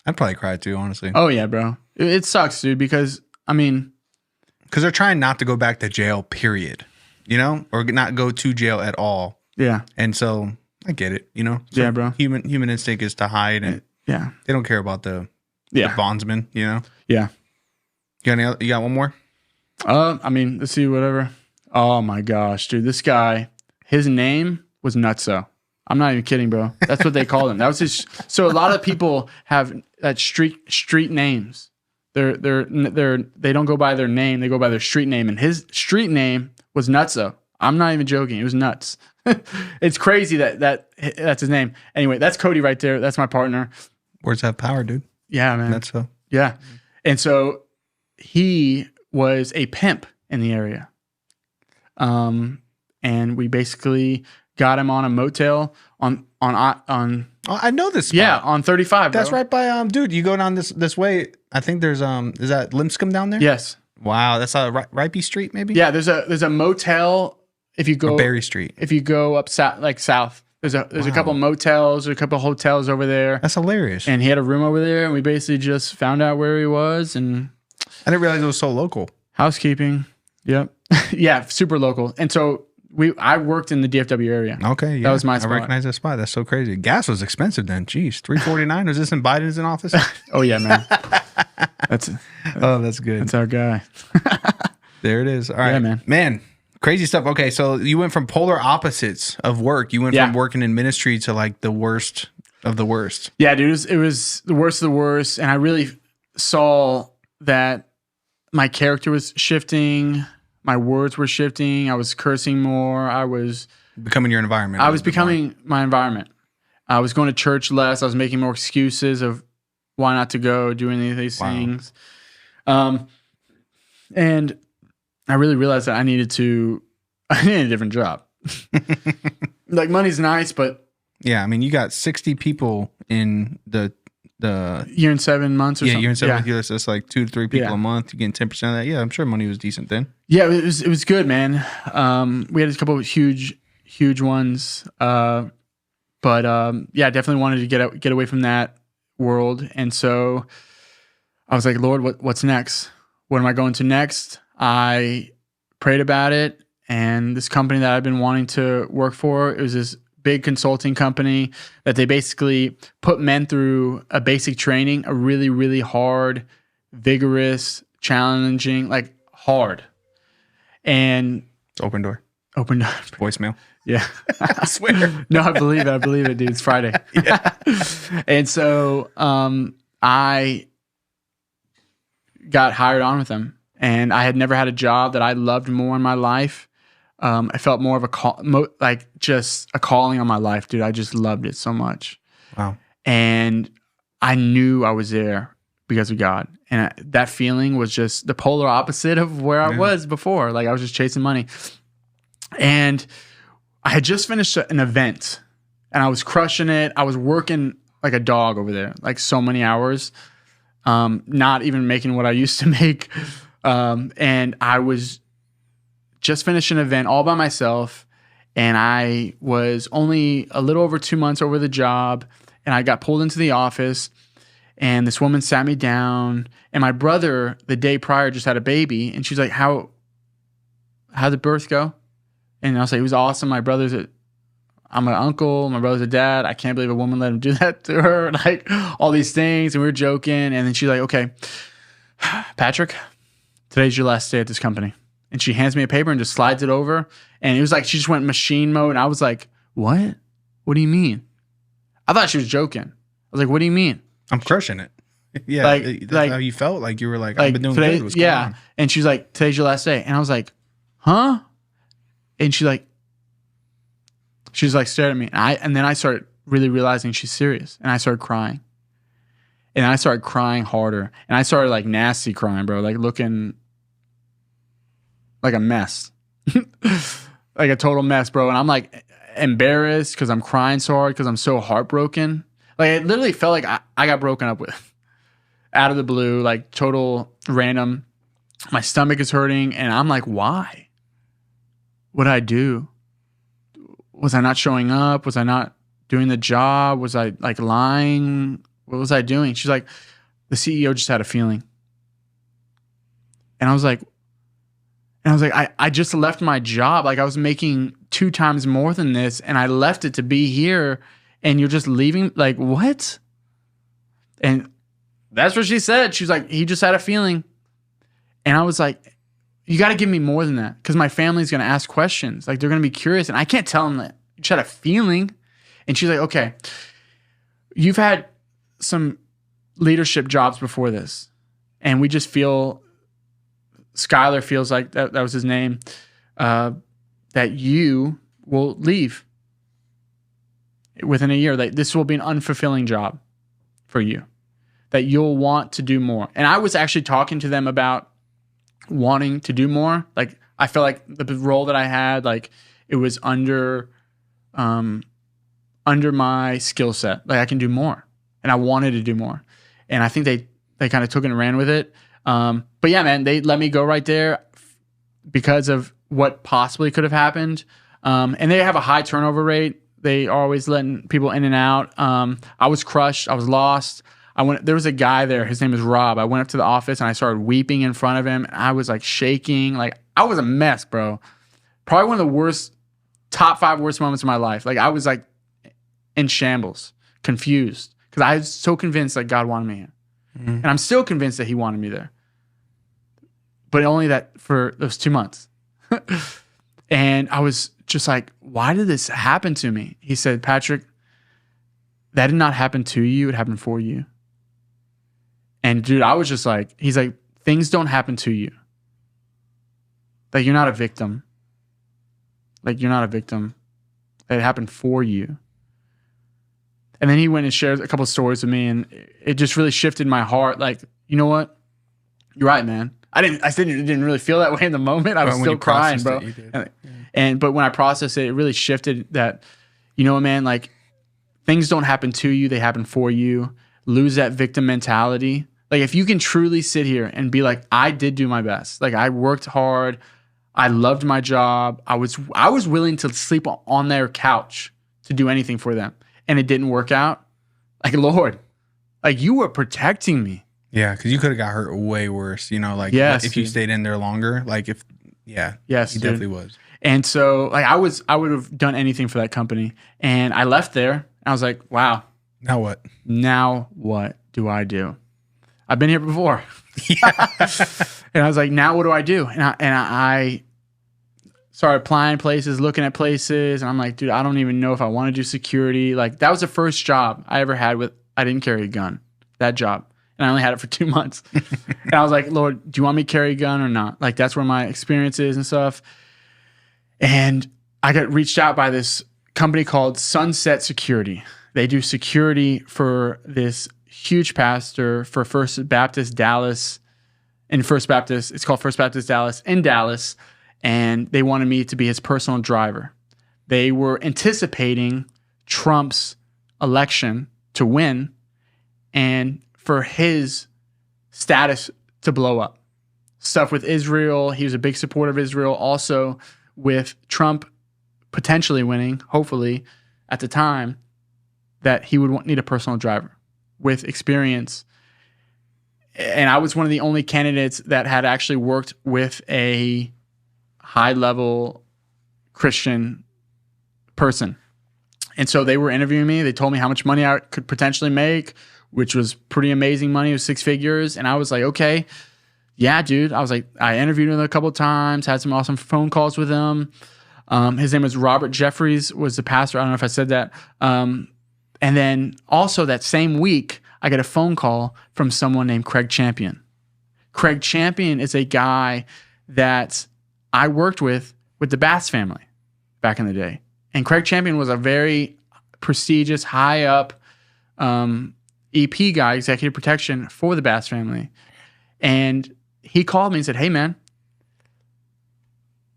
I'd probably cry too, honestly. Oh, yeah, bro. It sucks, dude, because, I mean. Because they're trying not to go back to jail, period. You know? Or not go to jail at all. Yeah. And so, I get it, you know? So yeah, bro. Human instinct is to hide, and yeah, they don't care about the bondsman, you know? Yeah. You got one more? I mean, let's see, whatever. Oh, my gosh, dude. This guy, his name was Nutso. I'm not even kidding, bro. That's what they called him. That was his. So a lot of people have that street names. They don't go by their name. They go by their street name. And his street name was Nutso. I'm not even joking. It was nuts. It's crazy that's his name. Anyway, that's Cody right there. That's my partner. Words have power, dude. Yeah, man. That's so. Yeah. And so he was a pimp in the area. And we basically got him on a motel on Oh, I know this spot. Yeah, on 35. That's bro. right by dude. You go down this way. I think there's is that Lipscomb down there? Yes. Wow, that's Rippey Street maybe. Yeah, there's a motel if you go or Berry Street. If you go up south, there's a couple motels, there's a couple hotels over there. That's hilarious. And he had a room over there, and we basically just found out where he was, and I didn't realize it was so local. Housekeeping. Yep. Yeah, super local. And so I worked in the DFW area. Okay, yeah. That was my spot. I recognize that spot. That's so crazy. Gas was expensive then. Jeez, $3.49. Was this in Biden's office? Oh yeah, man. That's good. That's our guy. There it is. All right, yeah, man. Crazy stuff. Okay, so you went from polar opposites of work. You went from working in ministry to like the worst of the worst. Yeah, dude. It was the worst of the worst, and I really saw that my character was shifting. My words were shifting. I was cursing more. I was becoming your environment. I was becoming my environment. I was going to church less. I was making more excuses of why not to go, do any of these things. And I really realized that I needed a different job. Like money's nice, but yeah, I mean, you got 60 people in the year and 7 months or something. Year and 7 months. That's like 2 to 3 people a month. You're getting 10% of that. Yeah, I'm sure money was decent then. Yeah, it was good, man. We had a couple of huge ones. But definitely wanted to get away from that world. And so I was like, Lord, what's next? What am I going to next? I prayed about it, and this company that I've been wanting to work for, it was this big consulting company that they basically put men through a basic training, a really, really hard, vigorous, challenging, like hard. And it's open door. Voicemail. Yeah. I swear. No, I believe it, dude. It's Friday. Yeah. And so I got hired on with them, and I had never had a job that I loved more in my life. I felt more of just a calling on my life, dude. I just loved it so much. Wow. And I knew I was there because of God. And that feeling was just the polar opposite of where I was before. Like I was just chasing money. And I had just finished an event, and I was crushing it. I was working like a dog over there, like so many hours, not even making what I used to make. And I was just finished an event all by myself, and I was only a little over 2 months over the job, and I got pulled into the office, and this woman sat me down, and my brother the day prior just had a baby, and she's like, how'd the birth go? And I was like, it was awesome. I'm an uncle, my brother's a dad. I can't believe a woman let him do that to her, like all these things, and we were joking, and then she's like, okay, Patrick, today's your last day at this company. And she hands me a paper and just slides it over. And it was like she just went machine mode. And I was like, what? what do you mean? I thought she was joking. I was like, what do you mean? I'm crushing it. Yeah, that's how you felt. Like you were like, I've been doing good. What's going on? And she's like, today's your last day. And I was like, huh? And she's like stared at me. And then I started really realizing she's serious. And I started crying. And I started crying harder. And I started like nasty crying, bro. Like looking like a mess. Like a total mess, bro. And I'm like embarrassed because I'm crying so hard because I'm so heartbroken. Like it literally felt like I got broken up with. Out of the blue, like total random. My stomach is hurting. And I'm like, why? What did I do? Was I not showing up? Was I not doing the job? Was I like lying? What was I doing? She's like, the CEO just had a feeling. And I was like, I just left my job. Like I was making 2 times more than this. And I left it to be here. And you're just leaving. Like, what? And that's what she said. She was like, he just had a feeling. And I was like, you got to give me more than that. Because my family's going to ask questions. Like, they're going to be curious. And I can't tell them that you just had a feeling. And she's like, okay, you've had some leadership jobs before this. And we just feel, Skylar feels like, that was his name, that you will leave within a year. Like, this will be an unfulfilling job for you. That you'll want to do more. And I was actually talking to them about wanting to do more. Like, I felt like the role that I had, like, it was under my skill set. Like, I can do more. And I wanted to do more. And I think they kind of took it and ran with it. But yeah, man, they let me go right there because of what possibly could have happened. And they have a high turnover rate. They are always letting people in and out. I was crushed. I was lost. There was a guy there. His name is Rob. I went up to the office and I started weeping in front of him. And I was like shaking. Like I was a mess, bro. Probably one of the worst, top 5 worst moments of my life. Like I was like in shambles, confused. Because I was so convinced that God wanted me here. Mm-hmm. And I'm still convinced that he wanted me there. But only that for those 2 months. And I was just like, why did this happen to me? He said, Patrick, that did not happen to you. It happened for you. And dude, I was just like, he's like, things don't happen to you. Like you're not a victim. Like you're not a victim. It happened for you. And then he went and shared a couple of stories with me and it just really shifted my heart. Like, you know what? You're right, man. I didn't really feel that way in the moment. I was still crying, bro. But when I processed it, it really shifted that, you know what, man, like things don't happen to you. They happen for you. Lose that victim mentality. Like if you can truly sit here and be like, I did do my best. Like I worked hard. I loved my job. I was willing to sleep on their couch to do anything for them. And it didn't work out. Like, Lord, like you were protecting me. Yeah, because you could have got hurt way worse, you know, like if you stayed in there longer, like yes, he definitely was. And so like I would have done anything for that company. And I left there. I was like, wow. Now what? Now what do I do? I've been here before. Yeah. And I was like, now what do I do? And I started applying places, looking at places. And I'm like, dude, I don't even know if I want to do security. Like that was the first job I ever had I didn't carry a gun, that job. And I only had it for 2 months. And I was like, Lord, do you want me to carry a gun or not? Like that's where my experience is and stuff. And I got reached out by this company called Sunset Security. They do security for this huge pastor for First Baptist Dallas. It's called First Baptist Dallas in Dallas. And they wanted me to be his personal driver. They were anticipating Trump's election to win and for his status to blow up. Stuff with Israel. He was a big supporter of Israel. Also with Trump potentially winning, hopefully, at the time, that he would need a personal driver with experience. And I was one of the only candidates that had actually worked with a high-level Christian person. And so they were interviewing me. They told me how much money I could potentially make, which was pretty amazing money. It was 6 figures. And I was like, okay, yeah, dude. I was like, I interviewed him a couple of times, had some awesome phone calls with him. His name was Robert Jeffries, was the pastor. I don't know if I said that. And then also that same week, I got a phone call from someone named Craig Champion. Craig Champion is a guy that I worked with the Bass family back in the day. And Craig Champion was a very prestigious, high up EP guy, executive protection for the Bass family. And he called me and said, hey, man,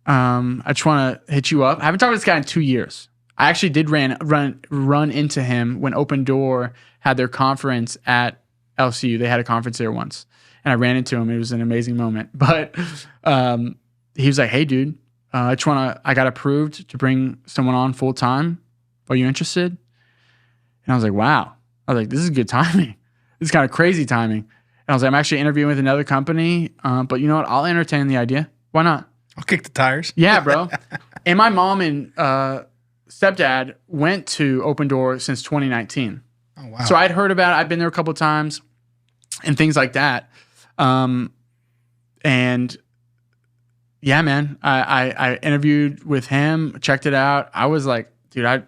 I just want to hit you up. I haven't talked to this guy in 2 years. I actually did run into him when Open Door had their conference at LCU. They had a conference there once. And I ran into him. It was an amazing moment. But he was like, hey, dude, I got approved to bring someone on full time. Are you interested? And I was like, wow. I was like, this is good timing. This is kind of crazy timing. And I was like, I'm actually interviewing with another company. But you know what? I'll entertain the idea. Why not? I'll kick the tires. Yeah, bro. And my mom and stepdad went to Open Door since 2019. Oh, wow. So I'd heard about it. I'd been there a couple of times and things like that. And yeah, man, I interviewed with him, checked it out. I was like, dude, I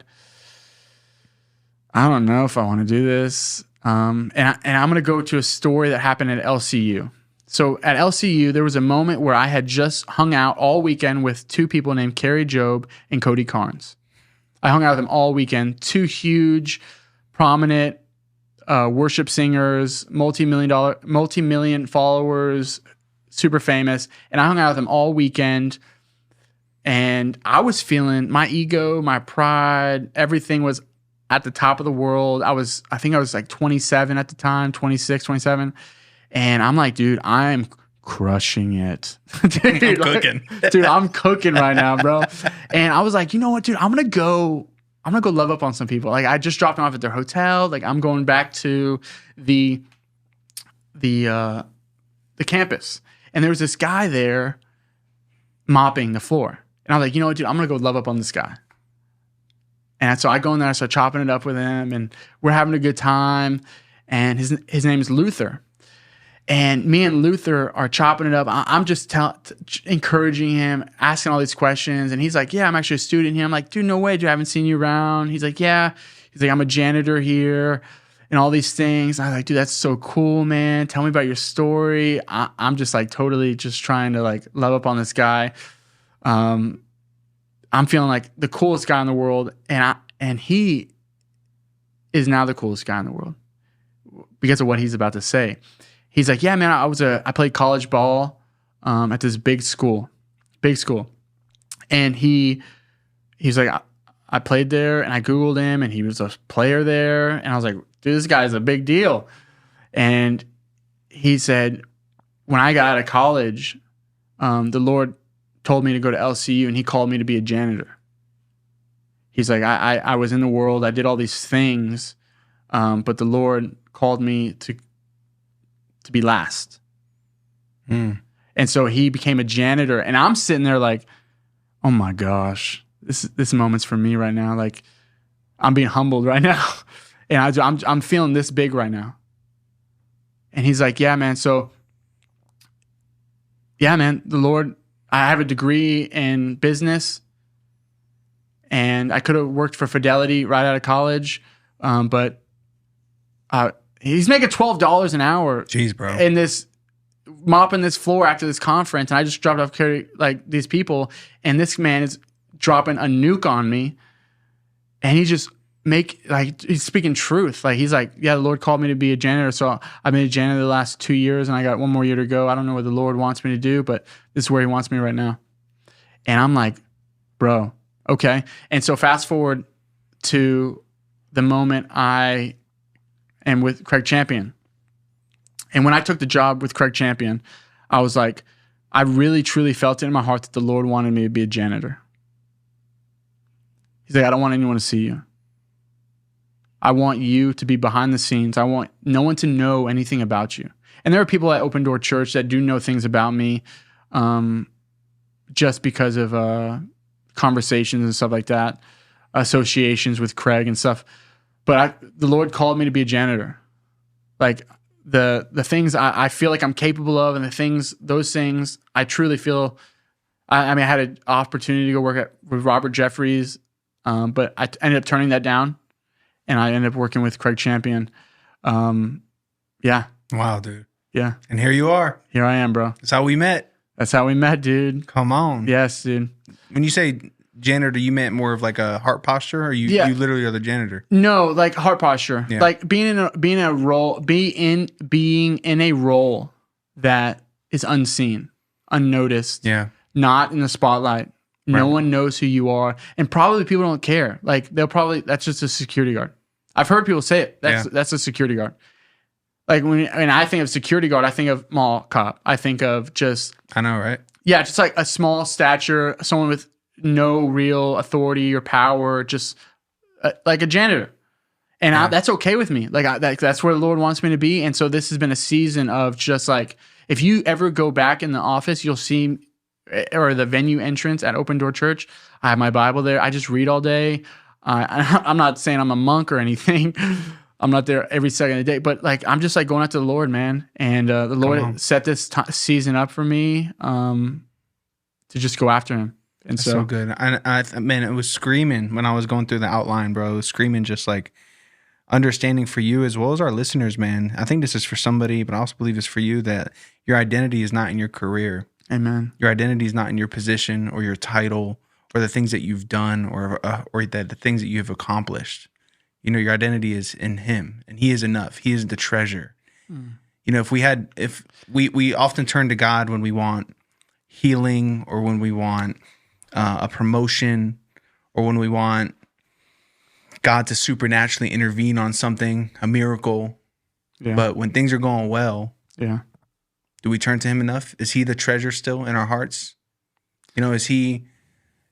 don't know if I want to do this. And I'm going to go to a story that happened at LCU. So at LCU, there was a moment where I had just hung out all weekend with two people named Kerry Jobe and Cody Carnes. I hung out with them all weekend. Two huge, prominent worship singers, multi-million followers, super famous. And I hung out with them all weekend. And I was feeling my ego, my pride, everything was at the top of the world. I think I was like 27 at the time, 26, 27. And I'm like, dude, I'm crushing it. Dude, I'm cooking. Dude, I'm cooking right now, bro. And I was like, you know what, dude, I'm gonna go love up on some people. Like I just dropped them off at their hotel. Like I'm going back to the campus. And there was this guy there mopping the floor. And I was like, you know what, dude, I'm gonna go love up on this guy. And so I go in there, I start chopping it up with him, and we're having a good time. And his name is Luther. And me and Luther are chopping it up. I'm just encouraging him, asking all these questions. And he's like, yeah, I'm actually a student here. I'm like, dude, no way, dude, I haven't seen you around. He's like, yeah. He's like, I'm a janitor here and all these things. I was like, dude, that's so cool, man. Tell me about your story. I'm just like totally just trying to like love up on this guy. I'm feeling like the coolest guy in the world. And he is now the coolest guy in the world because of what he's about to say. He's like, yeah, man, I played college ball at this big school. And he's like, I played there, and I Googled him, and he was a player there. And I was like, dude, this guy's a big deal. And he said, when I got out of college, the Lord told me to go to LCU, and he called me to be a janitor. He's like, I was in the world, I did all these things, but the Lord called me to be last. And so he became a janitor. And I'm sitting there like, oh my gosh, this moment's for me right now. Like I'm being humbled right now. And I'm feeling this big right now. And he's like, yeah, man. So yeah, man, the Lord, I have a degree in business and I could have worked for Fidelity right out of college. But he's making $12 an hour. Jeez, bro. In this mopping this floor after this conference, and I just dropped off like these people, and this man is dropping a nuke on me, and he just he's speaking truth. Like he's like, yeah, the Lord called me to be a janitor, so I've been a janitor the last 2 years, and I got one more year to go. I don't know what the Lord wants me to do, but this is where He wants me right now. And I'm like, bro, okay. And so fast forward to the moment I am with Craig Champion. And when I took the job with Craig Champion, I was like, I really, truly felt it in my heart that the Lord wanted me to be a janitor. He's like, I don't want anyone to see you. I want you to be behind the scenes. I want no one to know anything about you. And there are people at Open Door Church that do know things about me just because of conversations and stuff like that, associations with Craig and stuff. But the Lord called me to be a janitor. Like the things I feel like I'm capable of, and those things I truly feel I mean, I had an opportunity to go work with Robert Jeffries, but I ended up turning that down, and I ended up working with Craig Champion. Yeah. Wow, dude. Yeah. And here you are. Here I am, bro. That's how we met. That's how we met, dude. Come on. Yes, dude. When you say janitor, you meant more of like a heart posture, or you literally are the janitor? No, like heart posture. Yeah. Like being in a role that is unseen, unnoticed. Yeah. Not in the spotlight. No one knows who you are, and probably people don't care. Like that's just a security guard. I've heard people say it. That's a security guard. Like when I think of security guard, I think of mall cop. I think of just I know, right? Yeah, just like a small stature, someone with no real authority or power, just like a janitor. And that's okay with me. Like that's where the Lord wants me to be. And so this has been a season of just like, if you ever go back in the office, you'll see, or the venue entrance at Open Door Church, I have my Bible there. I just read all day. I'm not saying I'm a monk or anything. I'm not there every second of the day, but like I'm just like going after the Lord, man. And the Lord set this season up for me to just go after Him. And that's so good. Man, it was screaming when I was going through the outline, bro. It was screaming just like understanding for you as well as our listeners, man. I think this is for somebody, but I also believe it's for you, that your identity is not in your career. Amen. Your identity is not in your position or your title or the things that you've done or the things that you have accomplished. You know, your identity is in Him, and He is enough. He is the treasure. You know, if we often turn to God when we want healing, or when we want a promotion, or when we want God to supernaturally intervene on something, a miracle. Yeah. But when things are going well, do we turn to Him enough? Is He the treasure still in our hearts? You know, is He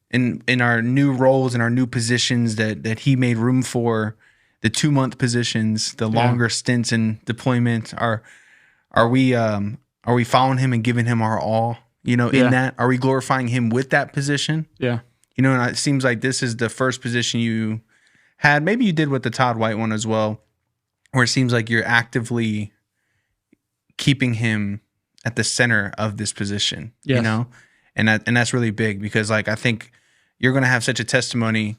in our new roles and our new positions that He made room for, the 2-month positions, the longer stints in deployment? Are we following Him and giving Him our all? You know, in that, are we glorifying Him with that position? Yeah. You know, and it seems like this is the first position you had. Maybe you did with the Todd White one as well, where it seems like you're actively keeping Him at the center of this position. Yes. You know, and that's really big, because like I think you're going to have such a testimony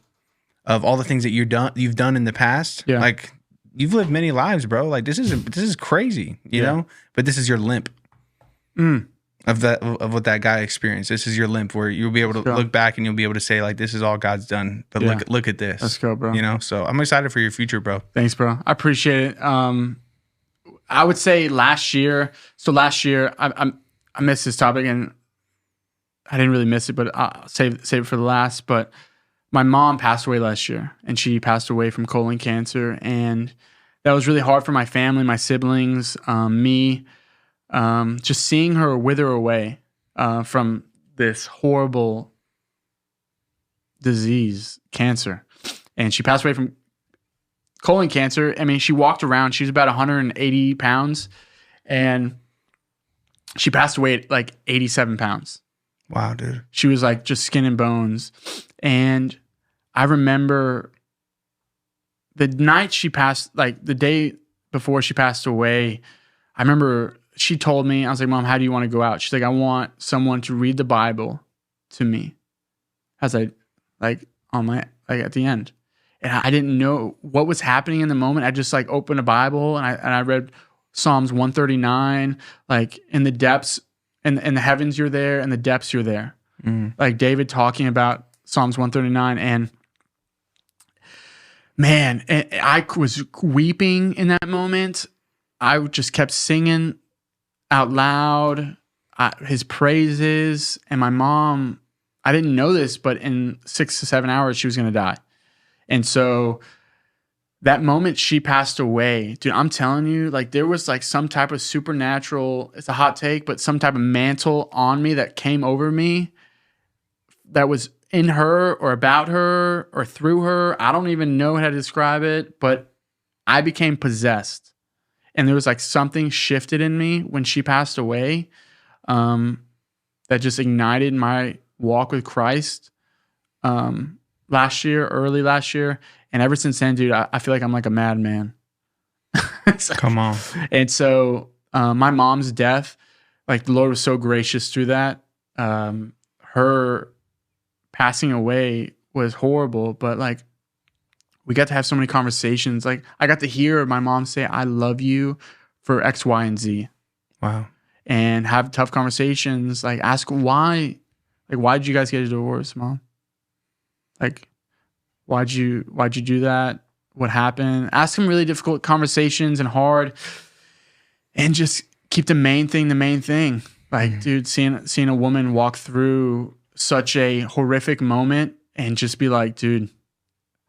of all the things that you've done in the past. Yeah. Like you've lived many lives, bro. Like this is crazy, you know. But this is your limp of what that guy experienced. This is your limp where you'll be able to look back and you'll be able to say like, this is all God's done. But look at this. Let's go, bro. You know. So I'm excited for your future, bro. Thanks, bro. I appreciate it. I would say last year. So last year, I missed this topic, and I didn't really miss it, but I'll save it for the last. But my mom passed away last year, and she passed away from colon cancer, and that was really hard for my family, my siblings, me. Just seeing her wither away from this horrible disease, cancer, and she passed away from colon cancer. I mean, she walked around. She was about 180 pounds, and she passed away at like 87 pounds. Wow, dude. She was like just skin and bones. And I remember the night she passed, like the day before she passed away, I remember she told me, I was like, Mom, how do you want to go out? She's like, I want someone to read the Bible to me as I, like, at the end. And I didn't know what was happening in the moment. I just like opened a Bible and I read Psalms 139, like in the depths, in the heavens you're there, and the depths you're there. Like David talking about Psalms 139. And man, I was weeping in that moment. I just kept singing out loud his praises. And my mom, I didn't know this, but in 6 to 7 hours, she was going to die. And so that moment she passed away, dude, I'm telling you, like there was like some type of supernatural, it's a hot take, but some type of mantle on me that came over me that was in her or about her or through her. I don't even know how to describe it, but I became possessed. And there was like something shifted in me when she passed away that just ignited my walk with Christ early last year. And ever since then, dude, I feel like I'm like a madman. Come on. And so my mom's death, like the Lord was so gracious through that. her passing away was horrible, but like we got to have so many conversations. Like I got to hear my mom say, I love you for X, Y, and Z. Wow. And have tough conversations. Like ask why, like, why did you guys get a divorce, Mom? Like, why'd you do that? What happened? Ask them really difficult conversations and hard, and just keep the main thing. Like, dude, seeing a woman walk through such a horrific moment and just be like, dude,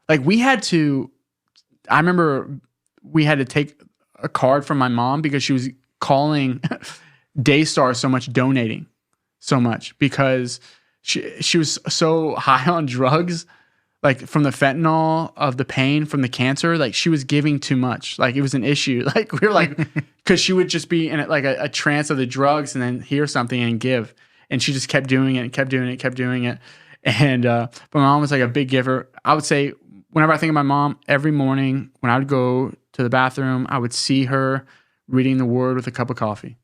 like I remember we had to take a card from my mom because she was calling Daystar so much, donating so much because she was so high on drugs, like from the fentanyl, of the pain from the cancer. Like she was giving too much. Like it was an issue. Like we were like, because she would just be in a trance of the drugs and then hear something and give. And she just kept doing it and kept doing it. And but my mom was like a big giver. I would say whenever I think of my mom, every morning when I would go to the bathroom, I would see her reading the Word with a cup of coffee.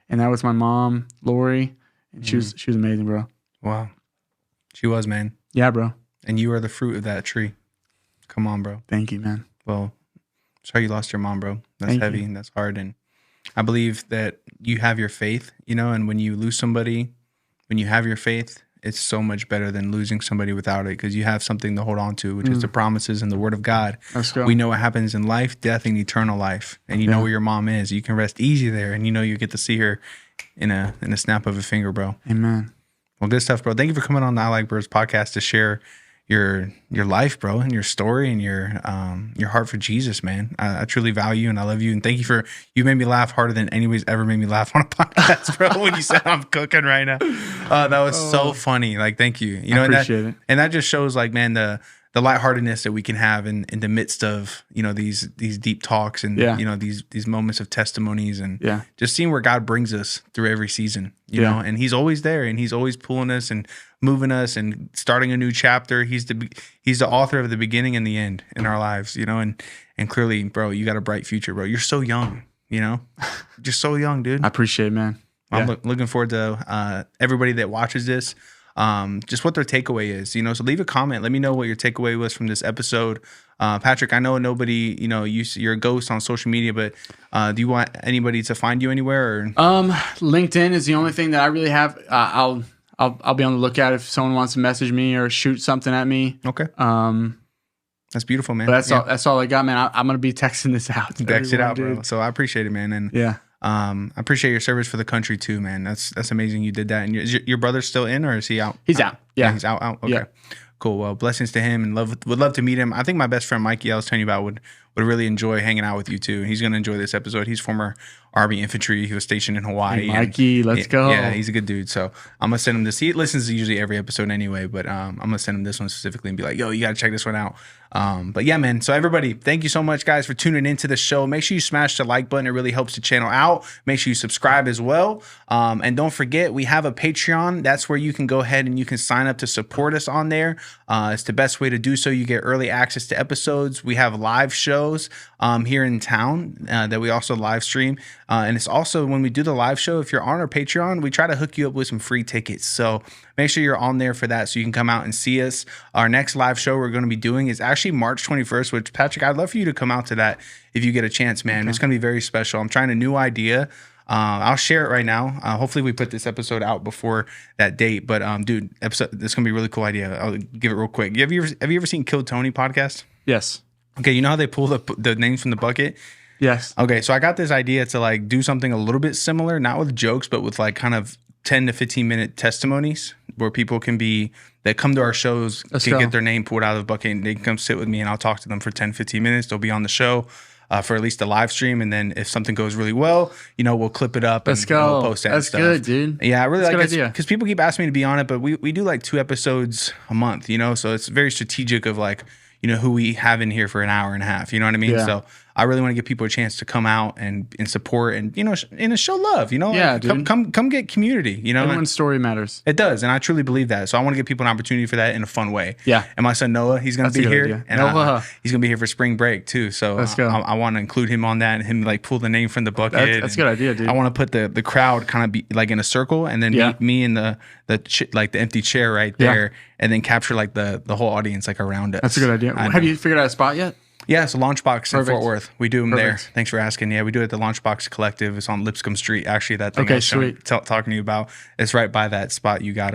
And that was my mom, Lori. And she was amazing, bro. Wow. She was, man. Yeah, bro. And you are the fruit of that tree. Come on, bro. Thank you, man. Well, sorry you lost your mom, bro. That's heavy and that's hard. And I believe that you have your faith, and when you lose somebody, when you have your faith, it's so much better than losing somebody without it, because you have something to hold on to, which is the promises and the Word of God. Let's go. We know what happens in life, death, and eternal life. And you know where your mom is. You can rest easy there, and you get to see her in a snap of a finger, bro. Amen. Well, good stuff, bro. Thank you for coming on the I Like Birds podcast to share your life, bro, and your story and your heart for Jesus, man. I truly value you and I love you, and thank you you made me laugh harder than anybody's ever made me laugh on a podcast, bro. When you said I'm cooking right now, that was so funny. Like, thank you. I appreciate it, and that just shows, like, man, the lightheartedness that we can have in the midst of these deep talks and these moments of testimonies and just seeing where God brings us through every season. You know, and He's always there, and He's always pulling us and moving us and starting a new chapter. He's the author of the beginning and the end in our lives, and clearly, bro, you got a bright future, bro. You're so young, just so young, dude. I appreciate it, man. I'm looking forward to everybody that watches this, just what their takeaway is, so leave a comment. Let me know what your takeaway was from this episode. Patrick, I know nobody, you're a ghost on social media, but do you want anybody to find you anywhere? Or? LinkedIn is the only thing that I really have. I'll be on the lookout if someone wants to message me or shoot something at me. Okay. That's beautiful, man. But that's all I got, man. I'm gonna be texting this out. Text it out, bro. So I appreciate it, man. And I appreciate your service for the country too, man. That's amazing. You did that. And is your brother still in, or is he out? He's out. Yeah, he's out. Okay. Yeah. Cool. Well, blessings to him, and would love to meet him. I think my best friend Mikey, I was telling you about, would really enjoy hanging out with you too. He's going to enjoy this episode. He's former Army infantry. He was stationed in Hawaii. Hey, Mikey, let's go. Yeah, he's a good dude. So I'm gonna send him this. He listens to usually every episode anyway, but I'm gonna send him this one specifically and be like, yo, you gotta check this one out. But yeah, man. So everybody, thank you so much, guys, for tuning into the show. Make sure you smash the like button. It really helps the channel out. Make sure you subscribe as well. And don't forget, we have a Patreon. That's where you can go ahead and you can sign up to support us on there. It's the best way to do so. You get early access to episodes. We have live shows here in town that we also live stream. And it's also, when we do the live show, if you're on our Patreon, we try to hook you up with some free tickets. So make sure you're on there for that so you can come out and see us. Our next live show we're going to be doing is actually March 21st, which, Patrick, I'd love for you to come out to that if you get a chance, man. Okay. It's going to be very special. I'm trying a new idea. I'll share it right now. Hopefully we put this episode out before that date. But dude, this is going to be a really cool idea. I'll give it real quick. Have you ever seen Kill Tony podcast? Yes. Okay, you know how they pull the names from the bucket? Yes. Okay, so I got this idea to like do something a little bit similar, not with jokes, but with like kind of 10 to 15 minute testimonies where people that come to our shows can get their name pulled out of the bucket and they can come sit with me and I'll talk to them for 10, 15 minutes. They'll be on the show for at least a live stream. And then if something goes really well, we'll clip it up and we'll post that. That's stuff. Good, dude. Yeah, I really like it because people keep asking me to be on it, but we do like 2 episodes a month, so it's very strategic of like, who we have in here for an hour and a half. You know what I mean? Yeah. So I really want to give people a chance to come out and support and, you know, and show love, you know? Yeah, like, dude. come get community, you know? Everyone's story matters. It does, and I truly believe that. So I want to give people an opportunity for that in a fun way. Yeah. And my son Noah, he's going to be here. Idea. And he's going to be here for spring break too. So Let's go. I want to include him on that and him like pull the name from the bucket. That's a good idea, dude. I want to put the crowd kind of be like in a circle, and then me and the empty chair right there, and then capture like the whole audience like around us. That's a good idea. Have you figured out a spot yet? Yeah, it's a Launchbox in Perfect. Fort Worth. We do them there. Perfect. Thanks for asking. Yeah, we do it at the Launchbox Collective. It's on Lipscomb Street. Actually, that thing Okay, I was sweet. talking to you about. It's right by that spot. You got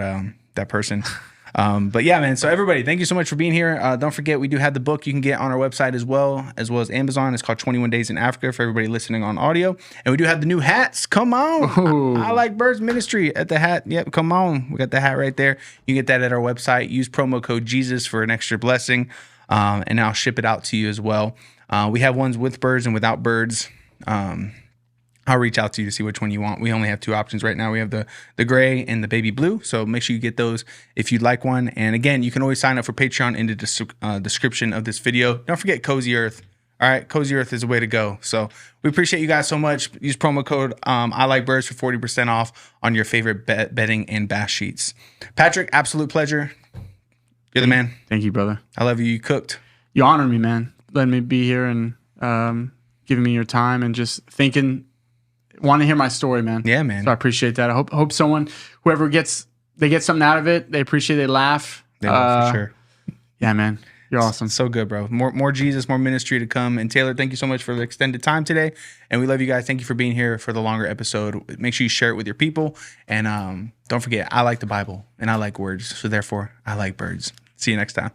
that person. But yeah, man. So everybody, thank you so much for being here. Don't forget, we do have the book you can get on our website as well as Amazon. It's called 21 Days in Africa for everybody listening on audio. And we do have the new hats. Come on. I Like Birds Ministry at the hat. Yep, come on. We got the hat right there. You can get that at our website. Use promo code Jesus for an extra blessing. And I'll ship it out to you as well. We have ones with birds and without birds. I'll reach out to you to see which one you want. We only have 2 options right now. We have the gray and the baby blue. So make sure you get those if you'd like one. And again, you can always sign up for Patreon in the description of this video. Don't forget Cozy Earth. All right, Cozy Earth is the way to go. So we appreciate you guys so much. Use promo code I Like Birds for 40% off on your favorite bedding and bath sheets. Patrick, absolute pleasure. You're the man. Thank you, brother. I love you. You cooked. You honor me, man. Letting me be here and giving me your time and just want to hear my story, man. Yeah, man. So I appreciate that. I hope someone, whoever gets something out of it, they appreciate, they laugh. Yeah, for sure. Yeah, man. You're awesome. So good, bro. More Jesus, more ministry to come. And Taylor, thank you so much for the extended time today. And we love you guys. Thank you for being here for the longer episode. Make sure you share it with your people. And don't forget, I like the Bible and I like words. So therefore, I like birds. See you next time.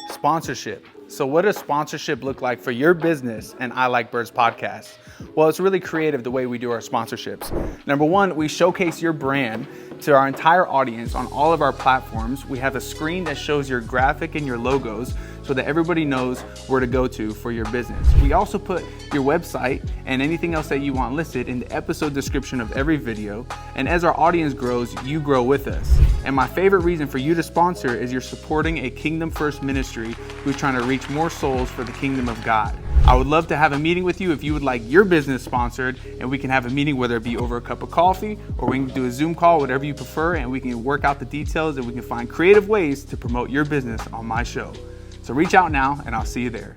Sponsorship. So what does sponsorship look like for your business and I Like Birds podcast? Well, it's really creative the way we do our sponsorships. Number one, we showcase your brand to our entire audience on all of our platforms. We have a screen that shows your graphic and your logos so that everybody knows where to go to for your business. We also put your website and anything else that you want listed in the episode description of every video. And as our audience grows, you grow with us. And my favorite reason for you to sponsor is you're supporting a Kingdom First ministry who's trying to reach more souls for the kingdom of God. I would love to have a meeting with you if you would like your business sponsored, and we can have a meeting, whether it be over a cup of coffee or we can do a Zoom call, whatever you prefer, and we can work out the details and we can find creative ways to promote your business on my show. So reach out now and I'll see you there.